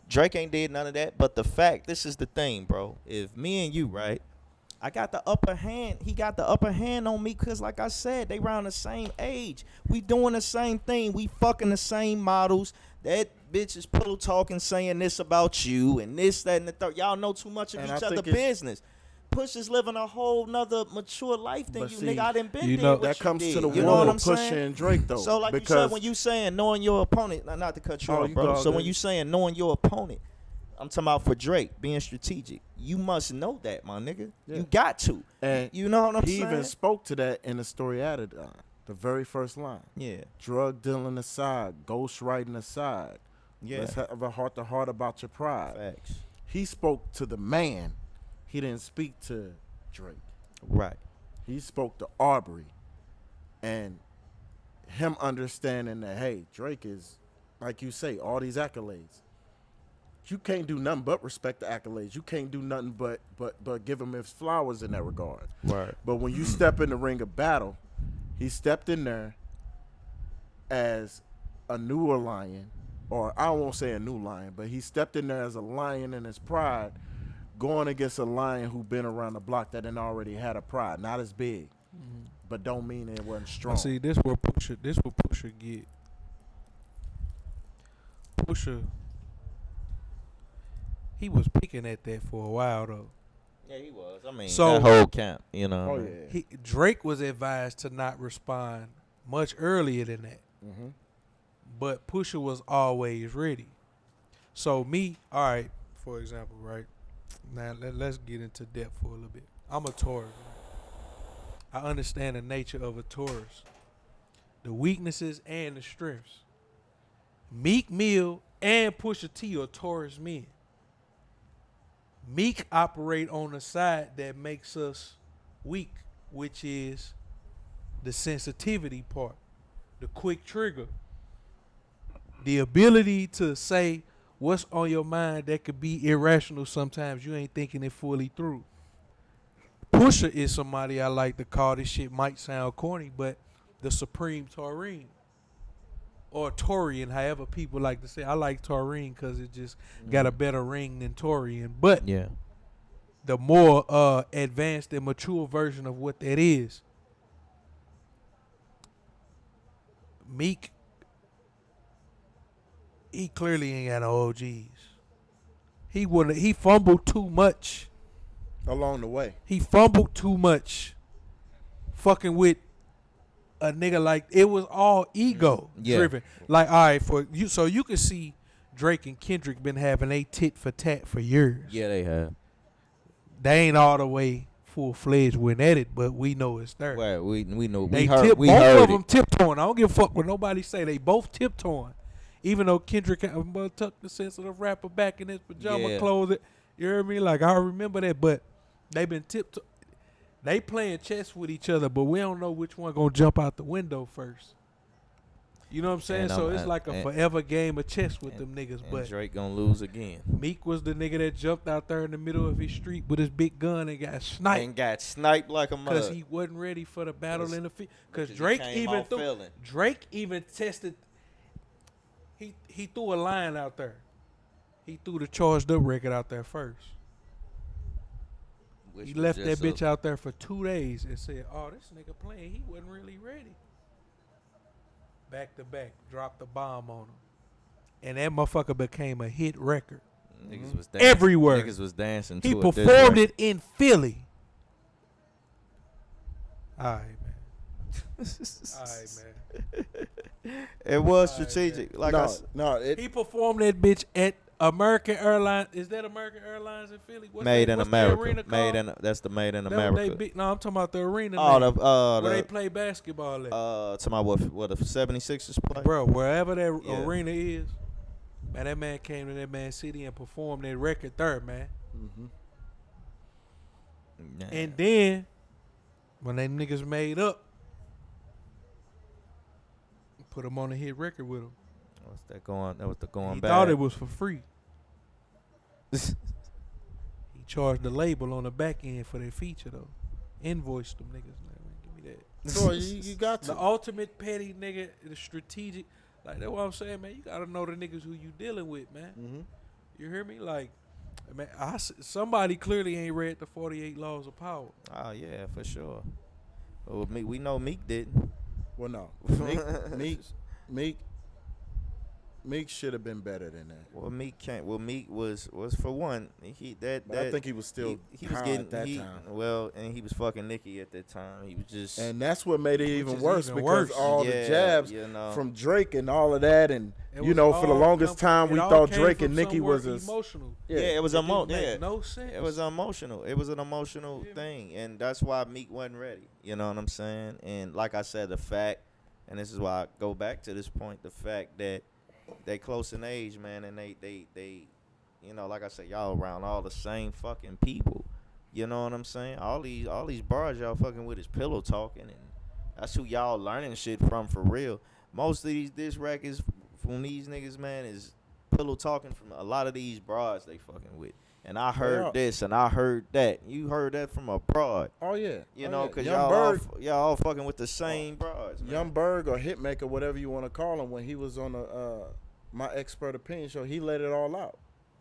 Drake ain't did none of that. But the fact, this is the thing, bro. If me and you, right, I got the upper hand. He got the upper hand on me because, like I said, they around the same age. We doing the same thing. We fucking the same models. That bitch is pillow talking, saying this about you and this, that, and the third. Y'all know too much of And each I other think it's- business. Push is living a whole nother mature life than But you, see, nigga. I done been you there. know- what That you comes did. to the You know war what I'm with Pusha saying? and Drake, though. So like you because said, when you saying knowing your opponent, not to cut you Oh, off, you brother. go So when ahead. you saying knowing your opponent, I'm talking about for Drake being strategic. You must know that, my nigga. Yeah. You got to. and You know what I'm he saying? even spoke to that in the story added the very first line. Yeah. Drug dealing aside, ghost writing aside. Yeah. Let's have a heart to heart about your pride. Facts. He spoke to the man. He didn't speak to Drake. Right. He spoke to Aubrey, and him understanding that, hey, Drake is, like you say, all these accolades. You can't do nothing but respect the accolades. You can't do nothing but give him his flowers in that regard. Right. But when you step in the ring of battle, he stepped in there as a newer lion, or I won't say a new lion, but he stepped in there as a lion in his pride, going against a lion who been around the block that done already had a pride, not as big, but don't mean it wasn't strong. See, this what Pusha get. Pusha, he was picking at that for a while though. Yeah, he was. I mean, So- that whole camp, you know. Oh what I mean? yeah. Drake was advised to not respond much earlier than that. Mm-hmm. But Pusha was always ready. So me, all right, for example, right? Now let's get into depth for a little bit. I'm a Taurus. I understand the nature of a Taurus, the weaknesses and the strengths. Meek Mill and Pusha T are Taurus men. Meek operate on the side that makes us weak, which is the sensitivity part, the quick trigger, the ability to say what's on your mind that could be irrational sometimes. You ain't thinking it fully through. Pusha is somebody I like to call, this shit might sound corny, but the supreme taurine. Or Taurian, however people like to say. I like taurine because it just got a better ring than Taurian. But Yeah. the more advanced and mature version of what that is. Meek, he clearly ain't got no OGs. He fumbled too much. Along the way. He fumbled too much. Fucking with a nigga like, it was all ego Yeah. driven. Like, all right, for you, so you can see Drake and Kendrick been having a tit for tat for years. Yeah, they have. They ain't all the way full fledged when at it, but we know it's there. Well, we know. They We heard. tip, We both heard of them it. tiptoeing. I don't give a fuck what nobody say. They both tiptoeing. Even though Kendrick tucked the sensitive rapper back in his pajama Yeah. clothes. You hear me? Like, I remember that, but they been tiptoeing. They playing chess with each other, but we don't know which one gonna jump out the window first. You know what I'm saying? And So I'm- it's like a and- forever game of chess with them niggas. And But Drake gonna lose again. Meek was the nigga that jumped out there in the middle of his street with his big gun and got sniped And got sniped like a because mother. he wasn't ready for the battle in the field. Because he Drake came even off threw. feeling. Drake even tested. He threw a line out there. He threw the charged up record out there first. Which He was left that just bitch out there for 2 days and said, "Oh, this nigga playing. He wasn't really ready." Back to back, dropped the bomb on him, and that motherfucker became a hit record. Niggas was dancing. Everywhere. Niggas was dancing to He it. performed it in Philly. All right, man. All right, man. It was All right, strategic. Like I no, said, no, He performed that bitch at American Airlines. Is that American Airlines in Philly? Made in what's the America. arena Made called? in that's the Made in That America. no, I'm talking about the arena. Oh, name, where they the play basketball at. to my what the 76ers play. Bro, wherever that Yeah. arena is, man, that man came to that man city and performed that record there, man. Nah. And then when they niggas made up, put him on a hit record with him. What's that going? That was the going He back. thought it was for free. He charged the label on the back end for their feature though. Invoiced them niggas. Man, give me that. So you got The to. ultimate petty nigga, the strategic. Like that's what I'm saying, man. You gotta know the niggas who you dealing with, man. Mm-hmm. You hear me? Like, man, somebody clearly ain't read the 48 Laws of Power. Oh yeah, for sure. Well, we know Meek didn't. Well, no, Meek should have been better than that. Well, Meek can't. Well, Meek was for one. But I think he was still he was high getting at that he, time. Well, and he was fucking Nicki at that time. He was just And that's what made it even is worse even because worse. all the Yeah, jabs you know. from Drake and all of that, and It you was know, for the all longest time we thought came Drake from and Nicki somewhere was emotional. yeah, it was It didn't emotional. make Yeah, no sense. it was emotional. It was an emotional Yeah. thing, and that's why Meek wasn't ready. You know what I'm saying? And like I said, the fact, and this is why I go back to this point, the fact that they close in age, man, and they you know, like I said, y'all around all the same fucking people. You know what I'm saying? All these bars y'all fucking with is pillow talking, and that's who y'all learning shit from for real. Most of these diss records from these niggas, man, is pillow talking from a lot of these broads they fucking with. And I heard Yeah. this and I heard that. You heard that from a broad. Oh yeah, You Oh, know, yeah. because Young Berg, y'all all fucking with the same broads, man. Young Berg or Hitmaker, whatever you want to call him, when he was on the My Expert Opinion show, he let it all out.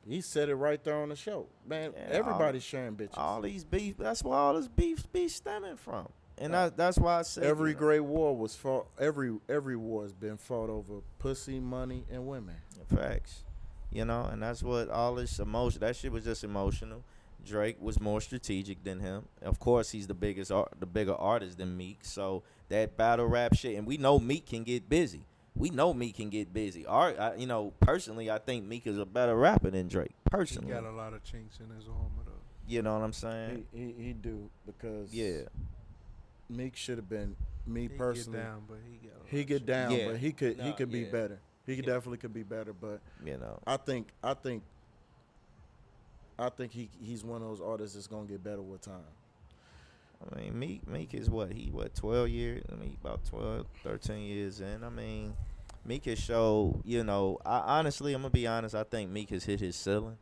He said it right there on the show. Man, Yeah, everybody's sharing bitches. All these beef, that's where all this beef be stemming from. And that's why I said Every you know, great war was fought. Every war has been fought over pussy, money, and women. facts. You know, and that's what all this emotion, that shit was just emotional. Drake was more strategic than him. Of course, he's the bigger artist than Meek. So that battle rap shit, and we know Meek can get busy. We know Meek can get busy. You know, personally, I think Meek is a better rapper than Drake. He Personally, got a lot of chinks in his armor though. you know what I'm saying? He do because Yeah. Meek should have been me He personally. get down, but he got. A lot He of get chinks. down, Yeah. but he could Nah, be yeah. better. He Yeah. definitely could be better, but You know, I think he's one of those artists that's gonna get better with time. I mean, Meek is what 12 years. I mean, about 12, 13 years in. I mean, Meek has showed. You know, honestly, I'm gonna be honest. I think Meek has hit his ceiling,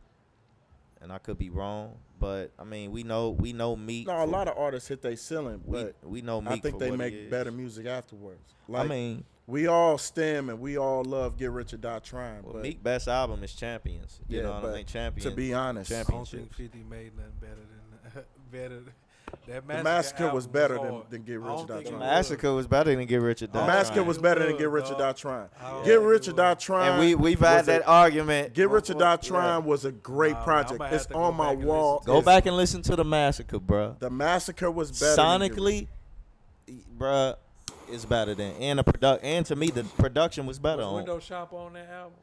and I could be wrong, but I mean, we know Meek. No, a lot of artists hit their ceiling, but we know Meek. I think for they what he make is. better music afterwards. I Like mean, we all stem and we all love Get Rich or Die Trying, well, but Meek best album is Champions. You Yeah, know what but I mean? Champions. to be honest, I don't Championships. think 50 made nothing better than better. That The Massacre was album better hard. than Get I Rich don't or Die think it Trying. was. Massacre was better than Get Rich or Die. The Oh, Massacre right. was better than Good, Get Rich or dog. Die Trying. Oh, Get yeah, Rich or it Die was. Trying. And we've had was that a- argument. Get Rich or Die Yeah. Trying was a great Nah, man, project. I'ma have It's to go on my back and wall. listen Go It's- back and listen to the Massacre, bruh. The Massacre was better. than Get Rich. Sonically, bruh, it's better than and to me the production was better Was on. Window Shop on that album?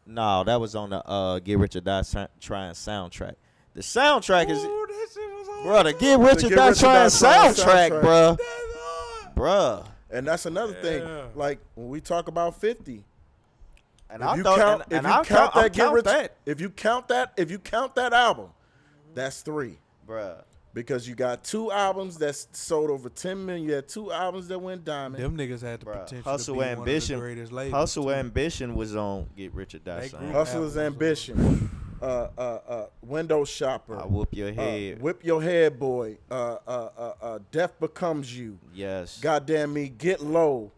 No, that was on the Get Rich or Die Trying soundtrack. The soundtrack is, Ooh, that shit was hard. bruh, the Get Rich or Get Die Rich or Trying Die Trying soundtrack, soundtrack. bruh, That's hard. bruh. And that's another Yeah. thing. Like when we talk about 50, And if I you thought, count, and if I'll you count that Get count Rich, that, if you count that album, that's 3. bruh. because you got 2 albums that sold over 10 million. You had 2 albums that went diamond. Them niggas had the Bruh, potential Hustle to be Ambition. one of the greatest labels. Hustle too. Ambition was on Get Rich or Die They Trying. grew Hustler's albums Ambition, Window Shopper, I whoop your head. Whip Your Head Boy, Death Becomes You, Yes. Goddamn Me, Get Low.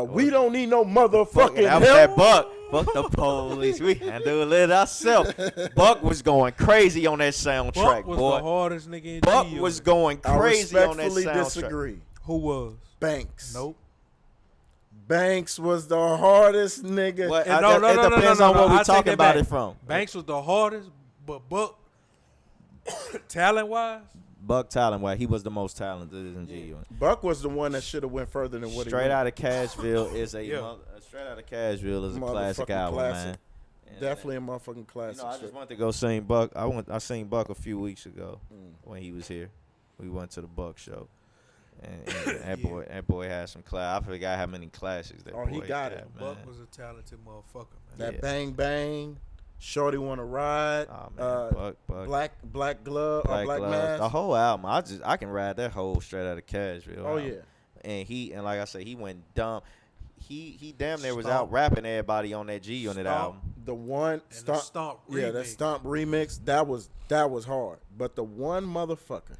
We don't need no motherfucking Fucking out help. that Buck. Fuck the police. We handle it ourselves. Buck was going crazy on that soundtrack, Buck was boy. the hardest nigga in Buck G was Unit. going I crazy on that respectfully soundtrack. disagree. Who was? Banks. Nope. Banks was the hardest nigga. What? And no, it depends on no, where I we take talking that about back. it from. Banks was the hardest, but Buck, talent wise, Buck talent, why he was the most talented in G Unit. Buck was the one that should have went further than what he Straight went. Out of Cashville is a Yeah. Straight Out of Cashville is a classic Motherfucking album, classic. man. And, Definitely a motherfucking classic. You know, I shit. just went to go see Buck. I seen Buck a few weeks ago when he was here. We went to the Buck show, and that boy had some class. I forgot how many classics that Oh, boy he got had, it. man. Buck was a talented motherfucker, man. That Yeah. Bang Bang, Shorty Wanna Ride, Oh man, Buck, Black Glove, Black Black Gloves, Mask. the whole album. I can ride that whole Straight Out of Cashville. Oh album. yeah. And like I said, he went dumb. He damn near was Stomp. out rapping everybody on that G Unit Stomp. album. The one And the Stomp yeah, that remix. Stomp remix, that was hard. But the one motherfucker,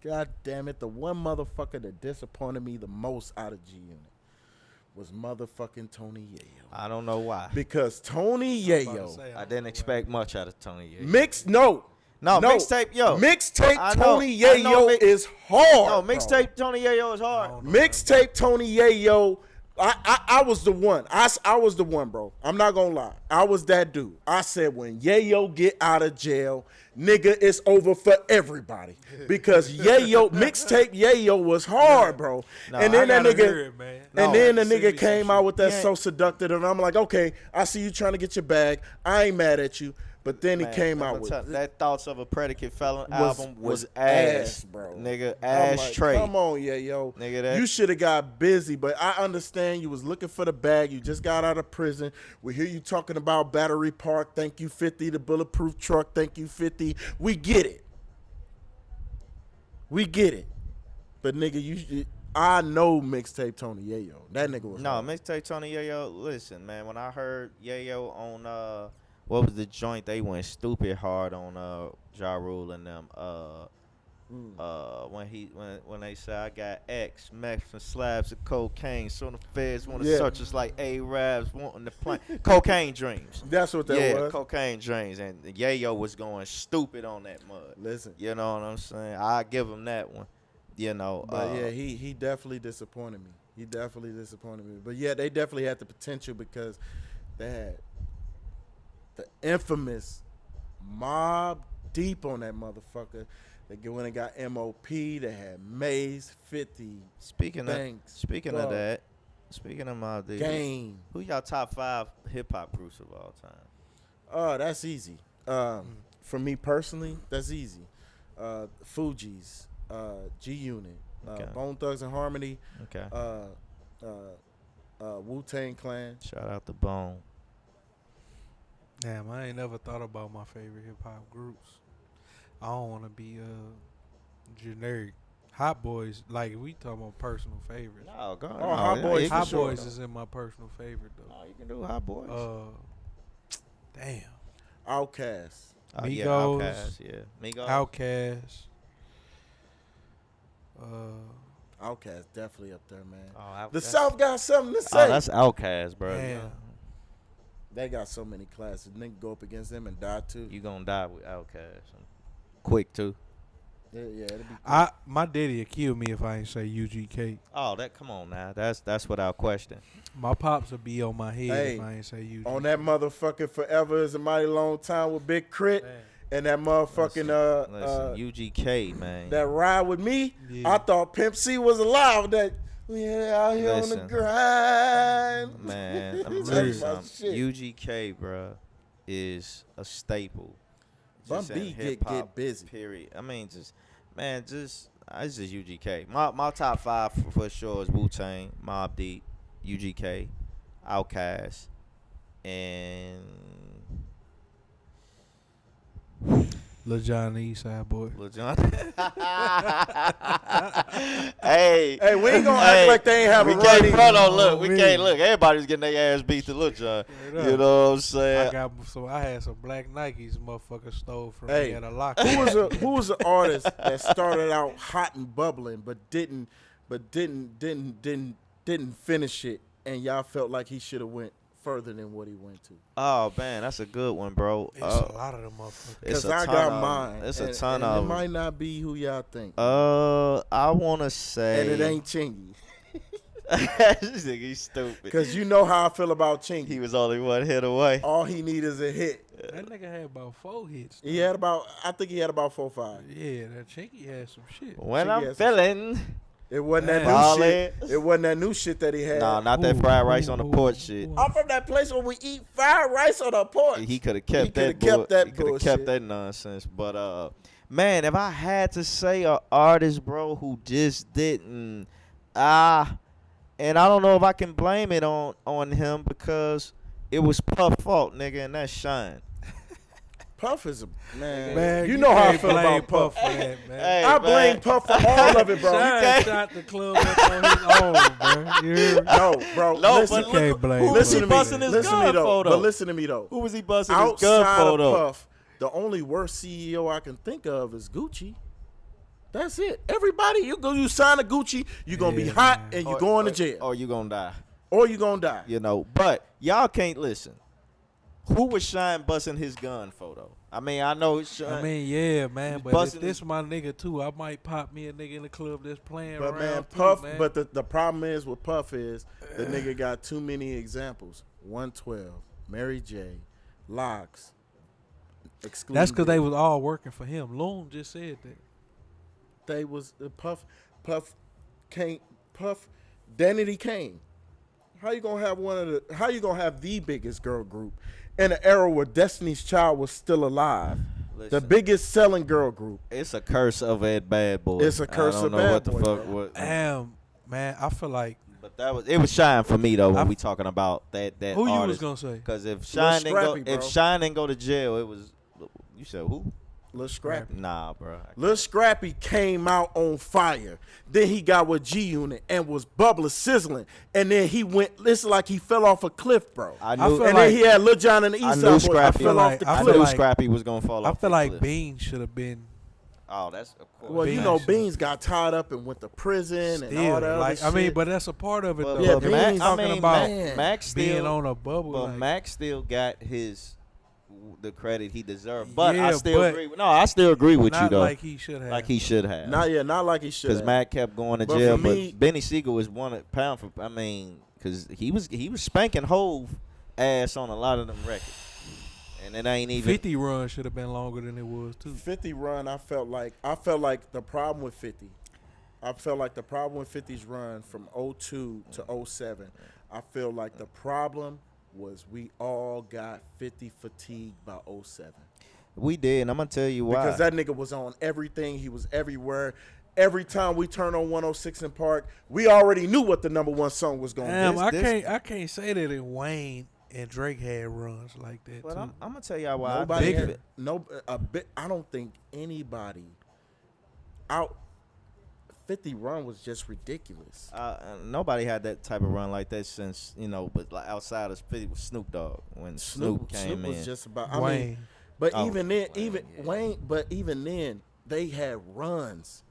God damn it, the one motherfucker that disappointed me the most out of G Unit was motherfucking Tony Yayo. I don't know why. Because Tony About to Yayo say, I didn't expect much out of Tony Yayo. No, mixtape, yo. Mixtape I know- Tony I know Yayo is hard. No, bro. mixtape Tony Yayo is hard. I don't know Mixtape Tony Yayo. I was the one. I was the one, bro. I'm not gonna lie. I was that dude. I said when Yayo get out of jail, nigga, it's over for everybody. Because Yayo, mixtape Yayo was hard, bro. No, and then I that gotta nigga, hear it, man. and then the Send me nigga some came shit. out with that Yeah. So Seductive, and I'm like, okay, I see you trying to get your bag. I ain't mad at you. But then he Man, came I'ma out with tell- that Thoughts of a Predicate Felon was album was ass, ass, bro. Nigga, I'm ass like, straight. come on, yeah, yo. Nigga, that- You should have got busy, but I understand you was looking for the bag. You just got out of prison. We hear you talking about Battery Park. Thank you, 50. The bulletproof truck. Thank you, 50. We get it. We get it. But nigga, I know mixtape Tony Yayo. That nigga was No, hard. mixtape Tony Yayo. Listen, man, when I heard Yayo on what was the joint they went stupid hard on Ja Rule and them when they say I got X Mex and slabs of cocaine, so the feds want to Yeah. search us like Arabs wanting to play cocaine dreams. That's what that Yeah, was. cocaine dreams, and Yayo was going stupid on that mud. Listen. You know what I'm saying? I give him that one. You know, But yeah, he definitely disappointed me. He definitely disappointed me. But yeah, they definitely had the potential because they had the infamous Mob Deep on that motherfucker. They went and got MOP. They had Maze, 50, speaking Banks, speaking Dog, of that, speaking of my dude, Game. who y'all top 5 hip hop groups of all time? Oh, that's easy. For me personally, that's easy. Fugees, G Unit, Okay. Bone Thugs and Harmony, Okay, Wu-Tang Clan. shout out to Bone. Damn, I ain't never thought about my favorite hip hop groups. I don't want to be generic. Hot Boys, like we talking about personal favorites. No, go Oh, Hot Boys you for can Hot sure. Boys is in my personal favorite though. No, you can do Hot Boys. Damn. Outkast. Oh, yeah, Migos. Outkast, yeah, Migos. Outkast. Outkast definitely up there, man. Oh, The Outkast. South got something to say. Oh, that's Outkast, bro. Damn. They got so many classes. Nigga go up against them and die too. You gonna die with Outkast. Quick too. Yeah, it'll be cool. My daddy would kill me if I ain't say UGK. Oh, that come on now. That's without question. My pops would be on my head Hey, if I ain't say UGK. on that motherfucking Forever is a Mighty Long Time with Big Crit Man. and that motherfucking Listen, UGK, man. that Ride With Me. Yeah. I thought Pimp C was alive. That we out here on the Listen. grind. Man, let me Real. tell you About something. shit. UGK, bruh, is a staple. Bun Just B in get hip-hop, busy. Period. I mean, it's just UGK. My top 5 for sure is Wu-Tang, Mobb Deep, UGK, Outkast, and Lil Jon, the East Side Boy. Lil Jon. Hey, we ain't gonna act like they ain't have we a can't run. front on look. Oh, We man. can't look. Everybody's getting their ass beat to Lil Jon. You know what I'm saying? I had some black Nikes motherfucker stole from Hey, me at a locker. Who was the artist that started out hot and bubbling, but didn't finish it, and y'all felt like he should have went further than what he went to? Oh man, that's a good one, bro. It's a lot of them motherfuckers. Because I got mine. It's a and- ton and of it them. might not be who y'all think. I wanna say, and it ain't Chingy. This nigga, he's stupid. Because you know how I feel about Chingy. He was only one hit away. All he need is a hit. That nigga had about 4 hits. I think he had about 4 or 5. Yeah, that Chinky had some shit. When She I'm has- feeling, It wasn't that All new shit. that. It wasn't that new shit that he had. nah, not that fried rice on the porch shit. I'm from that place where we eat fried rice on the porch. He could have kept coulda that. kept that He could have bullshit. kept that nonsense. But man, if I had to say a artist, bro, who just didn't, and I don't know if I can blame it on him because it was Puff fault, nigga, and that's Shine. Puff is a man. Man, you know how I can't feel blame about Puff. for that, man. Hey, I blame man. Puff for all of it, bro. Shine shot the club up on his own, bro. You hear me? No, bro. No, listen, but can't look, blame who him. was listen he to me. busting his Listen to me gun though. for, though? But listen to me though. Who was he busting his Outside gun for, of though? Puff, the only worst CEO I can think of is Gucci. That's it. Everybody, you sign a Gucci, you gonna be Yeah, hot man. and you going to jail, Or you gonna die. or you gonna die. You know, but y'all can't listen. Who was Shine busting his gun for, though? I mean, I know Shine. I mean, yeah, man, was but if busting this my nigga too, I might pop me a nigga in the club that's playing But around man, too, Puff. man. But the problem is with Puff is the nigga got too many examples. 112, Mary J, Locks. that's because they was all working for him. Loon just said that. They was Puff Kane, Puff, Danity Kane. How you gonna have How you gonna have the biggest girl group in an era where Destiny's Child was still alive? The Listen, biggest selling girl group. it's a curse of Ed Bad Boy. It's a curse I don't of know Bad what the Boy, fuck. bro. What, Damn, man, I feel like but it was Shine for me though when I- we talking about that who you was artist. gonna say? Because if Shine didn't Scrappy, bro. didn't go to jail, it was. You said who? Lil Scrappy. Nah, bro. Lil Scrappy came out on fire. Then he got with G Unit and was bubbling, sizzling. And then he went, it's like he fell off a cliff, bro. I I knew. feel And like- then he had Lil Jon and the I East knew Side Boy. Scrappy. fell like- off the I I cliff. feel knew like- Scrappy was gonna fall I off. feel the like cliff. Bean should have been Oh, that's of course. Well, you Beans know, should- Beans got tied up and went to prison and all still. that other Like, shit. I mean, but that's a part of it But, though. Yeah, but Beans Mac, I talking mean, about Mac being still on a bubble. But like, Mac still got the credit he deserved. But I Yeah, still but agree. No, I still agree with you not though. like he should have. Like he should have. not like he should. Because Mac kept going to But jail. for me- But Benny Siegel was £1 for. I mean, because he was spanking Hove ass on a lot of them records, and it ain't even. 50 run should have been longer than it was too. 50 run, I felt like the problem with 50. I felt like the problem with 50's run from 02 to 07. I feel like the problem was we all got 50 fatigued by 07. We did, and I'm gonna tell you why. Because that nigga was on everything. He was everywhere. Every time we turned on 106 in Park, we already knew what the number one song was going to Damn, be. I can't say that in Wayne and Drake had runs like that But too. I'm gonna tell y'all why. Nobody bigger. had, no, a bit. I don't think anybody out 50 run was just ridiculous. Nobody had that type of run like that since but like outside of 50 was Snoop Dogg when Snoop came was in. just about. Wayne. But Oh, even then, Wayne, yeah. But even then, they had runs,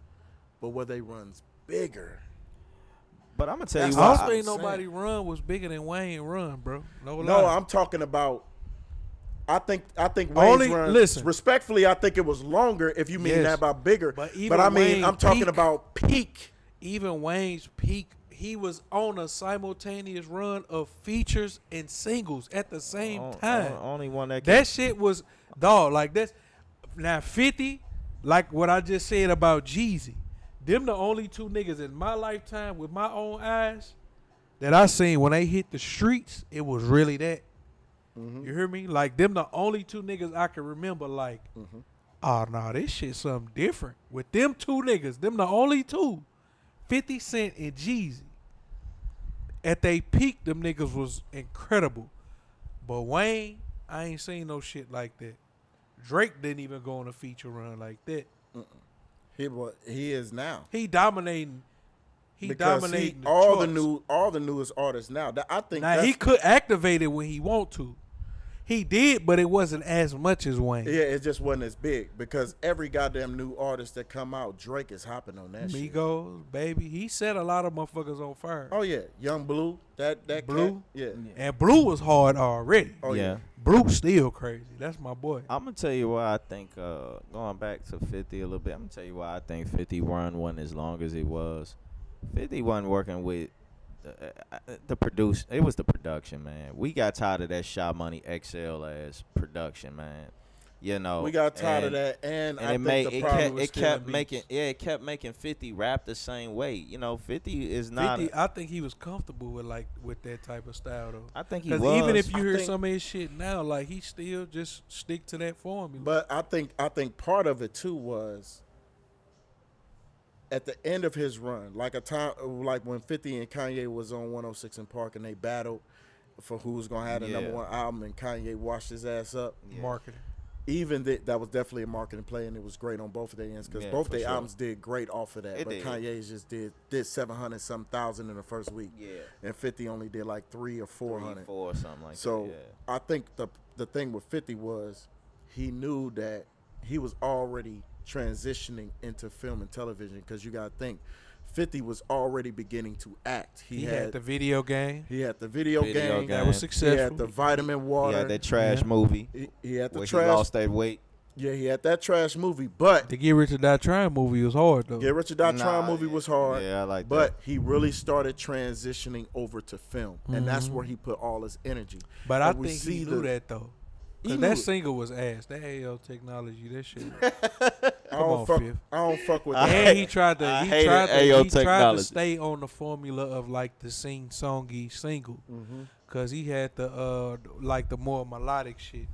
but were they runs bigger? But I'm gonna tell you That's I why. don't I'm think saying. nobody run was bigger than Wayne run, bro. No, No, lie. I'm talking about. I think Wayne's Only- run. listen. Respectfully, I think it was longer. If you mean Yes. that about bigger, But even I mean Wayne I'm talking peak- about peak. Even Wayne's peak, he was on a simultaneous run of features and singles at the same time. Only one that. That shit was dog like that's now 50, like what I just said about Jeezy. Them the only two niggas in my lifetime with my own eyes that I seen when they hit the streets. It was really that. You hear me? Like them the only two niggas I can remember. Like, oh no, this shit something different with them two niggas. Them the only two, 50 Cent and Jeezy. At they peak, them niggas was incredible. But Wayne, I ain't seen no shit like that. Drake didn't even go on a feature run like that. He is now. He dominating. He Because dominating all charts. the newest artists now. I think Now he could activate it when he want to. He did, but it wasn't as much as Wayne. yeah, it just wasn't as big because every goddamn new artist that come out, Drake is hopping on that shit. Migos, baby, he set a lot of motherfuckers on fire. Oh yeah, Young Blue, that Blue? cat, yeah. And Blue was hard already. Oh yeah. Blue still crazy. That's my boy. I'm gonna tell you why I think going back to 50 a little bit. I'm gonna tell you why I think 50 run wasn't as long as it was. 50 wasn't working with the produce. It was the production, man. We got tired of that Shot Money XL as production, man. You know, We got tired of that, and I think the problem was it kept making 50 rap the same way. You know, 50 is not. 50, I think he was comfortable with that type of style though. I think he Because was. even if you I hear think- some of his shit now, like he still just stick to that formula. But I think part of it too was at the end of his run, like when 50 and Kanye was on 106 in Park and they battled for who was gonna have the number one album, and Kanye washed his ass up. Marketing. Even that was definitely a marketing play, and it was great on both of their ends because both for their sure. albums did great off of that. It but did. Kanye's just did 700-some thousand in the first week, and 50 only did like 300 or 400. 4 or something like So that. Yeah. I think the thing with 50 was he knew that he was already transitioning into film and television because you got to think 50 was already beginning to act. He had the video game. He had the video game. That was He successful. had the vitamin water. He had that trash Yeah. movie He had the where trash. he lost that weight. Yeah, he had that trash movie. But The Get Rich or Die Trying movie was hard though. Get Rich or Die Trying movie was hard. Yeah, I like that. But he really started transitioning over to film, and that's where he put all his energy. But I And we think see he knew that though. He Cause knew that it. single was ass. That AO technology, that shit. I don't on, fuck. Fifth. I don't fuck with that. And he tried to I he hated tried to, AO he tried to technology. stay on the formula of like the sing songy single. Cause he had the like the more melodic shit.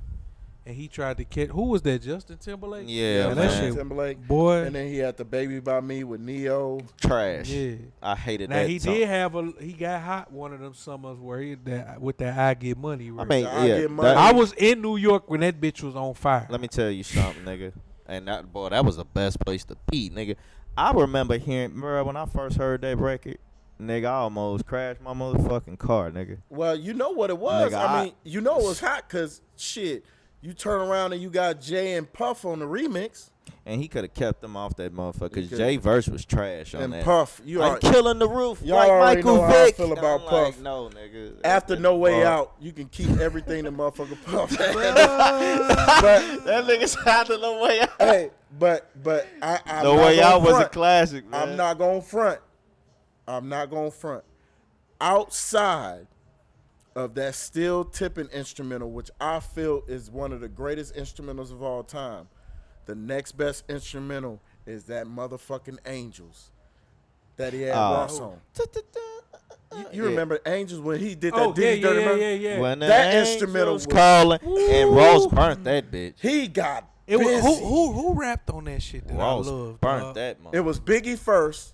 And he tried to catch who was that? Justin Timberlake? Yeah, that man. shit Timberlake. boy. And then he had the Baby by Me with Neo. Trash. Yeah. I hated Now that. he song. did have he got hot one of them summers where he with that I Get Money. I Right? mean, I yeah. Get Money. I was in New York when that bitch was on fire. Let me tell you something, nigga. And that was the best place to be, nigga. I remember when I first heard that record, nigga, I almost crashed my motherfucking car, nigga. Well, you know what it was. Nigga, I mean, you know it was hot because shit. You turn around and you got Jay and Puff on the remix. And he could have kept them off that motherfucker because coulda. Jay verse was trash on And that. Puff, you I'm are killing the roof y'all like already Michael know how I Vick. feel about I'm Puff. Like, no, nigga. after No Way Puff. Out. You can keep everything the motherfucker Puff. but That nigga sounded No Way Out. hey, but I'm No not Way gonna Out was a front. classic, man. I'm not gonna front. I'm not gonna front. Outside of that steel tipping instrumental, which I feel is one of the greatest instrumentals of all time, the next best instrumental is that motherfucking Angels that he had Ross on. You remember Angels when he did that Oh Diddy Dirty Murder? yeah. When the That angels instrumental was- calling and Ross burnt that bitch. He got It was busy. who rapped on that shit that Ross I love? burnt that It was Biggie first.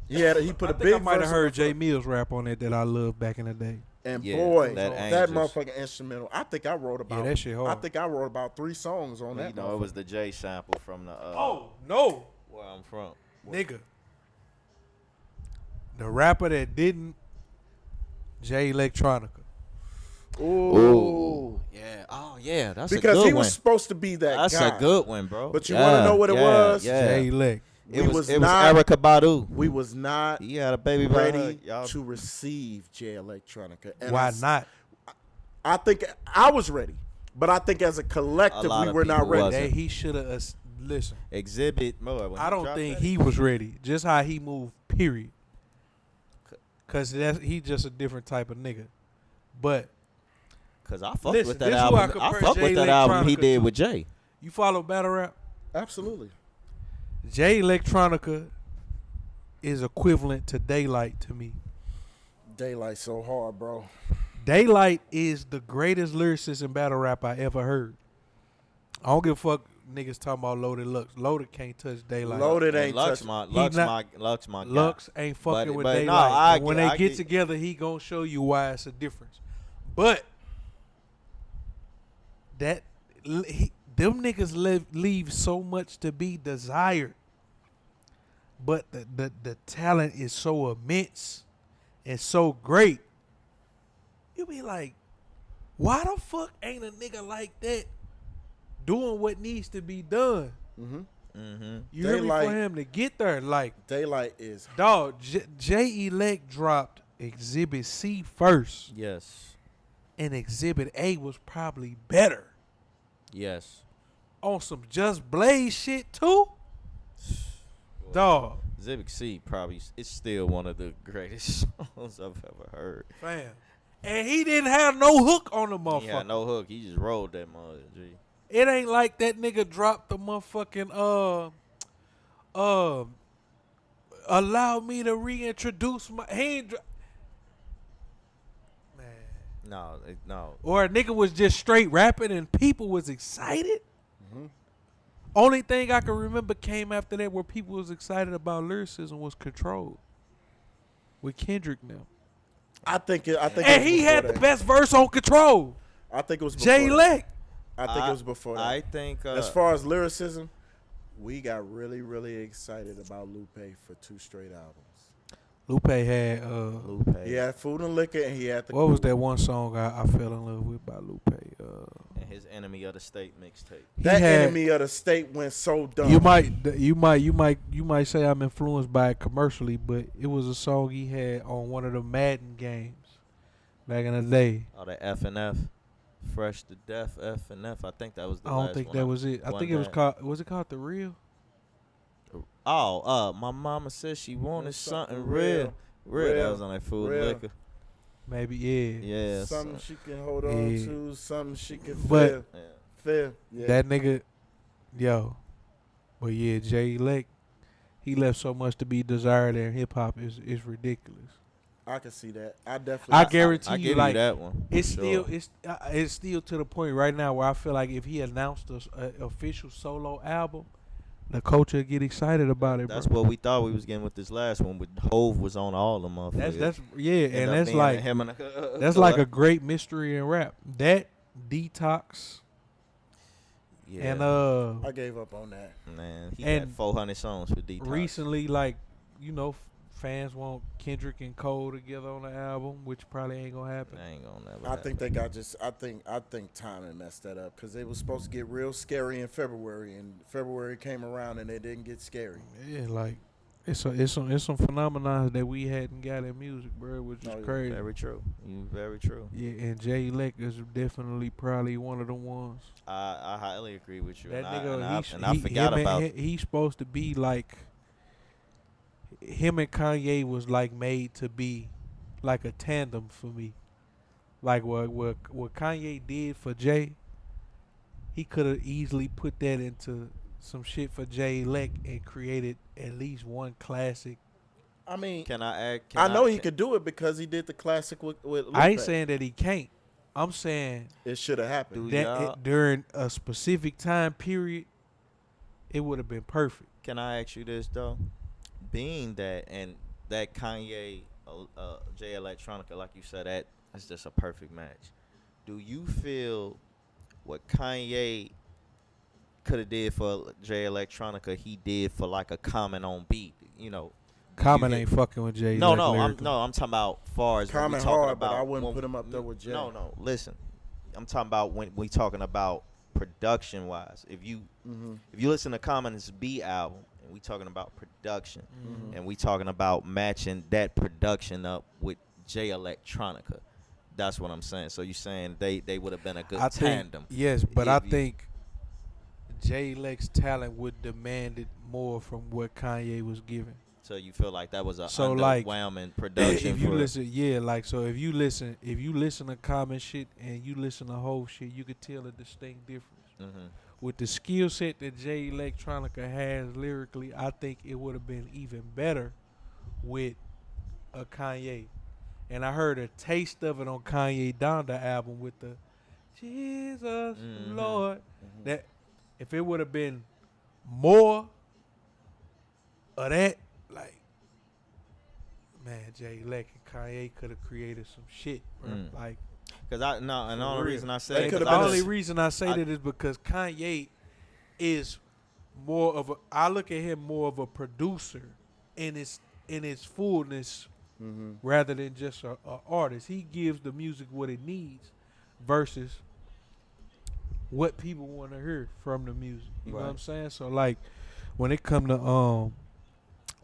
He put I a think big I might have verse heard on Jay the front. Mills rap on it that I loved back in the day. And Yeah, boy, that that Angels. motherfucking instrumental. I think I wrote about. that shit hard. I think I wrote about 3 songs on that. You know, it was the Jay sample from the No, where I'm from. nigga. The rapper that didn't, Jay Electronica. Ooh. Yeah. Oh yeah, that's Because a good he one. was supposed to be that That's guy. a good one, bro. But you wanna know what it was? Yeah. Jay Elect. It We was was not- Erica Badu. We was not He had a baby by her. ready Y'all. to receive Jay Electronica. And Why I, not? I think I was ready, but I think as a collective A lot we of were not people ready. wasn't. That he should have listen. Exhibit more. I don't think he was ready. Just how he moved, period. Cause he just a different type of nigga. But Because I fucked Listen, with that this is who I album. I compare fucked with Jay that album he Electronica did to. with Jay. you follow battle rap? Absolutely. Jay Electronica is equivalent to Daylight to me. Daylight so hard, bro. Daylight is the greatest lyricist in battle rap I ever heard. I don't give a fuck niggas talking about Loaded Lux. Loaded can't touch Daylight. Loaded ain't Lux touching. my He Lux not- my guy. Lux ain't fucking with but no, Daylight. I And when get- they I get get- together, he gonna show you why it's a difference. But them niggas leave so much to be desired. But the talent is so immense and so great. You be like, why the fuck ain't a nigga like that doing what needs to be done? You hear me? For him to get there, like Daylight is dog. J-Elect dropped Exhibit C first, Yes. and Exhibit A was probably better Yes. on some Just Blaze shit too. Dog, Exhibit C probably it's still one of the greatest songs I've ever heard. fam, and he didn't have no hook on the motherfucker. He had no hook. He just rolled that mother. G. It ain't like that nigga dropped the motherfucking allow me to reintroduce my No, no. or a nigga was just straight rapping and people was excited. Only thing I can remember came after that where people was excited about lyricism was Control with Kendrick now. I think And he had the best verse on Control. I think it was before J-Lec. I think it was before that. I think As far as lyricism, we got really, really excited about Lupe for 2 straight albums. Lupe had Lupe. He had Food and Liquor, and he had the. what was that one song I fell in love with by Lupe? And his Enemy of the State mixtape. That had- Enemy of the State went so dumb. You might say I'm influenced by it commercially, but it was a song he had on one of the Madden games back in the day. Oh, the F and F. Fresh to Death, F and F. I think that was the I last don't think one that was it. I won think it was that. called. Was it called The Real? Oh, my mama said she wanted something real. real. That Real. was on that Food Real. and Liquor. Maybe yeah. Yeah. Something so- she can hold on Yeah. to, something she can But- feel. yeah. Feel. Yeah. That nigga, yo. But yeah, J-Elect, he left so much to be desired in hip hop is ridiculous. I can see that. I definitely. I guarantee I you, give like you that one. for it's sure. it's still to the point right now where I feel like if he announced a official solo album, the culture get excited about it, That's bro. what we thought we was getting with this last one. With Hove was on all the motherfuckers. That's yeah, End and up that's being like him and that's like a great mystery in rap. That Detox yeah. and I gave up on that. Man, he and had 400 songs for Detox. recently, like, you know, fans want Kendrick and Cole together on the album, which probably ain't gonna happen. That ain't gonna never I think happen. they got just. I think timing messed that up because they was supposed to get real scary in February, and February came around and they didn't get scary. Yeah, like it's some phenomena that we hadn't got in music, bro, which is Oh, yeah. crazy. Very true. You very true. Yeah, and J-Elect is definitely probably one of the ones. I highly agree with you. That and nigga, I forgot about. he's supposed to be like him and Kanye was like made to be like a tandem for me. Like what Kanye did for Jay, he could have easily put that into some shit for J-Elect and created at least one classic. I mean, Can I add? I know he could do it because he did the classic with Lupe. I ain't saying that he can't. I'm saying It should have happened. Do that y'all- during a specific time period, it would have been perfect. Can I ask you this though? Being that and that Kanye, J Electronica, like you said, that's just a perfect match. Do you feel what Kanye could have did for J Electronica, he did for like a Common on beat? You know, Common get- ain't fucking with Jay. No, I'm talking about far as when we Common talking hard, but about I wouldn't when- put him up there with Jay. No, listen. I'm talking about when we talking about production wise. If you listen to Common's B album and we talking about production and we talking about matching that production up with J Electronica. That's what I'm saying. So you saying they would have been a good tandem. Yes, but If I you- think J-Lec's talent would demand it more from what Kanye was giving. So you feel like that was a So, like, underwhelming production If you for listen, yeah, like so if you listen to Common shit and you listen to whole shit, you could tell a distinct difference. Mhm. With the skill set that J Electronica has lyrically, I think it would have been even better with a Kanye. And I heard a taste of it on Kanye Donda album with the Jesus Lord. That if it would have been more of that, like, man, J Elect and Kanye could have created some shit, bro. Like, Cause and the only real. reason I They say it, could've The been only a- reason I say that is because Kanye is more of a. I look at him more of a producer in its fullness, rather than just a artist. He gives the music what it needs, versus what people want to hear from the music. You know what I'm saying? So like, when it come to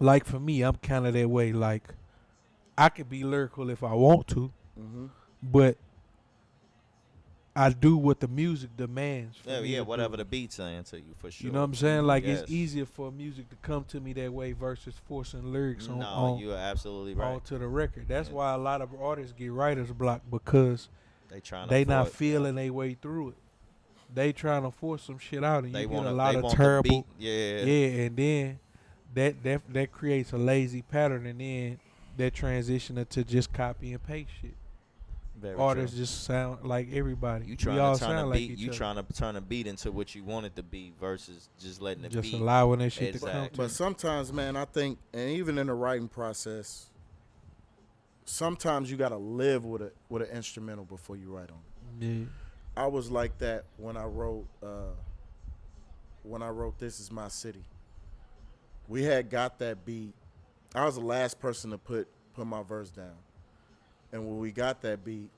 like for me, I'm kind of that way. Like, I could be lyrical if I want to, but I do what the music demands. For me to whatever do. the beat's saying to you for sure. You know what I'm saying? Like, Yes. it's easier for music to come to me that way versus forcing lyrics No, on you are absolutely right. onto the record. That's Yeah. why a lot of artists get writer's block, because They trying to they not force- feeling their way through it. They trying to force some shit out, and They you get want a lot they of want terrible. the beat. Yeah, and then that creates a lazy pattern, and then that transition into just copy and paste shit. Very Artists true. just sound like everybody. You We trying all to turn sound a like beat. each You other. trying to turn a beat into what you want it to be versus just letting the Just beat. allowing that shit to come Exactly. to But sometimes, man, I think, and even in the writing process, sometimes you gotta live with an instrumental before you write on it. you. I was like that when I wrote "This Is My City." We had got that beat. I was the last person to put my verse down, and when we got that beat,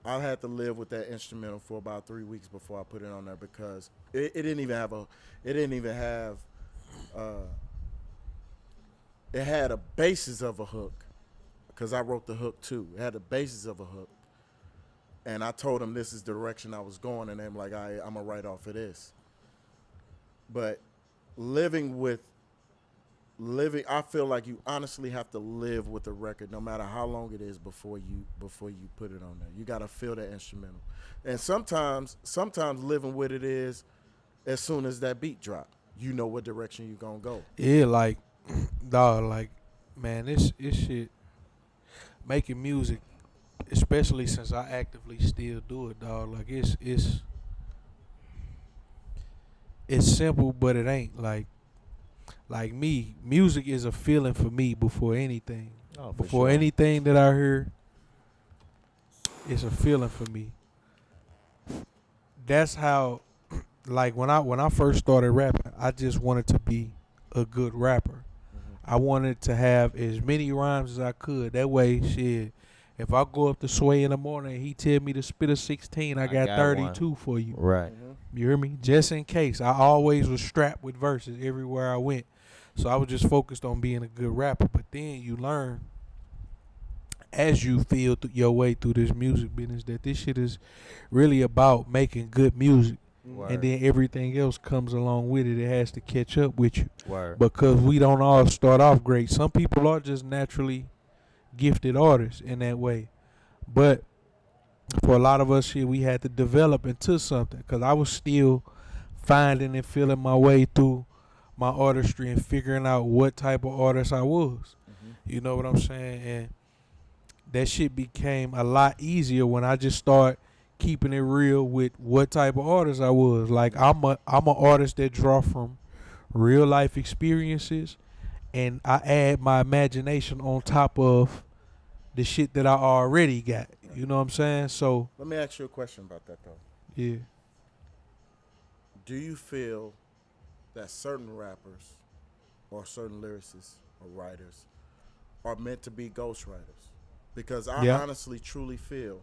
I had to live with that instrumental for about 3 weeks before I put it on there, because it didn't even have it had a basis of a hook, because I wrote the hook too. It had a basis of a hook. And I told them this is the direction I was going, and I'm like, I'm going to write off of this. But I feel like you honestly have to live with the record, no matter how long it is, before you put it on there. You got to feel that instrumental. And sometimes living with it is, as soon as that beat drop, you know what direction you're going to go. Yeah, like, dog, like, man, this shit, making music, especially since I actively still do it, dog. Like, it's simple, but it ain't. Like me, music is a feeling for me before anything. Oh, for Before sure. anything that I hear, it's a feeling for me. That's how, like, when I first started rapping, I just wanted to be a good rapper. I wanted to have as many rhymes as I could. That way, shit, if I go up to Sway in the morning and he tell me to spit a 16, I got 32 one. for you. Right. You hear me? Just in case. I always was strapped with verses everywhere I went. So I was just focused on being a good rapper. But then you learn, as you feel your way through this music business, that this shit is really about making good music. Word. And then everything else comes along with it. It has to catch up with you. Word. Because we don't all start off great. Some people are just naturally gifted artists in that way. But for a lot of us here, we had to develop into something, because I was still finding and feeling my way through my artistry and figuring out what type of artist I was. You know what I'm saying? And that shit became a lot easier when I just start keeping it real with what type of artist I was. Like, I'm an artist that draw from real life experiences, and I add my imagination on top of the shit that I already got. You know what I'm saying? So, Let me ask you a question about that, though. yeah. Do you feel that certain rappers or certain lyricists or writers are meant to be ghostwriters? Because I Yeah. honestly, truly feel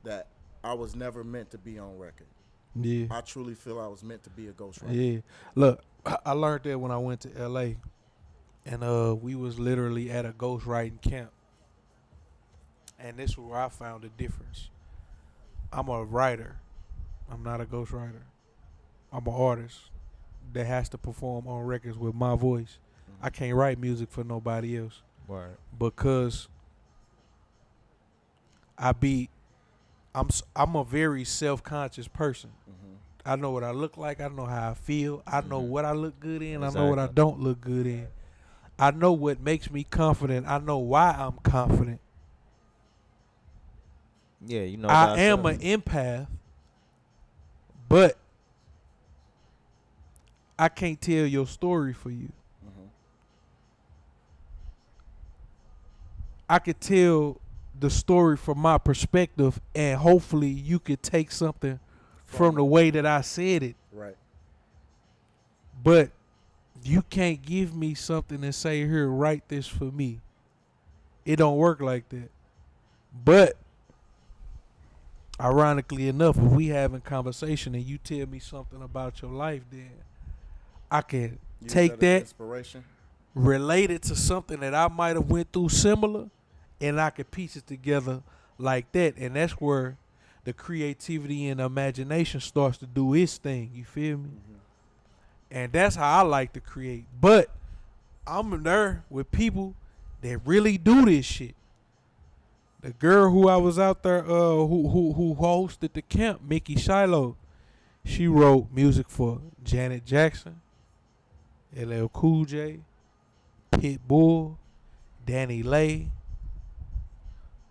that I was never meant to be on record. Yeah. I truly feel I was meant to be a ghostwriter. Yeah. Look, I learned that when I went to LA, and we was literally at a ghostwriting camp. And this is where I found the difference. I'm a writer. I'm not a ghostwriter. I'm an artist that has to perform on records with my voice. I can't write music for nobody else, Word. because I'm a very self-conscious person. I know what I look like. I know how I feel. I know what I look good in. I know what I Exactly. don't look good in. I know what makes me confident. I know why I'm confident. Yeah, you know. I am an empath, but I can't tell your story for you. I could tell the story from my perspective, and hopefully you could take something from the way that I said it. Right. But you can't give me something and say, here, write this for me. It don't work like that. But ironically enough, if we having conversation and you tell me something about your life, then I can Use take as that, inspiration. relate it to something that I might have went through similar, and I can piece it together like that. And that's where the creativity and imagination starts to do its thing. You feel me? And that's how I like to create. But I'm there with people that really do this shit. The girl who I was out there, who hosted the camp, Mickey Shiloh, she wrote music for Janet Jackson, LL Cool J, Pitbull, Danny Lay,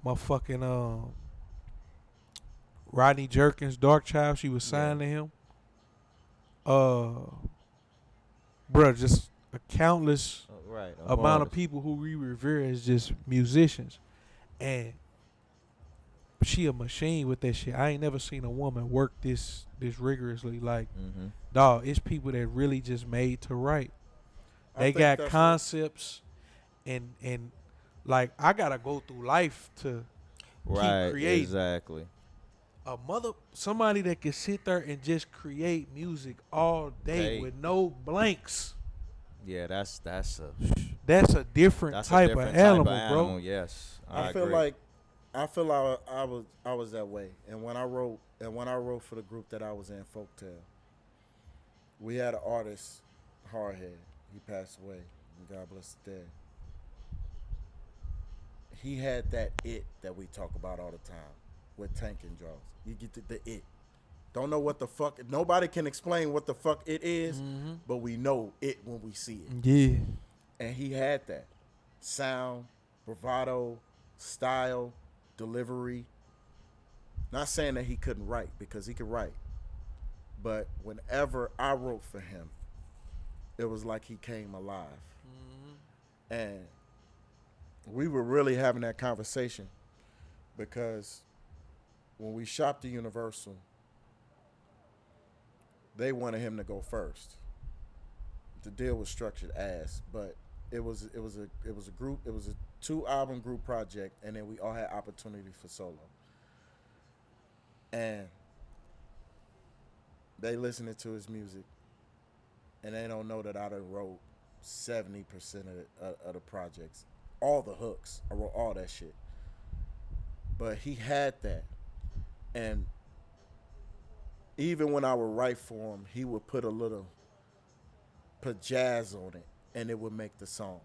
motherfucking Rodney Jerkins, Dark Child. She was signed to him. Bruh, just a countless Right. amount of people who we revere as just musicians. And she a machine with that shit. I ain't never seen a woman work this rigorously. Like, dog, it's people that really just made to write. They got concepts and like I gotta go through life to keep creating. Exactly. Somebody that can sit there and just create music all day with no blanks. Yeah, that's a different type of animal, bro. Yes, I feel agree. like I was that way, and when I wrote for the group that I was in, Folktale, we had an artist, Hardhead. He passed away. And God bless the dead. He had that it that we talk about all the time with Tank and Jaws. You get the it. Don't know what the fuck. Nobody can explain what the fuck it is, but we know it when we see it. Yeah. And he had that sound, bravado, style, delivery. Not saying that he couldn't write, because he could write. But whenever I wrote for him, it was like he came alive. And we were really having that conversation because when we shopped at Universal, they wanted him to go first. The deal was structured as, but it was a 2-album group project, and then we all had opportunity for solo. And they listening to his music, and they don't know that I done wrote 70% of the projects, all the hooks. I wrote all that shit. But he had that, and even when I would write for him, he would put a little jazz on it, and it would make the song.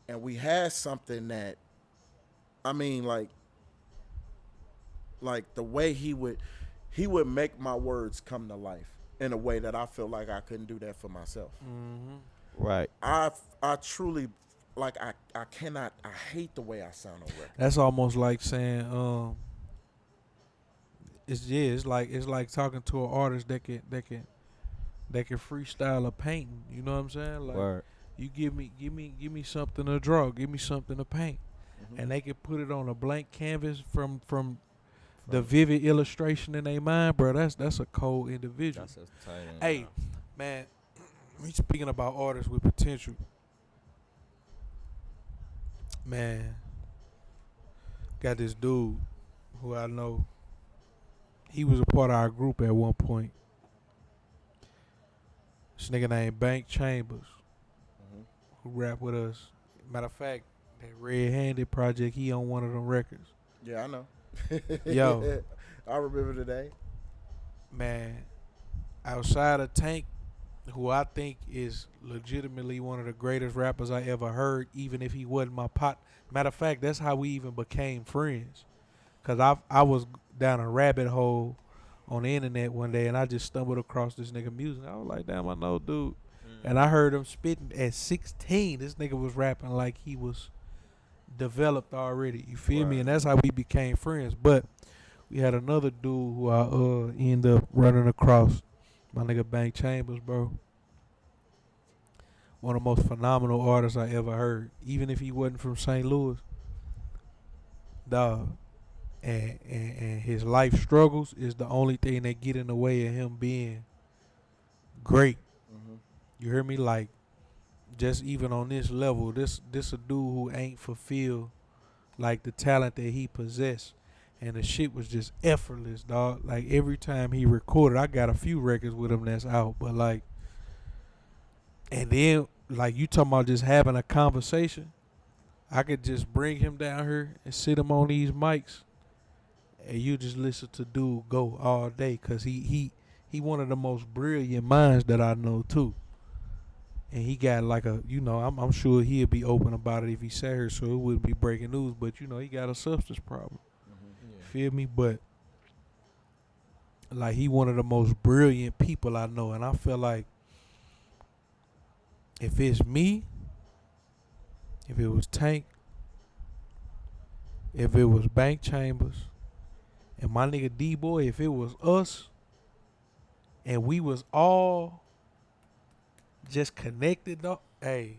And we had something that, I mean, like the way he would make my words come to life in a way that I feel like I couldn't do that for myself. Right. I truly, like, I hate the way I sound on record. That's almost like saying, it's like talking to an artist that can freestyle a painting. You know what I'm saying? Like, Word. you give me something to draw, give me something to paint, and they can put it on a blank canvas from the vivid illustration in their mind, bro. That's a cold individual. That's a tight end. Hey, man, we speaking about artists with potential. Man, got this dude who I know. He was a part of our group at one point. This nigga named Bank Chambers, who rap with us. Matter of fact, that Red Handed project, he on one of them records. Yeah, I know. Yo. I remember today. Man, outside of Tank, who I think is legitimately one of the greatest rappers I ever heard, even if he wasn't my pot. Matter of fact, that's how we even became friends. Because I was down a rabbit hole on the internet one day, and I just stumbled across this nigga music. I was like, damn, I know dude. And I heard him spitting at 16. This nigga was rapping like he was developed already. You feel me? And that's how we became friends. But we had another dude who I ended up running across. My nigga Bank Chambers, bro. One of the most phenomenal artists I ever heard. Even if he wasn't from St. Louis. dog. And his life struggles is the only thing that get in the way of him being great. Mhm. You hear me? Like, just even on this level, this a dude who ain't fulfilled like the talent that he possessed. And the shit was just effortless, dog. Like every time he recorded, I got a few records with him that's out, but like, and then like you talking about just having a conversation, I could just bring him down here and sit him on these mics, and you just listen to dude go all day, cause he one of the most brilliant minds that I know too. And he got like a, I'm sure he'd be open about it if he sat here, so it wouldn't be breaking news. But he got a substance problem. Feel me? But like he one of the most brilliant people I know, and I feel like if it's me, if it was Tank, if it was Bank Chambers, and my nigga D-Boy, if it was us, and we was all just connected, though, hey,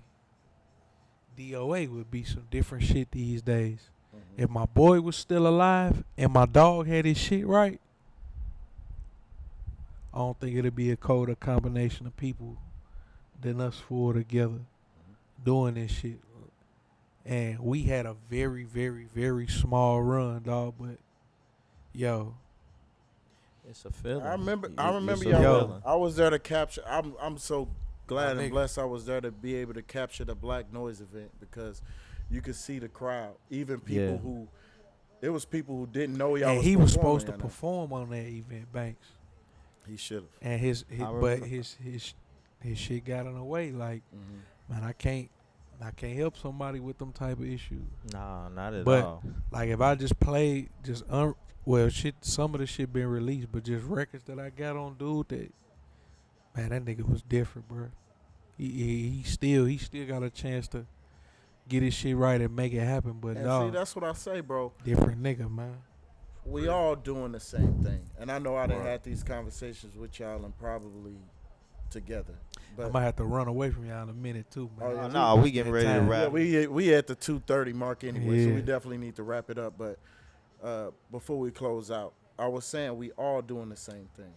DOA would be some different shit these days. If my boy was still alive and my dog had his shit right, I don't think it'd be a colder combination of people than us four together doing this shit. And we had a very, very, very small run, dog. But yo, It's a feeling. I remember It's a y'all. feeling. I was there to capture. I'm so glad My and nigga. blessed I was there to be able to capture the Black Noise event, because you could see the crowd. Even people Yeah. who, it was people who didn't know y'all. and was he was performing supposed to that night. perform on that event, Banks. He should have. And his I but remember. his shit got in the way. Like, man, I can't help somebody with them type of issues. Nah, not at But all. like if I just played shit, some of the shit been released, but just records that I got on, dude, that man, that nigga was different, bro. He still got a chance to get his shit right and make it happen, but And no, see, that's what I say, bro. different nigga, man. We all doing the same thing, and I know I done Right. had these conversations with y'all and probably together. I But might have to run away from y'all in a minute too, man. Oh, yeah. Nah, we getting ready to time. yeah, wrap. we at the 2:30 mark anyway, so Yeah. we definitely need to wrap it up. But before we close out, I was saying we all doing the same thing.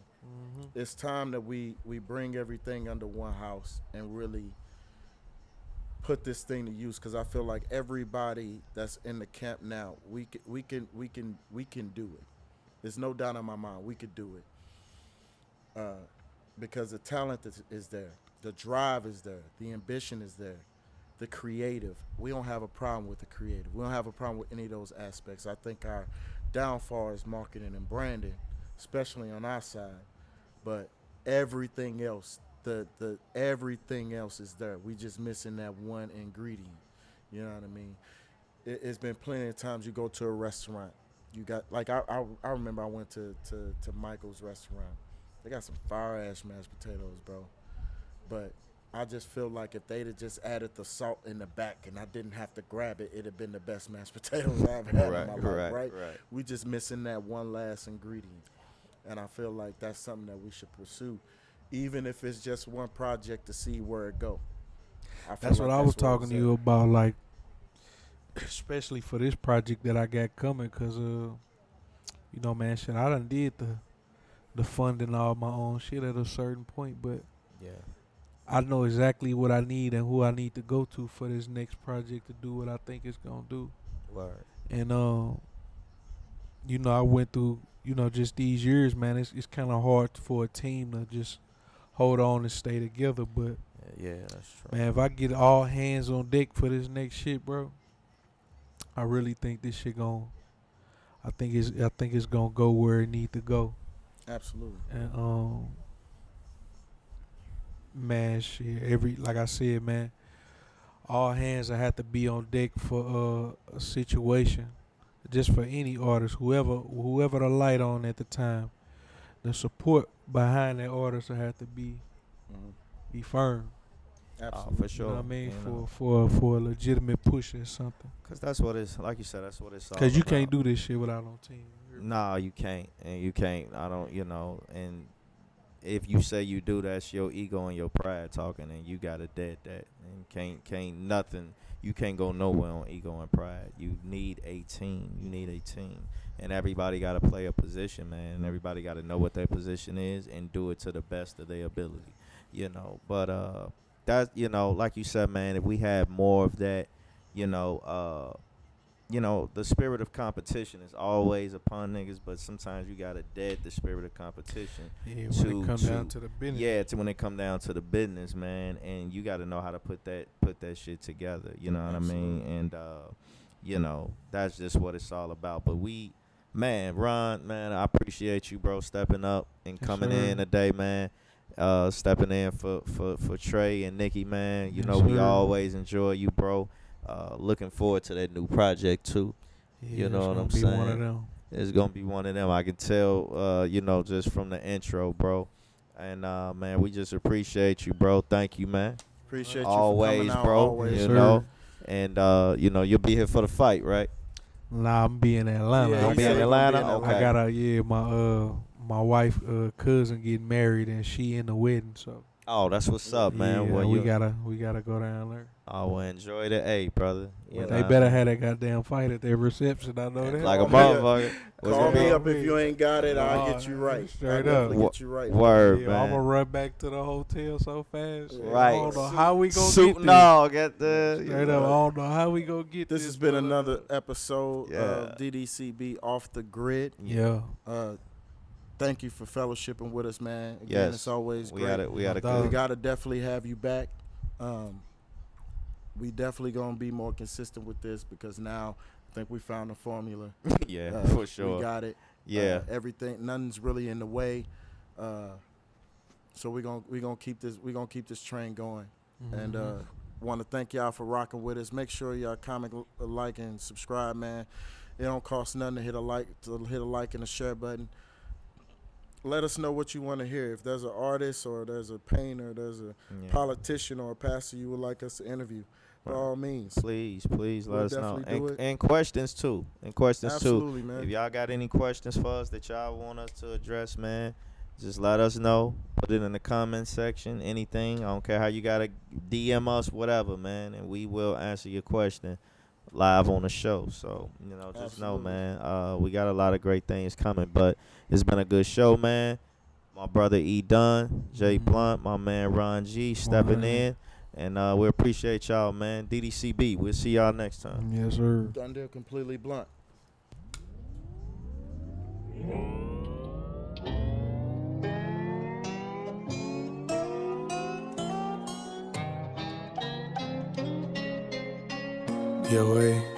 It's time that we bring everything under one house and really put this thing to use, because I feel like everybody that's in the camp now, we can do it. There's no doubt in my mind we could do it, because the talent is there, the drive is there, the ambition is there, the creative. We don't have a problem with the creative. We don't have a problem with any of those aspects. I think our downfall is marketing and branding, especially on our side. But everything else, the everything else is there. We just missing that one ingredient. You know what I mean? It's been plenty of times you go to a restaurant. You got, like, I remember I went to Michael's restaurant. They got some fire ass mashed potatoes, bro. But I just feel like if they'd have just added the salt in the back and I didn't have to grab it, it'd have been the best mashed potatoes I've had in my life, right? We just missing that one last ingredient. And I feel like that's something that we should pursue, even if it's just one project to see where it go. That's what I was talking to you about, like, especially for this project that I got coming, cause man, shit, I done did the funding all my own shit at a certain point, but Yeah. I know exactly what I need and who I need to go to for this next project to do what I think it's gonna do. Word. And I went through, just these years, man. It's kind of hard for a team to just hold on and stay together. But Yeah, that's true. man, if I get all hands on deck for this next shit, bro, I really think this shit I think it's gonna go where it need to go. Absolutely. And man, shit, like I said, man, all hands I have to be on deck for a situation, just for any artist, whoever the light on at the time, the support behind that artist will have to be firm. Absolutely. For sure. You know what I mean? You know. For a legitimate push or something. Cause that's what it's like. You said, that's what it's all Cause you about. can't do this shit without no team. Nah, you can't, and you can't. I don't. And if you say you do, that's your ego and your pride talking, and you gotta dead that. And can't nothing. You can't go nowhere on ego and pride. You need a team. You need a team, and everybody gotta play a position, man. And everybody gotta know what their position is and do it to the best of their ability. But that like you said, man. If we had more of that, you know, the spirit of competition is always upon niggas, but sometimes you gotta dead the spirit of competition. Yeah, when it comes down to the business. Yeah, when it come down to the business, man, and you gotta know how to put that shit together. You know what I mean? And that's just what it's all about. But Ron, man, I appreciate you, bro, stepping up and coming in today, man. Stepping in for Trey and Nikki, man. We always enjoy you, bro. Looking forward to that new project too. Yeah, You know what I'm saying? One of them. It's gonna be one of them. I can tell. Just from the intro, bro. And man, we just appreciate you, bro. Thank you, man. Appreciate you always, for coming out, bro. always. And you'll be here for the fight, right? Nah, I'm be in Atlanta. Yeah, I'll be in Atlanta. Okay. I got my wife cousin getting married and she in the wedding, so. Oh, that's what's up, man. Yeah, well, we gotta go down there. Oh, well, enjoy the brother. They better have that goddamn fight at their reception. I know that. Like a motherfucker. Call me up if you ain't got it. I'll get you right. Straight up. Get you right. Word, man. I'm gonna run back to the hotel so fast. Right. I don't know how we gonna get this. No, get the. Straight up. I don't know how we gonna get this. This has been another episode of DDCB Off the Grid. Yeah. Thank you for fellowshipping with us, man. Again, it's always great. We gotta definitely have you back. We definitely gonna be more consistent with this because now I think we found the formula. Yeah, for sure. We got it. Yeah. Everything, nothing's really in the way. So we gonna keep this train going. Mm-hmm. And want to thank y'all for rocking with us. Make sure y'all comment, like, and subscribe, man. It don't cost nothing to hit a like and a share button. Let us know what you want to hear. If there's an artist or there's a painter, there's a politician or a pastor you would like us to interview, by all means. Please let us know. Do and questions too. Absolutely, man. If y'all got any questions for us that y'all want us to address, man, just let us know. Put it in the comment section. Anything. I don't care how you gotta DM us, whatever, man, and we will answer your question live on the show. So, just know, man, we got a lot of great things coming, but it's been a good show, man. My brother Dunn, J Blunt, my man Ron G stepping in, and we appreciate y'all, man. DDCB, we'll see y'all next time. Yes, sir. Done deal completely blunt. DOA.